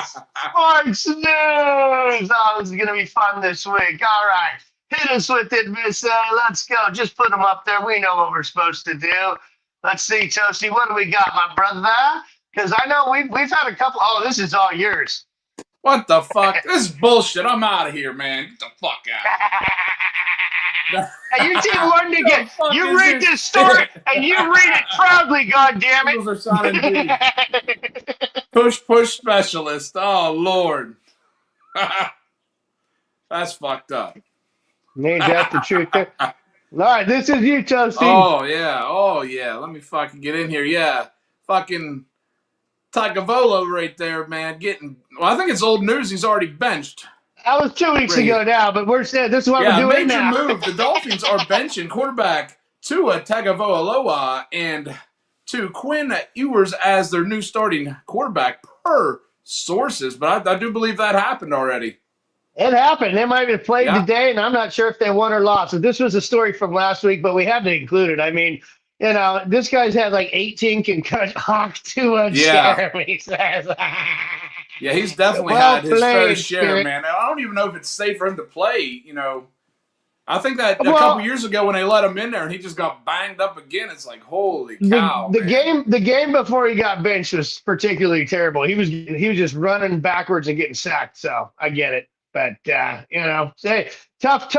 Speaker 3: Sports news! Oh, this is going to be fun this week. All right. Hit us with it, Miss A. Let's go. Just put them up there. We know what we're supposed to do. Let's see, Toasty. What do we got, my brother? Because I know we've had a couple. Oh, this is all yours.
Speaker 2: What the fuck? This is bullshit. I'm out of here, man. Get the fuck out.
Speaker 3: Hey, you team one to get. You read this story and you read it proudly, goddammit.
Speaker 2: Those are sounding push specialist. Oh Lord. That's fucked up.
Speaker 3: Named after truth. All right, this is you, Toasty.
Speaker 2: Oh yeah. Let me fucking get in here. Yeah. Fucking Tagavola right there, man. I think it's old news. He's already benched.
Speaker 3: That was 2 weeks ago now, but we're saying this is what we're doing now.
Speaker 2: Major move. The Dolphins are benching quarterback Tua Tagovailoa and to Quinn Ewers as their new starting quarterback per sources. But I do believe that happened already.
Speaker 3: It happened. They might have played today, and I'm not sure if they won or lost. So this was a story from last week, but we had to include it. I mean, You know, this guy's had like 18 concussions. Hawk to Jeremy says.
Speaker 2: Yeah, he's definitely
Speaker 3: Well
Speaker 2: had his fair
Speaker 3: played,
Speaker 2: share,
Speaker 3: Spirit.
Speaker 2: man. I don't even know if it's safe for him to play, you know. I think that a couple years ago when they let him in there and he just got banged up again, it's like, holy cow, man.
Speaker 3: The game before he got benched was particularly terrible. He was just running backwards and getting sacked. So I get it, but you know, say tough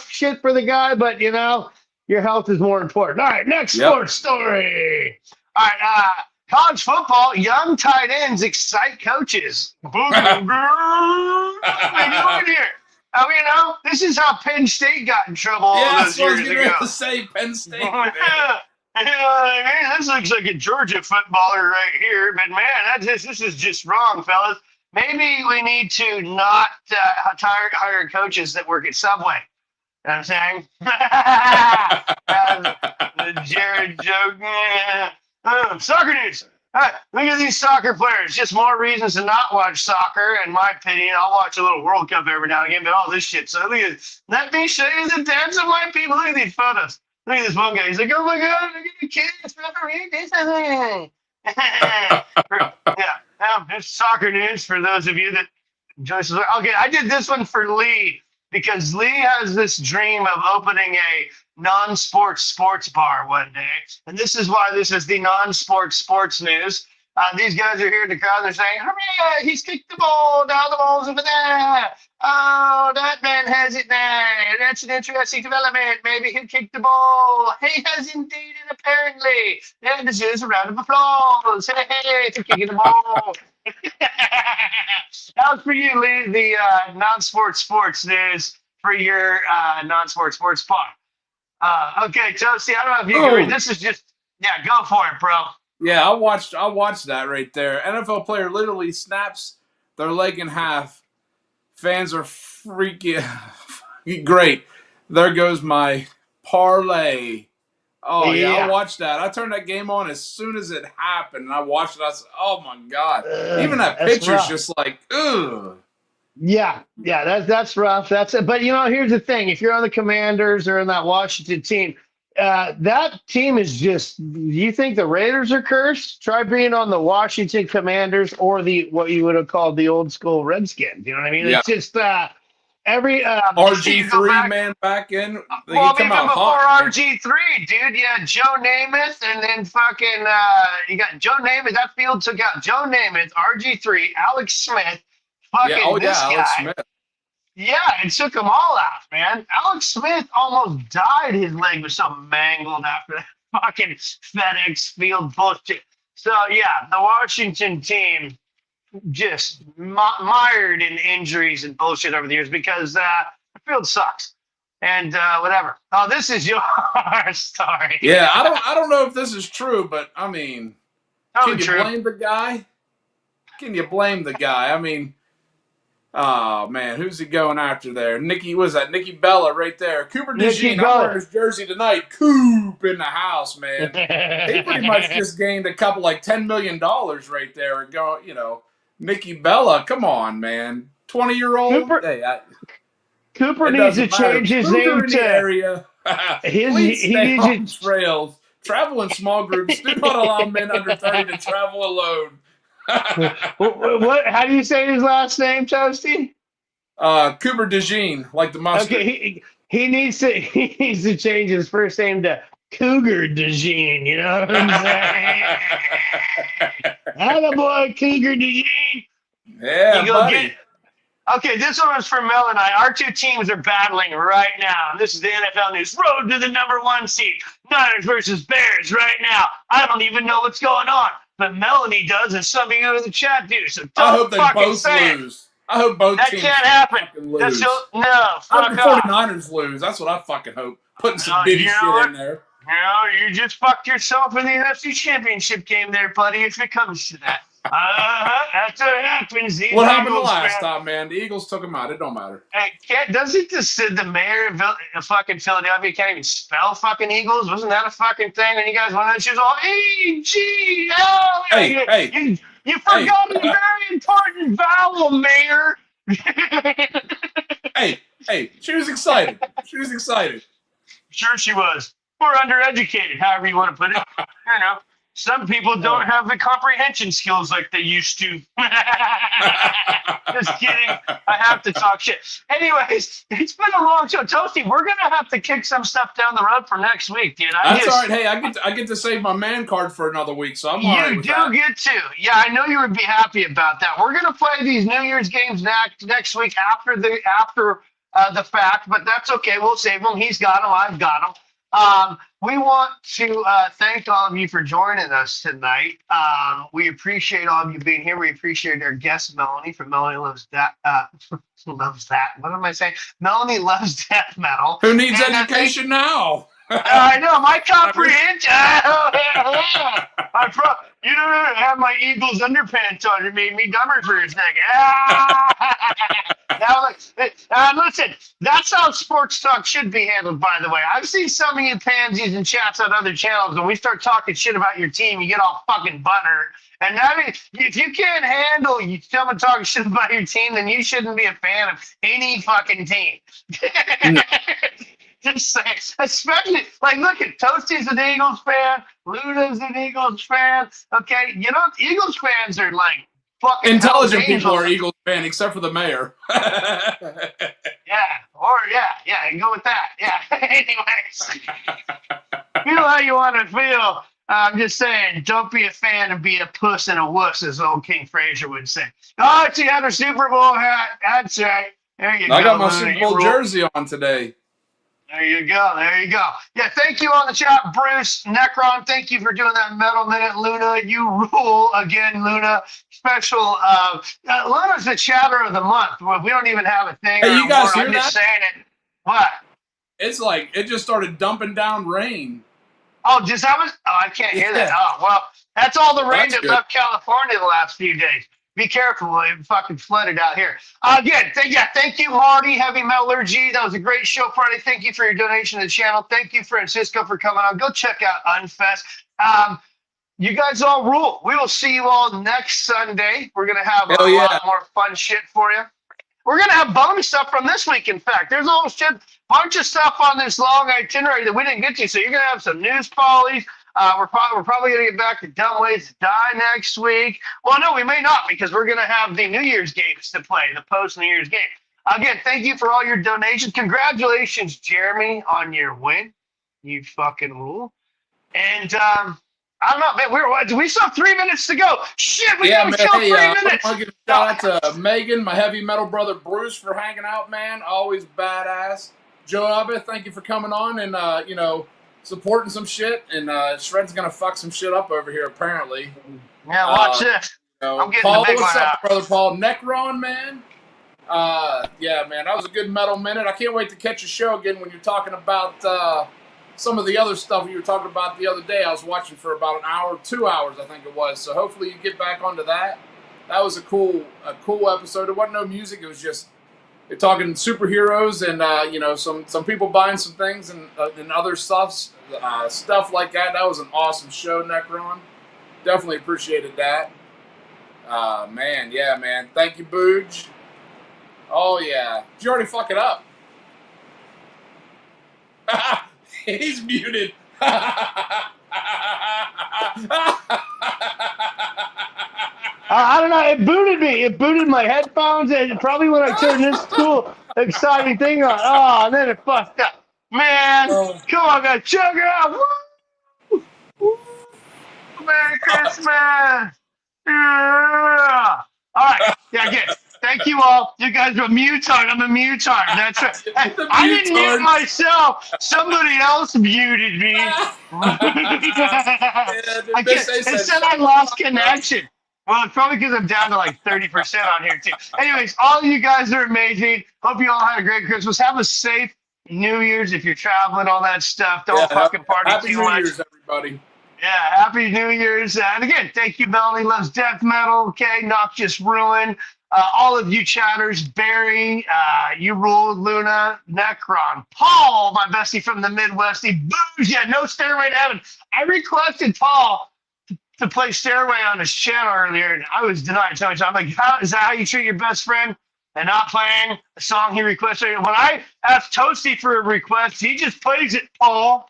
Speaker 3: shit for the guy. But you know, your health is more important. All right, next sports story. All right, college football, young tight ends excite coaches. What are we doing here? Oh, you know, this is how Penn State got in trouble all those years ago.
Speaker 2: To say Penn State.
Speaker 3: You know what I mean? This looks like a Georgia footballer right here, but man, this is just wrong, fellas. Maybe we need to not hire coaches that work at Subway. You know what I'm saying? The Jared joke. Soccer news. All right, look at these soccer players. Just more reasons to not watch soccer, in my opinion. I'll watch a little World Cup every now and again, but all this shit. So look at this. Let me show you the dance of white people. Look at these photos. Look at this one guy. He's like, oh my God, look at the kids. Yeah, it's soccer news for those of you that enjoy. Okay, I did this one for Lee because Lee has this dream of opening a non-sports sports bar one day. And this is why this is the non-sports sports news. These guys are here in the crowd. They're saying, hooray, he's kicked the ball. Now the ball's over there. Oh, that man has it there. That's an interesting development. Maybe he'll kick the ball. He has indeed, and apparently. And this is a round of applause. Hey, for kicking the ball. That was for you, Lee, the non-sports sports news for your non-sports sports bar. Okay, Toasty, I don't know if you can read. This is just, go for it, bro.
Speaker 2: Yeah, I watched that right there. NFL player literally snaps their leg in half. Fans are freaking great. There goes my parlay. Oh, yeah, I watched that. I turned that game on as soon as it happened, and I watched it. I said, oh, my God. Even that picture's just like, ugh.
Speaker 3: Yeah, that's rough. That's it. But, you know, here's the thing. If you're on the Commanders or in that Washington team, that team is just, you think the Raiders are cursed? Try being on the Washington Commanders or what you would have called the old school Redskins. You know what I mean?
Speaker 2: Yeah.
Speaker 3: It's just every
Speaker 2: RG3 man back in.
Speaker 3: Well, even before RG3, dude, you had Joe Namath, and then fucking you got Joe Namath. That field took out Joe Namath, RG3, Alex Smith, fucking this guy.
Speaker 2: Alex Smith.
Speaker 3: Yeah, it took them all out, man. Alex Smith almost died. His leg was so mangled after that fucking FedEx Field bullshit. So, yeah, the Washington team just mired in injuries and bullshit over the years because the field sucks. And whatever. Oh, this is your story.
Speaker 2: Yeah, I don't know if this is true, but, I mean, can you blame the guy? Can you blame the guy? I mean... Oh, man, who's he going after there? Nikki Bella right there. Cooper DeJean, I'm wearing his jersey tonight. Coop in the house, man. He pretty much just gained a couple, like, $10 million right there. And go, you know, Nikki Bella, come on, man. 20-year-old?
Speaker 3: Cooper needs to change his name to...
Speaker 2: area. Please stay on trails. Travel in small groups. Do not allow men under 30 to travel alone.
Speaker 3: What? How do you say his last name, Toasty?
Speaker 2: Cooper DeJean, like the mustard.
Speaker 3: Okay, he needs to change his first name to Cougar DeJean. You know what I'm saying? Attaboy, Cougar DeJean.
Speaker 2: Yeah, buddy.
Speaker 3: Okay, this one was for Mel and I. Our two teams are battling right now. This is the NFL news. Road to the #1 seed. Niners versus Bears right now. I don't even know what's going on. But Melanie does, and some of you in the chat do. So don't
Speaker 2: I hope they both
Speaker 3: say
Speaker 2: lose. I hope both teams
Speaker 3: can't happen.
Speaker 2: Lose.
Speaker 3: Fuck
Speaker 2: I hope the
Speaker 3: off.
Speaker 2: 49ers lose. That's what I fucking hope. Putting some bitty shit in there.
Speaker 3: You know, you just fucked yourself in the NFC Championship game there, buddy, if it comes to that. That's what happens.
Speaker 2: What happened last time, man? The Eagles took them out. It don't matter.
Speaker 3: Hey, doesn't the mayor of fucking Philadelphia can't even spell fucking Eagles? Wasn't that a fucking thing? And you guys wanted to choose all E-G-L.
Speaker 2: Hey,
Speaker 3: you forgot a very important vowel, mayor.
Speaker 2: Hey, she was excited. She was excited.
Speaker 3: Sure she was. We're undereducated, however you want to put it. You know, some people don't have the comprehension skills like they used to. Just kidding. I have to talk shit. Anyways, it's been a long show. Toasty, we're going to have to kick some stuff down the road for next week, dude.
Speaker 2: That's all right. Hey, I get to save my man card for another week, so I'm all right with that.
Speaker 3: You do get to. Yeah, I know you would be happy about that. We're going to play these New Year's games next week after the fact, but that's okay. We'll save them. He's got them. I've got them. We want to thank all of you for joining us tonight. We appreciate all of you being here. We appreciate our guest, Melanie, from Melanie Loves That. Loves That. What am I saying? Melanie Loves Death Metal.
Speaker 2: Who needs education now?
Speaker 3: I know, my comprehension. You don't have my Eagles underpants on. It made me dumber for a second. Now, listen, that's how sports talk should be handled, by the way. I've seen some of you pansies and chats on other channels. When we start talking shit about your team, you get all fucking butthurt. And if you can't handle someone talking shit about your team, then you shouldn't be a fan of any fucking team. No. Just saying, especially, like, look at Toasty's an Eagles fan, Luna's an Eagles fan, okay? You know, Eagles fans are, like, fucking
Speaker 2: intelligent people are Eagles fan, except for the mayor.
Speaker 3: Yeah, go with that, yeah. Anyways, feel how you want to feel. I'm just saying, don't be a fan and be a puss and a wuss, as old King Fraser would say. Oh, she had her Super Bowl hat, that's right. There you go.
Speaker 2: I got my
Speaker 3: Luna.
Speaker 2: Super Bowl jersey on today.
Speaker 3: There you go. Yeah, thank you on the chat, Bruce. Necron, thank you for doing that Metal Minute. Luna, you rule again, Luna. Special, Luna's the chatter of the month. We don't even have a thing.
Speaker 2: Hey, you guys hear
Speaker 3: I'm
Speaker 2: that?
Speaker 3: just saying it. What?
Speaker 2: It's like, it just started dumping down rain.
Speaker 3: Oh, I can't hear that. Oh, well, that's all the rain that
Speaker 2: good.
Speaker 3: left California the last few days. Be careful, it fucking flooded out here. Again, thank you, Marty, Heavy Metallurgy. That was a great show Friday. Thank you for your donation to the channel. Thank you, Francisco, for coming on. Go check out Unfest. You guys all rule. We will see you all next Sunday. We're going to have a lot more fun shit for you. We're going to have bonus stuff from this week, in fact. There's a whole bunch of stuff on this long itinerary that we didn't get to, so you're going to have some news follies. We're probably going to get back to Dumb Ways to Die next week. Well, no, we may not, because we're going to have the New Year's games to play, the post-New Year's game. Again, thank you for all your donations. Congratulations, Jeremy, on your win. You fucking rule. And I don't know, man. We still have 3 minutes to go. Shit, we got to kill 3 minutes.
Speaker 2: I want to give a shout out to Megan, my heavy metal brother Bruce, for hanging out, man. Always badass. Joe Abba, thank you for coming on and supporting some shit, and Shred's gonna fuck some shit up over here, apparently.
Speaker 3: Yeah, watch this. I'm getting
Speaker 2: Paul,
Speaker 3: the big
Speaker 2: what's
Speaker 3: one
Speaker 2: up,
Speaker 3: out.
Speaker 2: brother Paul? Necron, man. Yeah, man, that was a good Metal Minute. I can't wait to catch a show again when you're talking about some of the other stuff you were talking about the other day. I was watching for about an hour, 2 hours, I think it was. So hopefully you get back onto that. That was a cool episode. There wasn't no music. It was just talking superheroes and some people buying some things and other stuff like that. That was an awesome show, Necron. Definitely appreciated that. Man, yeah, man. Thank you, Booj. Oh yeah, did you already fuck it up? He's muted.
Speaker 3: I don't know. It booted me. It booted my headphones, and probably when I turned this cool, exciting thing on. Oh, and then it fucked up. Man, come on, guys, check it out. Woo! Woo! Merry Christmas. Yeah. All right. Yeah, again. Thank you all. You guys are a mutard. I'm a mutard. That's right. I didn't mute myself. Somebody else muted me. It said I lost connection. Well, it's probably because I'm down to like 30% on here too. Anyways, all of you guys are amazing. Hope you all had a great Christmas. Have a safe New Year's if you're traveling, all that stuff. Don't fucking party
Speaker 2: happy
Speaker 3: too
Speaker 2: New
Speaker 3: much.
Speaker 2: Year's, everybody.
Speaker 3: Yeah, happy New Year's. And again, thank you, Melanie Loves Death Metal. Okay, Noxious Ruin. All of you chatters, Barry, you rule, Luna, Necron, Paul, my bestie from the Midwest, Booze, yeah, no Stairway to Heaven. I requested Paul to play Stairway on his channel earlier, and I was denied. So I'm like, is that how you treat your best friend? And not playing a song he requested. When I asked Toasty for a request, he just plays it, Paul.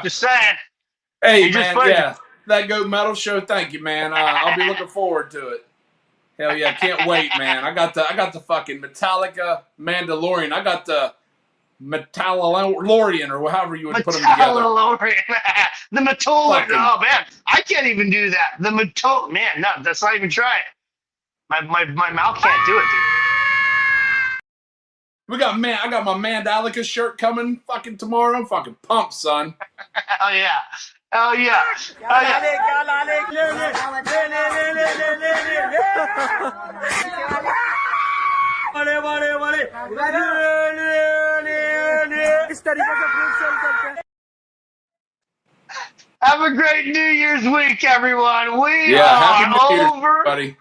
Speaker 3: Just saying.
Speaker 2: Hey,
Speaker 3: You're just
Speaker 2: man,
Speaker 3: funny.
Speaker 2: yeah. That Goat Metal show, thank you, man. I'll be looking forward to it. Hell yeah, can't wait, man. I got the fucking Metallica Mandalorian. I got the Metallorian, or however you would put them together.
Speaker 3: Metallorian. The Metallorian.
Speaker 2: Fucking-
Speaker 3: Oh, man. I can't even do that. The Metall. Man, no, that's not even try it. My mouth can't do it, dude.
Speaker 2: I got my Mandalika shirt coming fucking tomorrow. I'm fucking pumped, son.
Speaker 3: Hell yeah. Hell yeah. Hell yeah. Have a great New Year's week, everyone. We
Speaker 2: Happy New Year's,
Speaker 3: over
Speaker 2: buddy.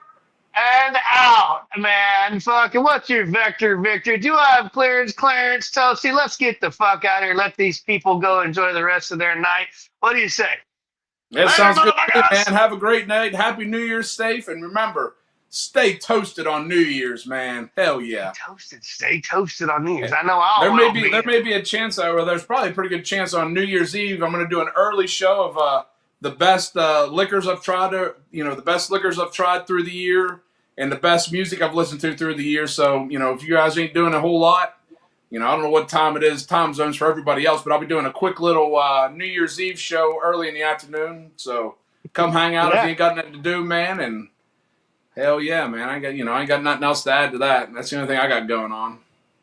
Speaker 3: and out, man. Fucking, what's your vector, Victor? Do I have clearance, Clarence, Toasty? Let's get the fuck out of here. Let these people go enjoy the rest of their night. What do you say?
Speaker 2: That sounds good to me, man. Have a great night. Happy New Year's, safe, and remember, stay toasted on New Year's, man. Hell yeah.
Speaker 3: Stay toasted on New Year's. I know I'll
Speaker 2: there may be a chance, or there's probably a pretty good chance on New Year's Eve. I'm going to do an early show of the best liquors I've tried. The best liquors I've tried through the year, and the best music I've listened to through the year. So, if you guys ain't doing a whole lot, I don't know what time it is, time zones for everybody else, but I'll be doing a quick little New Year's Eve show early in the afternoon. So come hang out if you ain't got nothing to do, man. And hell yeah, man. I ain't got nothing else to add to that. That's the only thing I got going on.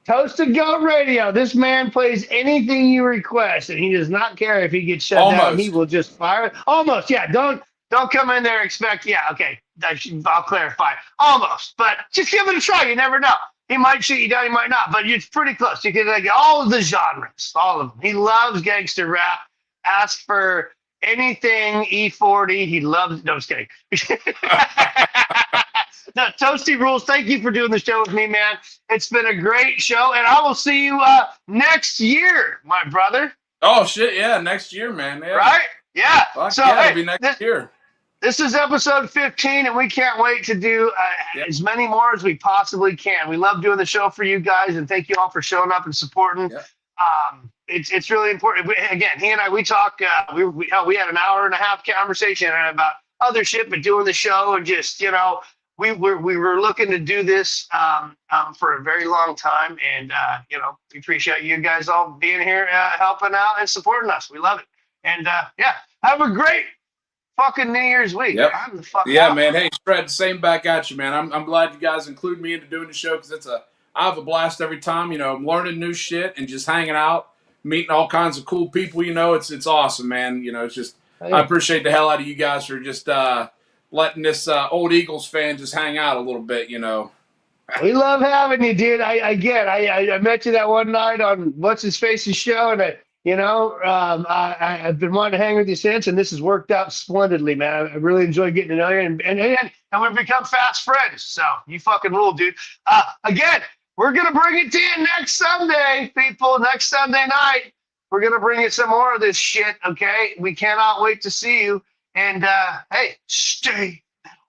Speaker 3: Toasted Goat Radio. This man plays anything you request, and he does not care if he gets shut down. He will just fire it. Almost, yeah. Don't come in there and expect, okay, I'll clarify. Almost, but just give it a try. You never know. He might shoot you down, he might not, but it's pretty close. You can get all of the genres, all of them. He loves gangster rap. Ask for anything E40. He loves. No, just kidding. No, Toasty rules. Thank you for doing the show with me, man. It's been a great show, and I will see you next year, my brother.
Speaker 2: Oh shit, yeah, next year, man. Yeah.
Speaker 3: Right? Yeah.
Speaker 2: Fuck
Speaker 3: So
Speaker 2: yeah,
Speaker 3: hey,
Speaker 2: it'll be next year.
Speaker 3: This is episode 15, and we can't wait to do as many more as we possibly can. We love doing the show for you guys, and thank you all for showing up and supporting.
Speaker 2: Yeah.
Speaker 3: It's really important. Again, he and I, we talk. We had an hour and a half conversation about other shit, but doing the show and just we were looking to do this for a very long time, and we appreciate you guys all being here, helping out and supporting us. We love it, and have a great fucking New Year's week.
Speaker 2: Yep.
Speaker 3: I'm the fuck
Speaker 2: Yeah,
Speaker 3: out.
Speaker 2: man. Hey, Fred, same back at you, man. I'm glad you guys include me into doing the show because I have a blast every time. I'm learning new shit and just hanging out, meeting all kinds of cool people. It's awesome, man. It's just I appreciate the hell out of you guys for just letting this old Eagles fan just hang out a little bit.
Speaker 3: We love having you, dude. I met you that one night on What's His Face's show, and I've been wanting to hang with you since, and this has worked out splendidly, man. I really enjoyed getting to know you, and we've become fast friends. So you fucking rule, dude. Again, we're gonna bring it to you next Sunday, people. Next Sunday night, we're gonna bring you some more of this shit. Okay, we cannot wait to see you. And hey, stay metal,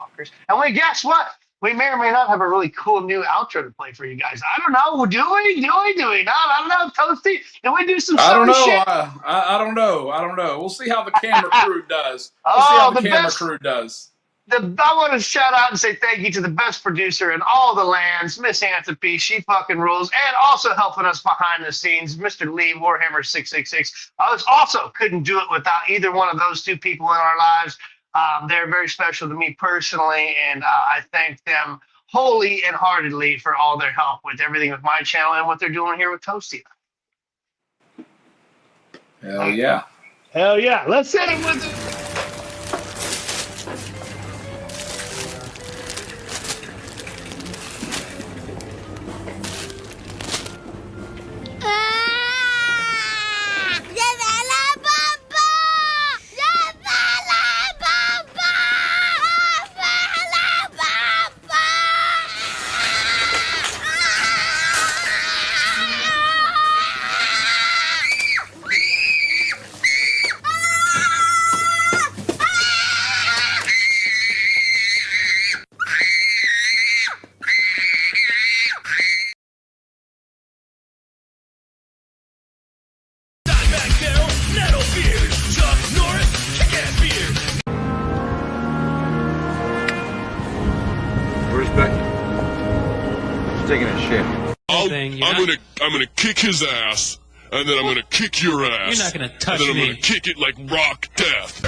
Speaker 3: motherfuckers. And guess what? We may or may not have a really cool new outro to play for you guys. I don't know. Do we? Do we not? I don't know. Toasty, do we do some
Speaker 2: I don't know.
Speaker 3: shit?
Speaker 2: I don't know. I don't know. We'll see how the camera crew does. I
Speaker 3: want to shout out and say thank you to the best producer in all the lands, Miss Anthropy. She fucking rules. And also helping us behind the scenes, Mr. Lee, Warhammer 666. I also couldn't do it without either one of those two people in our lives. They're very special to me personally, and I thank them wholly and heartedly for all their help with everything with my channel and what they're doing here with Toasty.
Speaker 2: Hell yeah.
Speaker 3: Hell yeah. Let's hit it with it.
Speaker 14: just taking a shit.
Speaker 15: I'm gonna kick his ass, and then I'm gonna kick your ass.
Speaker 16: You're not gonna touch
Speaker 15: me. And then I'm
Speaker 16: me.
Speaker 15: gonna kick it like rock death.